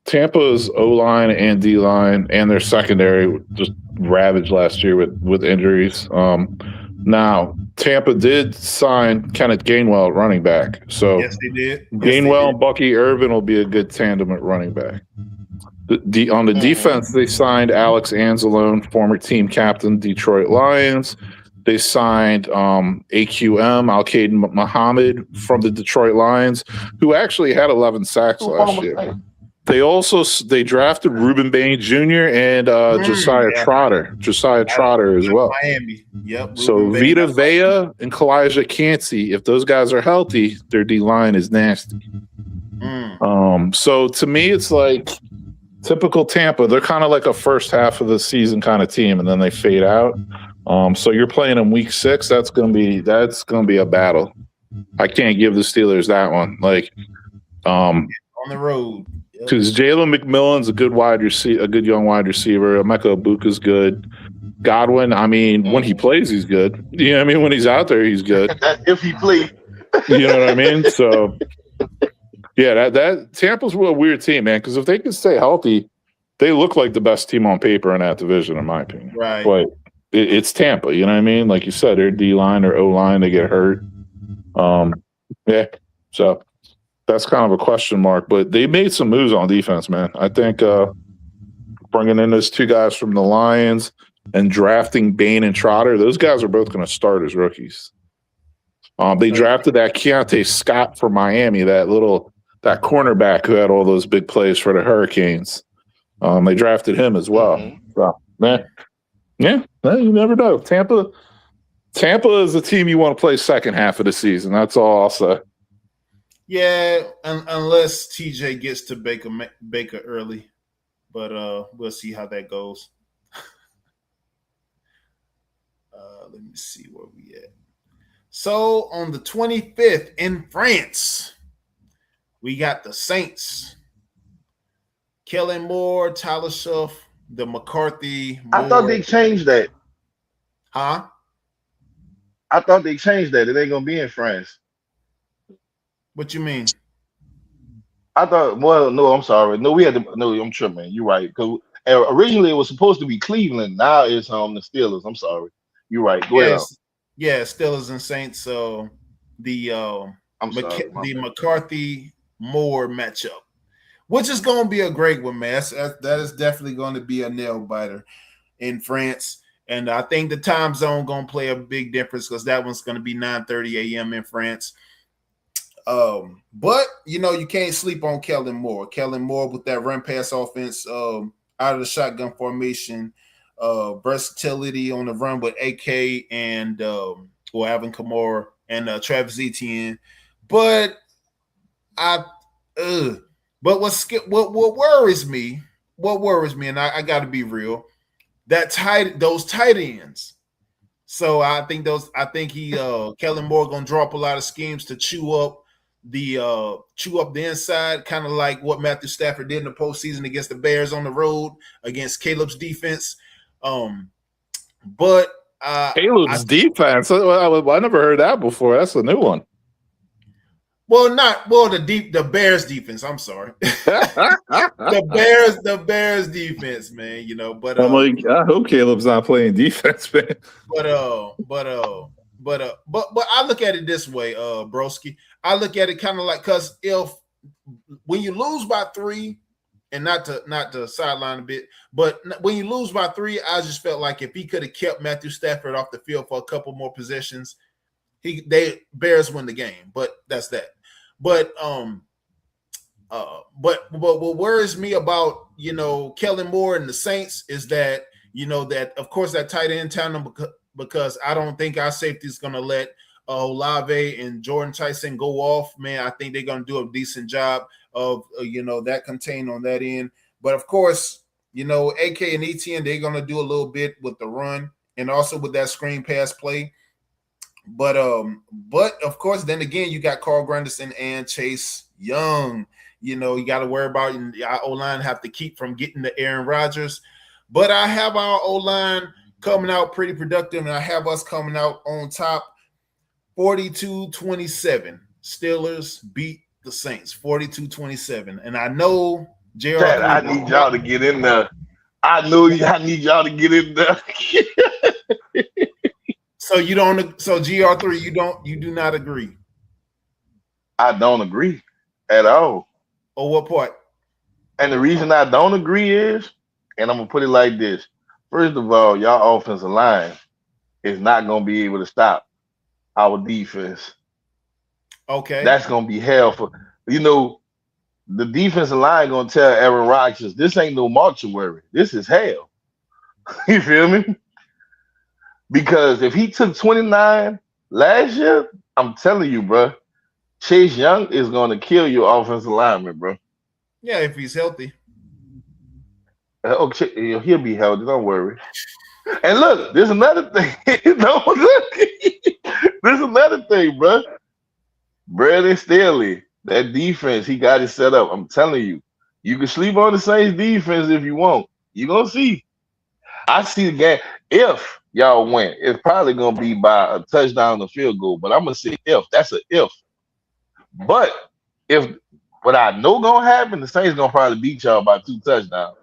Tampa's O line and D line and their secondary just ravaged last year with injuries. Now Tampa did sign Kenneth Gainwell at running back, so Yes, they did. Gainwell and Bucky Irvin will be a good tandem at running back. On the defense, they signed Alex Anzalone, former team captain, Detroit Lions. They signed AQM, Al-Qaeda Muhammad from the Detroit Lions, who actually had 11 sacks last year. They drafted Reuben Bain Jr. and Josiah Trotter as well. Miami. Yep. So Vita Vea and Kalijah Cansey, if those guys are healthy, their D line is nasty. So to me, it's like typical Tampa. They're kind of like a first half of the season kind of team, and then they fade out. So you're playing in week 6. That's gonna be a battle. I can't give the Steelers that one. Like, on the road, because Jalen McMillan's a good young wide receiver. Emeka Ibuka's good. Godwin, I mean, when he plays, he's good. You know what I mean? When he's out there, he's good. If he plays. You know what I mean? So, yeah, that Tampa's a weird team, man, because if they can stay healthy, they look like the best team on paper in that division, in my opinion. Right. But it's Tampa, you know what I mean? Like you said, their D-line or O-line, they get hurt. Yeah, so that's kind of a question mark. But they made some moves on defense, man. I think bringing in those 2 guys from the Lions and drafting Bain and Trotter, those guys are both going to start as rookies. They drafted that Keontae Scott from Miami, that cornerback who had all those big plays for the Hurricanes. They drafted him as well. So, man, yeah, you never know. Tampa is a team you want to play second half of the season. That's all I'll say. Yeah, unless TJ gets to Baker early, but we'll see how that goes. Let me see where we at. So on the 25th in France, we got the Saints. Kellen Moore, Tyler Shuff, the McCarthy. I thought they changed that. Huh? I thought they changed that. It ain't gonna be in France. What you mean? I thought. Well, no, I'm sorry. No, I'm tripping. You're right. Because originally it was supposed to be Cleveland. Now it's the Steelers. I'm sorry. You're right. Go ahead. Yeah, Steelers and Saints. So the McCarthy Moore matchup, which is going to be a great one, man. That is definitely going to be a nail biter in France. And I think the time zone going to play a big difference because that one's going to be 9:30 a.m. in France. But you can't sleep on Kellen Moore. Kellen Moore with that run pass offense, out of the shotgun formation, versatility on the run with AK and Alvin Kamara and Travis Etienne. But what worries me, and I got to be real, those tight ends. So I think Kellen Moore gonna draw up a lot of schemes to chew up the inside, kind of like what Matthew Stafford did in the postseason against the Bears on the road against Caleb's defense. But Caleb's defense, I never heard that before. That's a new one. The Bears defense. I'm sorry, the Bears defense, man. But I'm like, I hope Caleb's not playing defense, man. But I look at it this way, Broski. I look at it kind of like, because when you lose by 3, and not to sideline a bit, but when you lose by 3, I just felt like if he could have kept Matthew Stafford off the field for a couple more possessions, Bears win the game. But that's that. But what worries me about Kellen Moore and the Saints is that that of course that tight end tandem, because I don't think our safety is going to let Olave and Jordan Tyson go off. Man, I think they're going to do a decent job of that contain on that end. But of course, AK and ETN, they're going to do a little bit with the run and also with that screen pass play. But of course, then again, you got Carl Granderson and Chase Young. You got to worry about our O-line have to keep from getting to Aaron Rodgers. But I have our O-line coming out pretty productive, and I have us coming out on top 42-27. Steelers beat the Saints 42-27. And I know JR. I need y'all to get in there. I need y'all to get in there. So you don't. So GR3, you do not agree. I don't agree at all. Or what part? And the reason I don't agree is, and I'm gonna put it like this: first of all, y'all offensive line is not gonna be able to stop our defense. Okay, that's gonna be hell for the defensive line. Gonna tell Aaron Rodgers, this ain't no mortuary. This is hell. You feel me? Because if he took 29 last year, I'm telling you, bro, Chase Young is going to kill your offensive lineman, bro. Yeah, if he's healthy. Okay, he'll be healthy. Don't worry. And look, there's another thing. There's another thing, bro. Brandon Staley, that defense, he got it set up. I'm telling you, you can sleep on the Saints defense if you want. You're going to see. I see the game. If y'all win, it's probably going to be by a touchdown or field goal. But I'm going to say if. That's an if. But if what I know going to happen, the Saints going to probably beat y'all by 2 touchdowns.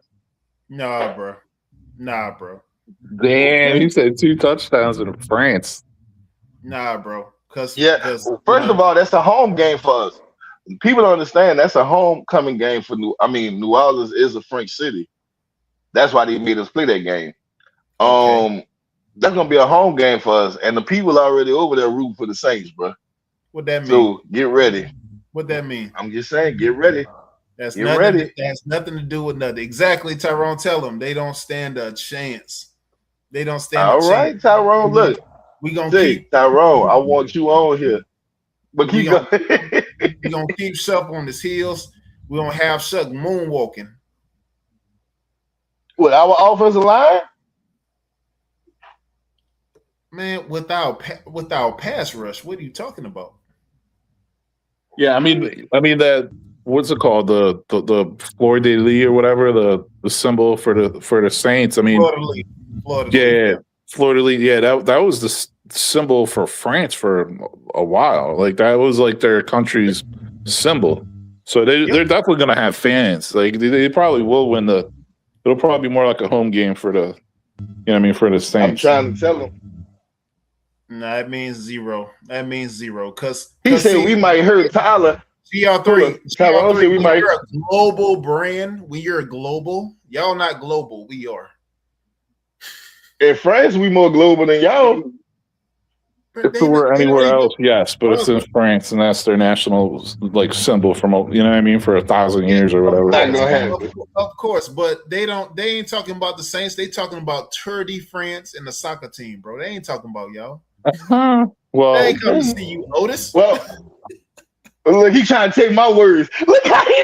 Nah, bro. Damn, you said 2 touchdowns in France. Nah, bro. First of all, that's a home game for us. People don't understand that's a homecoming game for New Orleans is a French city. That's why they made us play that game. Okay. That's gonna be a home game for us, and the people already over there rooting for the Saints, bro. What that mean? So get ready. What that mean? I'm just saying, get ready. That's nothing to do with nothing. Exactly, Tyrone. Tell them they don't stand a chance. They don't stand. All right, Tyrone. Look, we gonna keep Tyrone. I want you on here, but we gonna keep Shuck on his heels. We gonna have Shuck moonwalking. With our offensive line, man, without pass rush, what are you talking about? Yeah, I mean that. What's it called? The Fleur de Lis or whatever, the symbol for the Saints. I mean, Fleur de Lis. Yeah, that was the symbol for France for a while. Like that was like their country's symbol. So they're definitely gonna have fans. Like they probably will win the. It'll probably be more like a home game for the, for the Saints. I'm trying to tell them. No, that means zero. Because he said we might hurt Tyler. GR3, we might. You're a global brand. When you're a global, y'all not global. We are. In France, we more global than y'all. If it were anywhere else, yes, but it's in France, and that's their national symbol from for 1,000 years or whatever. Not gonna happen. Of course, but they ain't talking about the Saints. They talking about Tour de France and the soccer team, bro. They ain't talking about y'all. Well, they ain't coming to see you, Otis. Well, look, he trying to take my words. Look how he.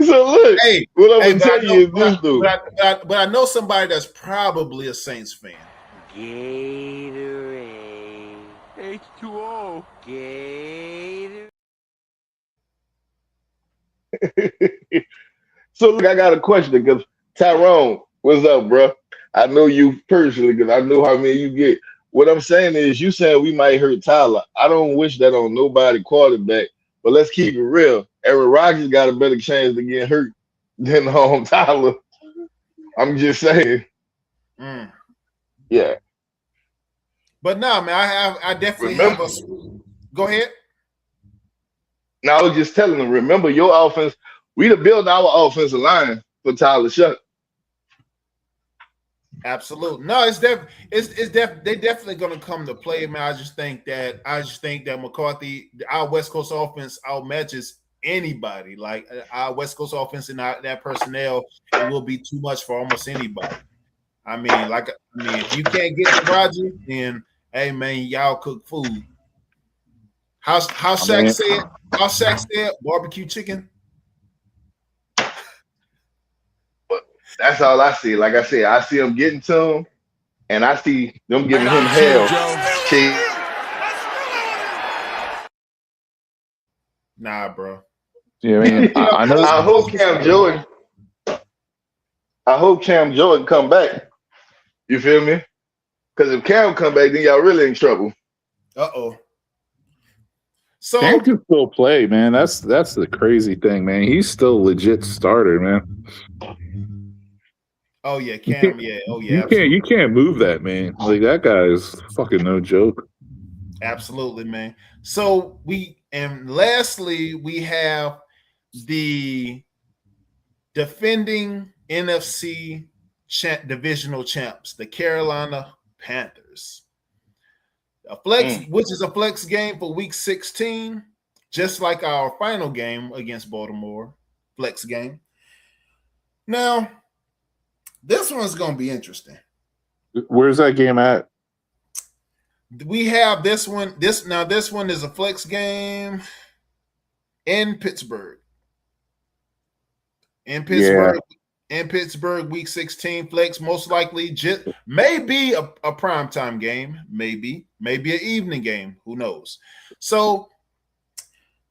So look, what I'm gonna tell you is this, dude. But I know somebody that's probably a Saints fan. Gatorade. H2O. Gatorade. So look, I got a question because Tyrone, what's up, bro? I know you personally because I know how many you get. What I'm saying is, you saying we might hurt Tyler. I don't wish that on nobody quarterback, but let's keep it real. Aaron Rodgers got a better chance to get hurt than Tyler. I'm just saying. Yeah. But no, man, I definitely have a. Go ahead. Now I was just telling them, remember your offense. We to build our offensive line for Tyler Shuck. Absolutely. No, they definitely gonna come to play, man. I just think that McCarthy, our West Coast offense outmatches anybody. Like our West Coast offense and that personnel, it will be too much for almost anybody. I mean, if you can't get to Roger, then hey man, y'all cook food. How Shaq said barbecue chicken. That's all I see. Like I said, I see them getting to him, and I see them giving him hell. Nah, bro. Yeah, man. I know. I hope Cam Jordan come back. You feel me? Because if Cam come back, then y'all really in trouble. Uh-oh. So Cam can still play, man. That's the crazy thing, man. He's still legit starter, man. Oh yeah, Cam. Yeah. Oh yeah. You can't move that, man. Like that guy is fucking no joke. Absolutely, man. So lastly, we have the defending NFC divisional champs, the Carolina Panthers. Which is a flex game for week 16, just like our final game against Baltimore, flex game. Now, this one's going to be interesting. Where's that game at? We have this one. This one is a flex game in Pittsburgh. In Pittsburgh, week 16 flex, most likely maybe a primetime game, maybe an evening game, who knows? So,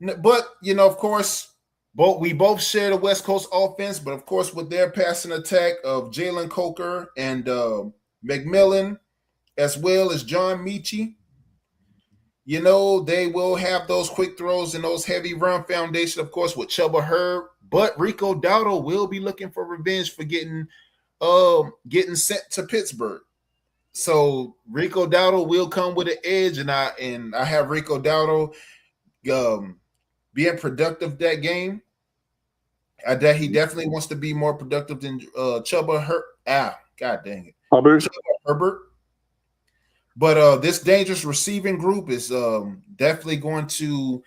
but of course, we both share the West Coast offense, but of course, with their passing attack of Jalen Coker and McMillan, as well as John Michie, they will have those quick throws and those heavy run foundation, of course, with Chuba Herb. But Rico Dowdle will be looking for revenge for getting sent to Pittsburgh. So Rico Dowdle will come with an edge, and I have Rico Dowdle being productive that game. That he definitely wants to be more productive than Chuba Herb. God dang it, Chuba Herbert. But this dangerous receiving group is definitely going to,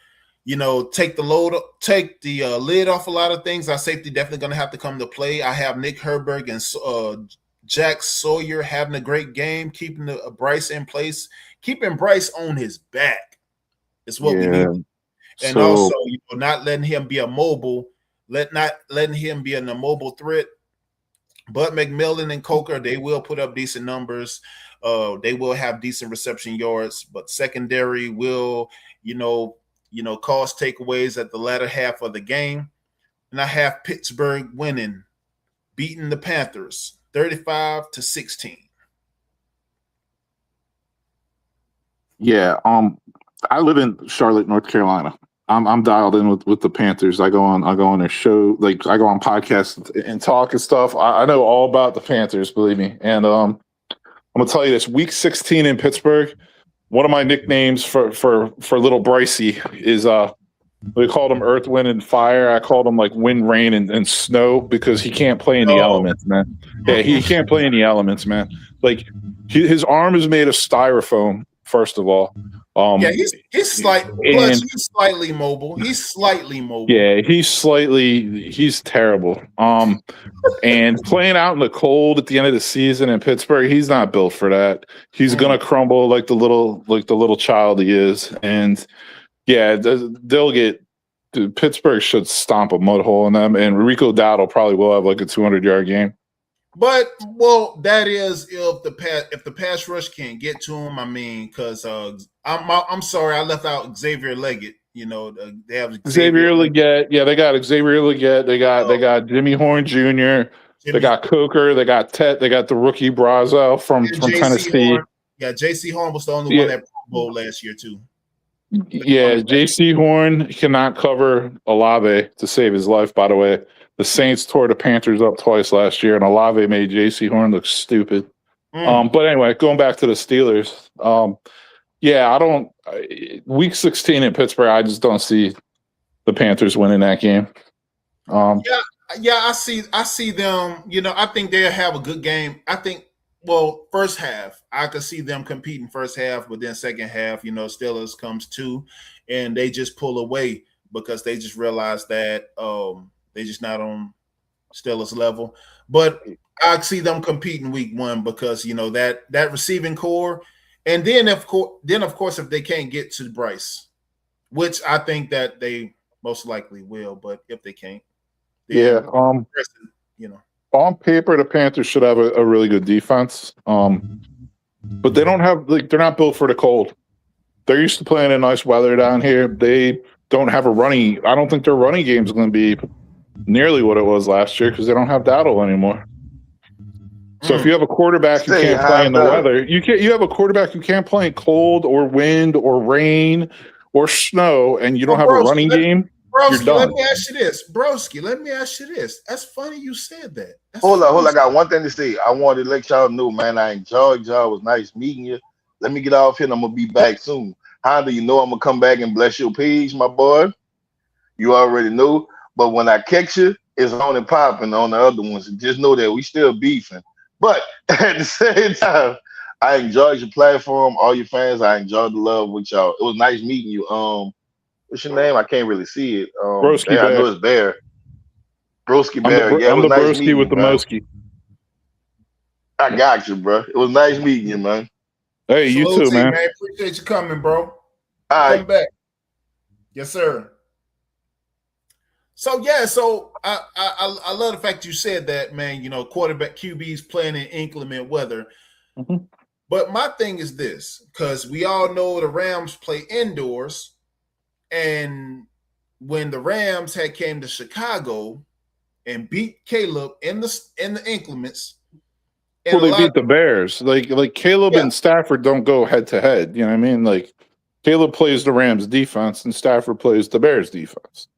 take the lid off a lot of things. Our safety definitely going to have to come to play. I have Nick Herberg and Jack Sawyer having a great game, keeping Bryce in place, keeping Bryce on his back is what we need. And also, not letting him be not letting him be an immobile threat. But McMillan and Coker, they will put up decent numbers. They will have decent reception yards, but secondary will, cause takeaways at the latter half of the game. And I have Pittsburgh beating the Panthers 35-16. Yeah, I live in Charlotte, North Carolina. I'm dialed in with the Panthers. I go on their show, like I go on podcasts and talk and stuff. I know all about the Panthers, believe me. And I'm gonna tell you this: week 16 in Pittsburgh. One of my nicknames for little Brycey is we called him Earth, Wind, and Fire. I called him like Wind, Rain, and Snow because he can't play in the elements, man. Yeah, he can't play in the elements, man. Like his arm is made of styrofoam. First of all, he's slightly mobile. He's slightly mobile. Yeah, he's terrible. And playing out in the cold at the end of the season in Pittsburgh, he's not built for that. He's gonna crumble like the little child he is. And yeah, Pittsburgh should stomp a mud hole in them. And Rico Dowdle probably will have like a 200-yard game. But that is if the pass rush can't get to him. I mean, because I'm sorry, I left out Xavier Leggett. They have Xavier Leggett. Yeah, they got Xavier Leggett. They got Jimmy Horn Jr. They got Coker. They got Tet. They got the rookie Brazo from Tennessee. Horn. Yeah, J.C. Horn was the only one that Pro Bowl last year too. Yeah, J.C. Horn cannot cover Olave to save his life. By the way. The Saints tore the Panthers up twice last year, and Olave made J.C. Horn look stupid. But anyway, going back to the Steelers, week 16 in Pittsburgh, I just don't see the Panthers winning that game. Yeah, I see them. I think they'll have a good game. I think, first half, I could see them competing first half, but then second half, Steelers comes two, and they just pull away because they just realize that they just not on Steelers level. But I see them competing week one because that receiving core, and then of course if they can't get to Bryce, which I think that they most likely will, but if they can't. Yeah. On paper, the Panthers should have a really good defense. But they don't have they're not built for the cold. They're used to playing in nice weather down here. They don't have I don't think their running game is going to be nearly what it was last year because they don't have Dowdle anymore. So if you have a quarterback who can't play in the weather, you have a quarterback who can't play in cold or wind or rain or snow, and you don't have a running game. Broski, let me ask you this. That's funny you said that. Hold on. I got one thing to say. I wanted to let y'all know, man, I enjoyed y'all. It was nice meeting you. Let me get off here and I'm going to be back soon. Honda, I'm going to come back and bless your page, my boy. You already know. But when I catch you, it's on and popping on the other ones. And just know that we still beefing. But at the same time, I enjoyed your platform, all your fans. I enjoyed the love with y'all. It was nice meeting you. What's your name? I can't really see it. Broski I know it's Bear. Broski Bear. I'm the nice Broski with the Moski. I got you, bro. It was nice meeting you, man. Hey, you too, man. Appreciate you coming, bro. All right. Come back. Yes, sir. So I love the fact you said that, man. Quarterback QBs playing in inclement weather. Mm-hmm. But my thing is this, because we all know the Rams play indoors. And when the Rams came to Chicago and beat Caleb in the inclements, they beat the Bears. Like Caleb and Stafford don't go head to head. You know what I mean? Like Caleb plays the Rams defense and Stafford plays the Bears defense.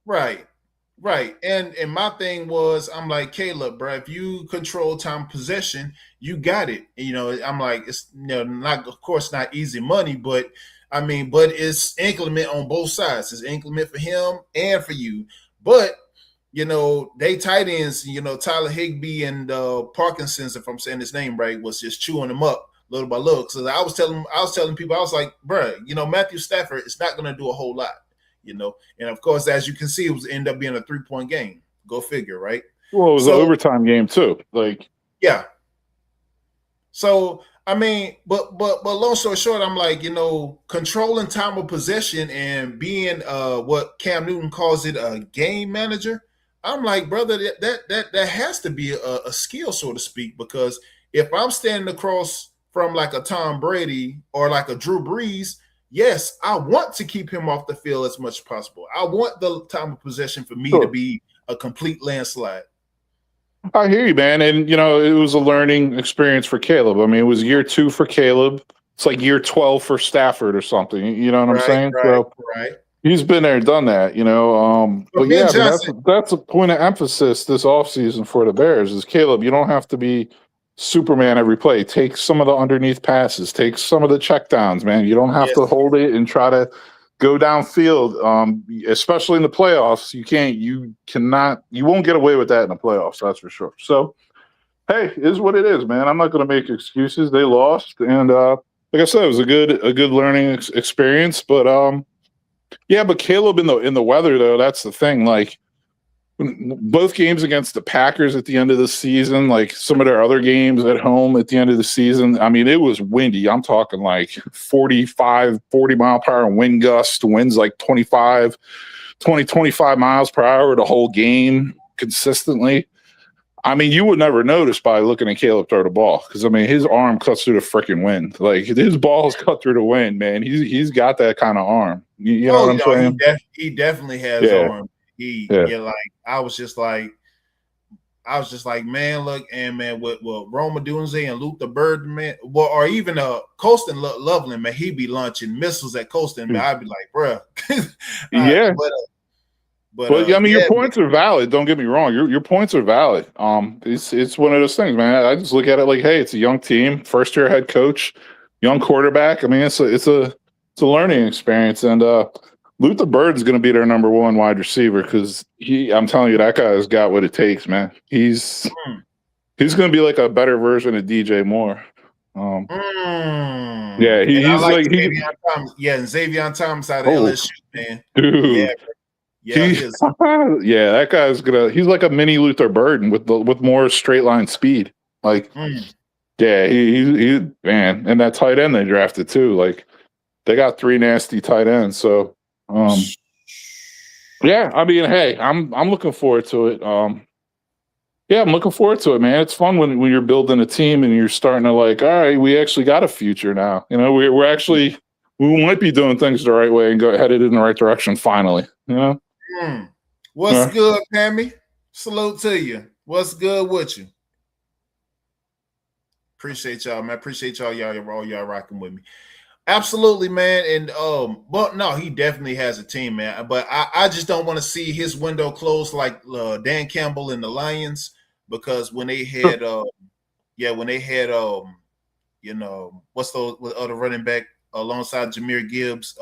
Right. And my thing was, I'm like, Caleb, bro, if you control time possession, you got it. I'm like, it's not, of course, not easy money, but it's inclement on both sides. It's inclement for him and for you. But, they tight ends, Tyler Higbee and Parkinson's, if I'm saying his name right, was just chewing them up little by little. So I was telling people, I was like, bro, Matthew Stafford is not going to do a whole lot, And of course, as you can see, it was end up being a 3-point game. Go figure, right? Well, it was an overtime game too. Yeah. So, but long story short, I'm like, controlling time of possession and being what Cam Newton calls it, a game manager. I'm like, brother, that has to be a skill, so to speak, because if I'm standing across from like a Tom Brady or like a Drew Brees, yes, I want to keep him off the field as much as possible. I want the time of possession for me to be a complete landslide. I hear you, man. And, it was a learning experience for Caleb. It was year 2 for Caleb. It's like year 12 for Stafford or something. You know what I'm saying? Right. He's been there, done that, But yeah, that's a point of emphasis this offseason for the Bears is Caleb, you don't have to be Superman every play. Take some of the underneath passes. Take some of the checkdowns, man. You don't have to hold it and try to go downfield, especially in the playoffs. You won't get away with that in the playoffs, that's for sure. So, hey, it is what it is, man. I'm not going to make excuses. They lost, and like I said, it was a good learning experience. But but Caleb in the weather though, that's the thing. Like both games against the Packers at the end of the season, like some of their other games at home at the end of the season, it was windy. I'm talking like 45, 40 mile per hour wind gust, winds like 25 miles per hour the whole game consistently. You would never notice by looking at Caleb throw the ball because his arm cuts through the freaking wind. Like his balls cut through the wind, man. He's got that kind of arm. You know what I'm saying? He definitely has arm. I was just like, man, look, and man, with Roma Dunze and Luke the Bird, man, or even Colston Loveland, man, he be launching missiles at Colston, man. I'd be like, bruh. Yeah. But your points are valid. Don't get me wrong. Your points are valid. It's one of those things, man. I just look at it like, hey, it's a young team, first year head coach, young quarterback. It's a learning experience. And Luther Bird's going to be their number one wide receiver because I'm telling you, that guy's got what it takes, man. He's going to be like a better version of DJ Moore. Yeah, he's like Xavier Thomas. Yeah, and Xavier Thomas out of LSU, man. Dude. Yeah, he is. Yeah, that guy's he's like a mini Luther Burden with more straight line speed. Like, yeah, he man, and that tight end they drafted too. Like, they got 3 nasty tight ends. So, yeah, I mean, hey, I'm looking forward to it. Yeah, I'm looking forward to it, man. It's fun when you're building a team and you're starting to like, all right, we actually got a future now. You know, we're actually we might be doing things the right way and headed in the right direction finally. You know. What's good, Pammy? Salute to you. What's good with you? Appreciate y'all, man. Appreciate y'all rocking with me. Absolutely, man. And but no, he definitely has a team, man. But I just don't want to see his window closed like Dan Campbell and the Lions, because when they had you know, what's the other running back alongside Jahmyr Gibbs?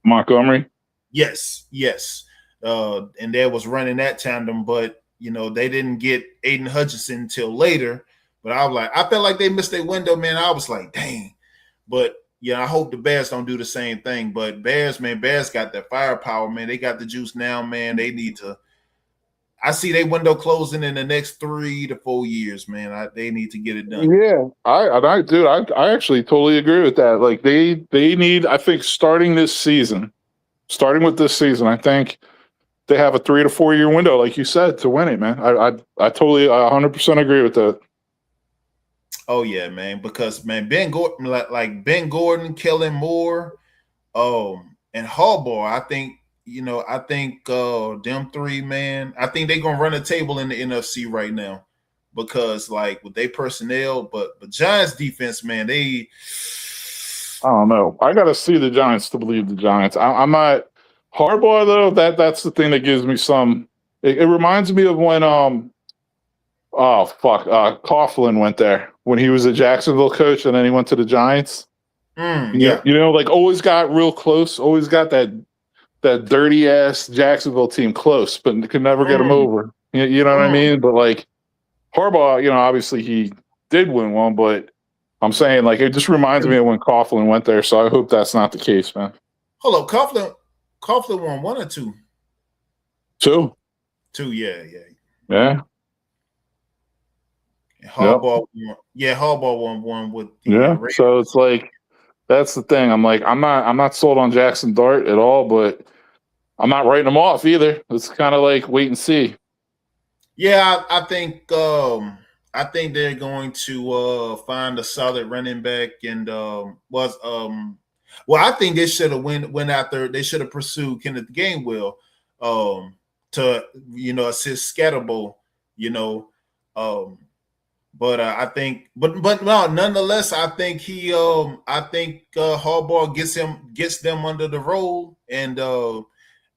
Montgomery. Yes. And they was running that tandem, but you know, they didn't get Aiden Hutchinson until later. But I felt like they missed their window, man. I was like, dang. But yeah, I hope the Bears don't do the same thing. But Bears got that firepower, man. They got the juice now, man. They need to. I see their window closing in the next 3 to 4 years, man. They need to get it done. Yeah, I actually totally agree with that. Like they need, I think, starting with this season, I think they have a 3 to 4 year window, like you said, to win it, man. I totally 100% agree with that. Oh yeah, man. Because man, Ben Gordon, Kellen Moore, and Harbaugh, I think them 3, man, I think they're gonna run a table in the NFC right now, because like with their personnel, but Giants defense, man, I don't know. I gotta see the Giants to believe the Giants. I'm not Harbaugh though. That's the thing that gives me some. It reminds me of when Coughlin went there when he was a Jacksonville coach, and then he went to the Giants. Yeah, you know, like always got real close, always got that dirty ass Jacksonville team close, but could never get them over. You know what I mean? But like Harbaugh, you know, obviously he did win one, but I'm saying like it just reminds me of when Coughlin went there. So I hope that's not the case, man. Hold up, Coughlin won 1 or 2? 2. 2, yeah. Harbaugh won 1 with Raiders. So it's like that's the thing. I'm like I'm not sold on Jackson Dart at all, but I'm not writing them off either. It's kind of like wait and see. Yeah, I think they're going to find a solid running back, and I think they should have went after. They should have pursued Kenneth Gainwell to assist Scatterbo, But I think, but no, nonetheless, I think Harbaugh gets them under the roll, and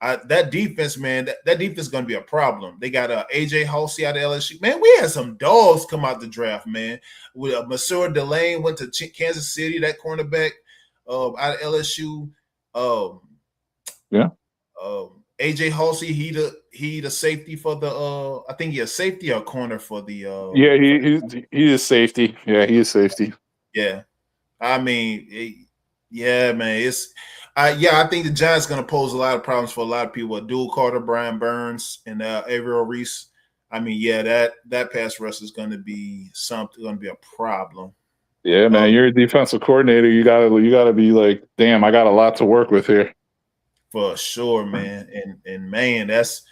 that defense, man, that defense is going to be a problem. They got AJ Halsey out of LSU, man. We had some dogs come out the draft, man. With Masur Delane went to Kansas City, that cornerback out of LSU. AJ Halsey, he the safety for the I think he a safety or corner for the he is safety. Yeah, he is safety. Yeah. I mean, yeah, man. It's I think the Giants gonna pose a lot of problems for a lot of people. Dual Carter, Brian Burns, and Averill Reese. I mean, yeah, that pass rush is gonna be a problem. Yeah, man. You're a defensive coordinator. You gotta be like, damn, I got a lot to work with here. For sure, man. And man, that's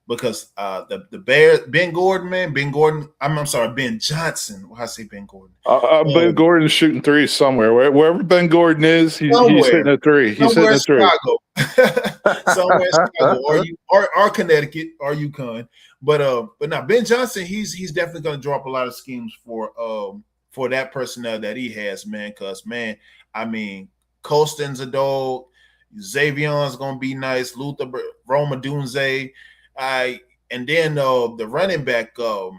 because the Bears, Ben Johnson. Why I say Ben Gordon? Ben Gordon's shooting threes somewhere. Wherever Ben Gordon is, he's hitting a 3. He's hitting a 3. Somewhere in Chicago, or Connecticut, or UConn. But now Ben Johnson, he's definitely going to draw up a lot of schemes for that personnel that he has, man. Because man, I mean, Colston's a dog. Xavion's gonna be nice. Luther, Roma Dunze, and then the running back, I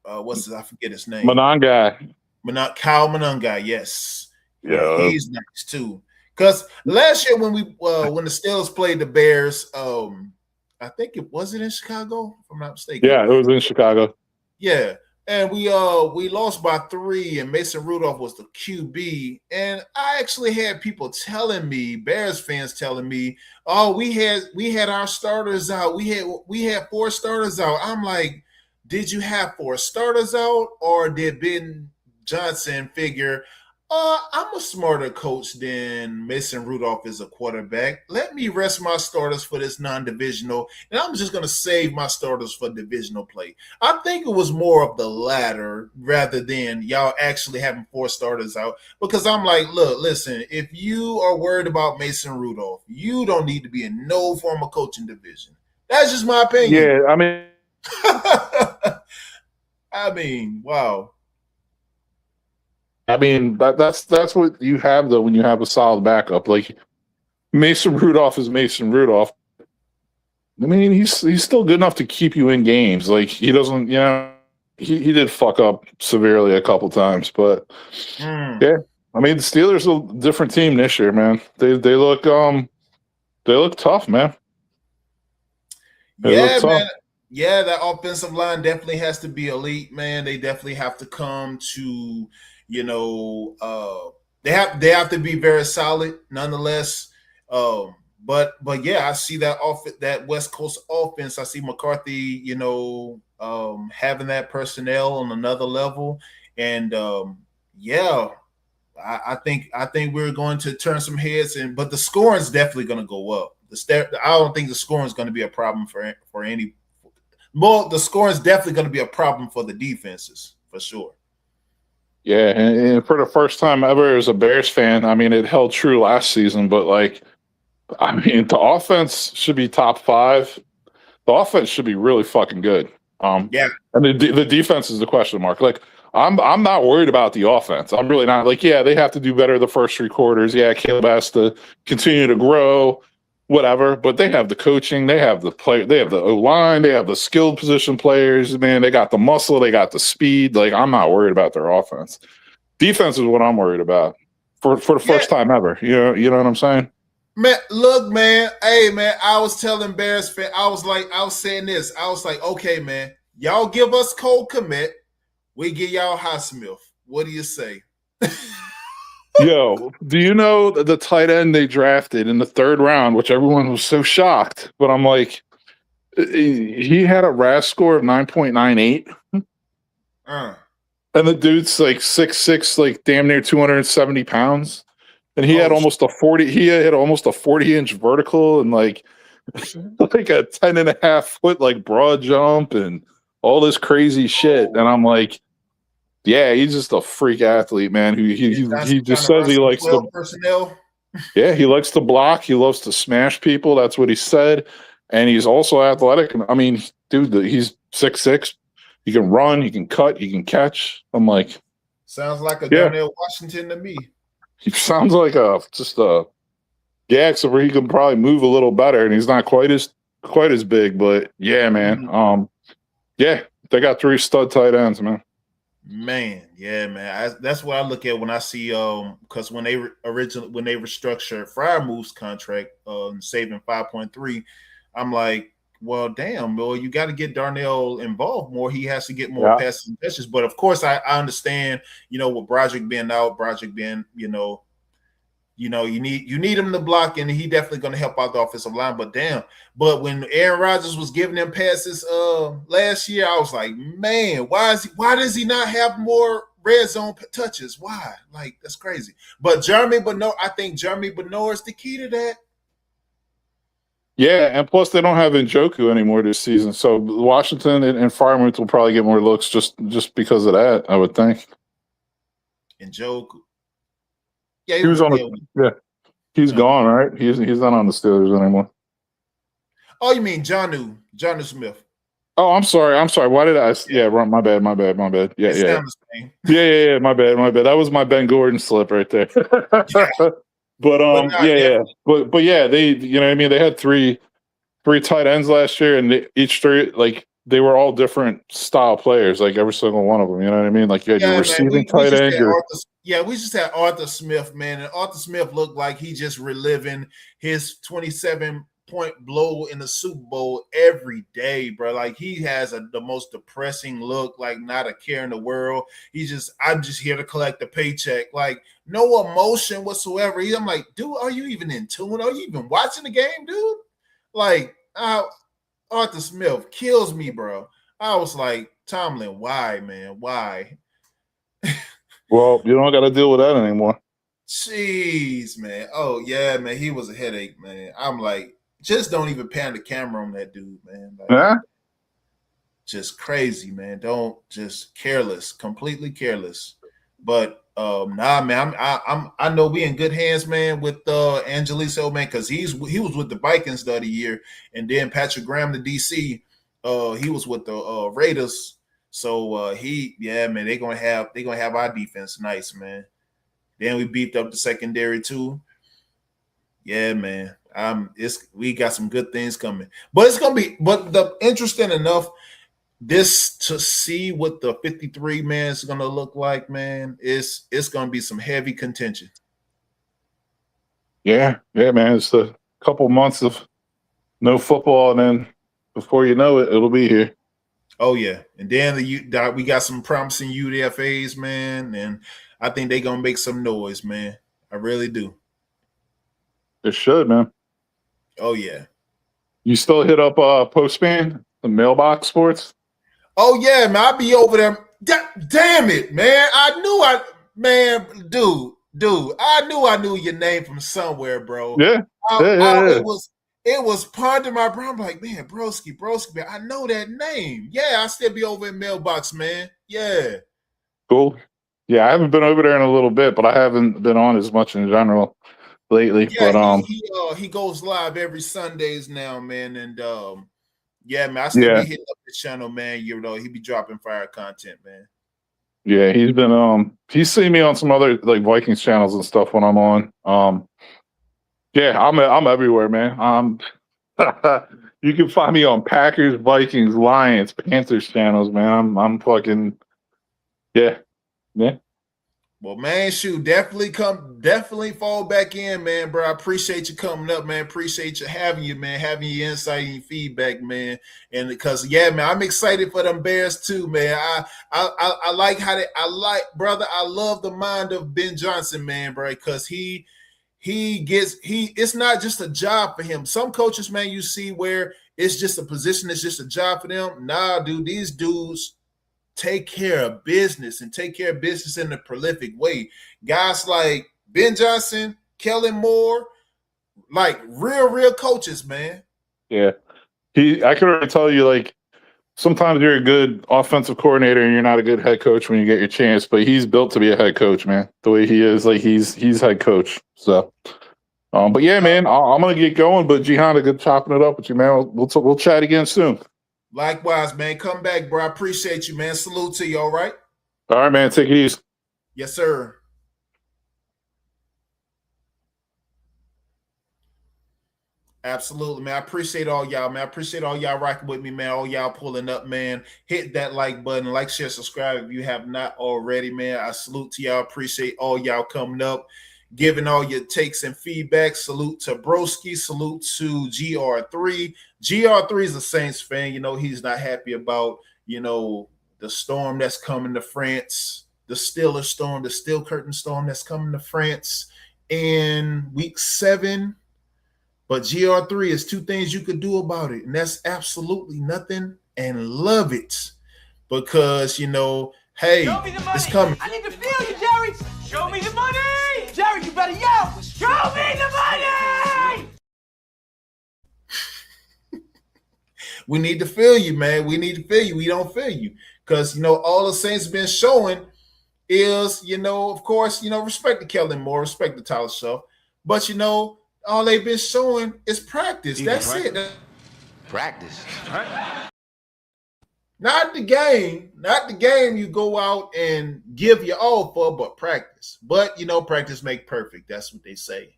forget his name. Kyle Monangai, yes. Yeah, he's nice too. Because last year when the Steelers played the Bears, I think it was in Chicago, if I'm not mistaken. Yeah, it was in Chicago. Yeah. And we lost by 3, and Mason Rudolph was the QB. And I actually had people telling me, Bears fans telling me, "Oh, we had our starters out. We had 4 starters out." I'm like, did you have 4 starters out, or did Ben Johnson figure, I'm a smarter coach than Mason Rudolph is a quarterback. Let me rest my starters for this non-divisional, and I'm just going to save my starters for divisional play. I think it was more of the latter rather than y'all actually having 4 starters out, because I'm like, look, listen, if you are worried about Mason Rudolph, you don't need to be in no form of coaching division. That's just my opinion. Yeah, I mean, I mean, wow. I mean, that's what you have though when you have a solid backup. Like Mason Rudolph is Mason Rudolph. I mean, he's still good enough to keep you in games. Like he doesn't, he did fuck up severely a couple times, but yeah. I mean, the Steelers are a different team this year, man. They look tough, man. Yeah, man. Yeah, that offensive line definitely has to be elite, man. They definitely have to come to, they have to be very solid nonetheless. But yeah, I see that West Coast offense. I see McCarthy, having that personnel on another level, and yeah, I think we're going to turn some heads, but the scoring is definitely going to go up. I don't think the scoring is going to be a problem for any. Well, the scoring is definitely going to be a problem for the defenses for sure. Yeah, and for the first time ever as a Bears fan, I mean, it held true last season, but the offense should be top 5. The offense should be really fucking good. Yeah, and the defense is the question mark. Like, I'm not worried about the offense. I'm really not. Like, yeah, they have to do better the first 3 quarters. Yeah, Caleb has to continue to grow, whatever. But they have the coaching, they have the play, they have the O-line, they have the skilled position players. Man, they got the muscle, they got the speed. Like, I'm not worried about their offense. Defense is what I'm worried about for the first time ever. You know what I'm saying? Man, look, man. Hey, man, I was telling Bears fan, I was saying this. I was like, okay, man, y'all give us Cole Kmet, we give y'all Highsmith. What do you say? Yo, do you know the tight end they drafted in the 3rd round, which everyone was so shocked? But I'm like, he had a RAS score of 9.98. And the dude's like 6'6", like damn near 270 pounds. And he had almost a 40-inch vertical and like a 10.5-foot like broad jump and all this crazy shit. And I'm like, yeah, he's just a freak athlete, man. He just says he likes to personnel. Yeah, he likes to block. He loves to smash people. That's what he said. And he's also athletic. I mean, dude, he's 6'6". He can run. He can cut. He can catch. I'm like, sounds like a Darnell Washington to me. He sounds like except where he can probably move a little better, and he's not quite as big. But yeah, man. Yeah, they got 3 stud tight ends, man. Man, yeah, man. That's what I look at when I see because when they restructured Fryermuth's contract, saving 5.3, I'm like, well, damn, well, you got to get Darnell involved more. He has to get more passes and touches. But of course, I understand, with Broderick being out, you need him to block, and he definitely going to help out the offensive line. But when Aaron Rodgers was giving them passes last year, I was like, man, why does he not have more red zone touches? Why? Like, that's crazy. But I think Jeremy Bernard is the key to that. Yeah, and plus they don't have Njoku anymore this season, so Washington and Freiermuth will probably get more looks just because of that, I would think. Njoku. Yeah, he was on. He's gone, right? He's not on the Steelers anymore. Oh, you mean Jonnu Smith? Oh, I'm sorry. Why did I? Yeah, my bad. Yeah. Yeah. My bad. That was my Ben Gordon slip right there. But But yeah, they, what I mean, they had three tight ends last year, and each three, like, they were all different style players, like every single one of them. You know what I mean? Like you had your receiving tight end. We just had Arthur Smith, man, and Arthur Smith looked like he just reliving his 27-point blow in the Super Bowl every day, bro. Like he has the most depressing look, like not a care in the world. I'm just here to collect the paycheck, like no emotion whatsoever. I'm like, dude, are you even in tune? Are you even watching the game, dude? Like, Arthur Smith kills me, bro. I was like, Tomlin, why, man? Why? Well, you don't got to deal with that anymore. Jeez, man. Oh, yeah, man. He was a headache, man. I'm like, just don't even pan the camera on that dude, man. Like, yeah. Just crazy, man. Don't just careless, completely careless. But nah, man. I know we in good hands, man, with Angeliso, man, because he was with the Vikings the other year, and then Patrick Graham, the DC, he was with the Raiders. So man, they're gonna have our defense nice, man. Then we beefed up the secondary too. Yeah, man. We got some good things coming. But the interesting enough, this to see what the 53 man is gonna look like, man, it's gonna be some heavy contention. Yeah, man. It's a couple months of no football, and then before you know it, it'll be here. Oh yeah, and then we got some promising UDFAs, man, and I think they're gonna make some noise, man. I really do. It should, man. Oh yeah. You still hit up Postman, the mailbox sports? Oh yeah, man. I'll be over there. Damn it, man. Dude. I knew your name from somewhere, bro. Yeah. It was part of my brain. I'm like, man, broski, man, I know that name. Yeah, I still be over in mailbox, man. Yeah. Cool. Yeah, I haven't been over there in a little bit, but I haven't been on as much in general lately. Yeah, but he goes live every Sundays now, man, and yeah, man, I still be hitting up the channel, man. You know, he be dropping fire content, man. Yeah, he's seen me on some other like Vikings channels and stuff when I'm on. Yeah, I'm everywhere, man. You can find me on Packers, Vikings, Lions, Panthers channels, man. I'm fucking yeah. Well, man, shoot, definitely fall back in, man, bro. I appreciate you coming up, man. Appreciate you having your insight and your feedback, man. And because, yeah, man, I'm excited for them Bears too, man. I like brother. I love the mind of Ben Johnson, man, bro, because it's not just a job for him. Some coaches, man, you see where it's just a position, it's just a job for them. Nah, dude, these dudes take care of business and take care of business in a prolific way. Guys like Ben Johnson, Kellen Moore, like real coaches, man. Yeah. I can already tell you, like, sometimes you're a good offensive coordinator and you're not a good head coach when you get your chance, but he's built to be a head coach, man. The way he is, like he's head coach. So, but yeah, man, I'm gonna get going. But Jihan, good chopping it up with you, man. We'll chat again soon. Likewise, man. Come back, bro. I appreciate you, man. Salute to you. All right. All right, man. Take it easy. Yes, sir. Absolutely, man. I appreciate all y'all, man. I appreciate all y'all rocking with me, man. All y'all pulling up, man. Hit that like button, like, share, subscribe if you have not already, man. I salute to y'all. Appreciate all y'all coming up, giving all your takes and feedback. Salute to Broski. Salute to GR3. GR3 is a Saints fan. You know, he's not happy about, you know, the storm that's coming to France, the Steelers storm, the Steel Curtain storm that's coming to France in week 7. But GR3 is 2 things you could do about it, and that's absolutely nothing, and love it. Because, you know, hey, it's coming. I need to feel you, Jerry. Show me the money. Jerry, you better yell. Show me the money. We need to feel you, man. We need to feel you. We don't feel you. Because, you know, all the Saints have been showing is, you know, of course, you know, respect to Kellen Moore, respect to Tyler Shaw. But, you know, all they've been showing is practice. That's it. Practice. Right. Not the game. Not the game you go out and give your all for, but practice. But, you know, practice make perfect. That's what they say.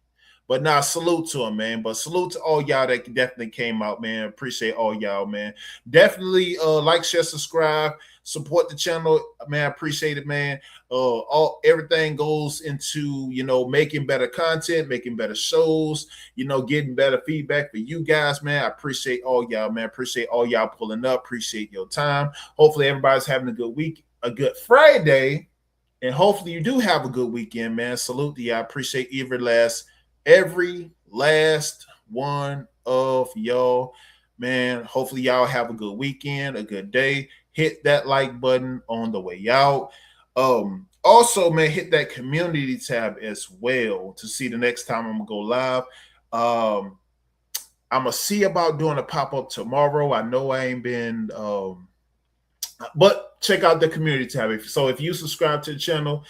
But now, salute to him, man. But salute to all y'all that definitely came out, man. Appreciate all y'all, man. Definitely like, share, subscribe, support the channel, man. Appreciate it, man. Everything goes into, you know, making better content, making better shows, you know, getting better feedback for you guys, man. I appreciate all y'all, man. Appreciate all y'all pulling up. Appreciate your time. Hopefully everybody's having a good week, a good Friday, and hopefully you do have a good weekend, man. Salute to y'all. I appreciate every last one of y'all, man. Hopefully y'all have a good weekend, a good day. Hit that like button on the way out. Also, man, hit that community tab as well to see the next time I'm gonna go live. I'm gonna see about doing a pop-up tomorrow. I know I ain't been but check out the community tab. If you subscribe to the channel,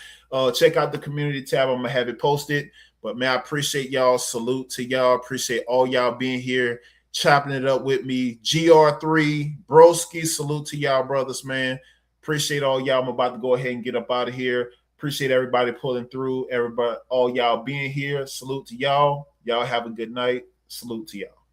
check out the community tab. I'm gonna have it posted. But man, I appreciate y'all. Salute to y'all. Appreciate all y'all being here, chopping it up with me. GR3, Broski, salute to y'all, brothers, man. Appreciate all y'all. I'm about to go ahead and get up out of here. Appreciate everybody pulling through. Everybody, all y'all being here. Salute to y'all. Y'all have a good night. Salute to y'all.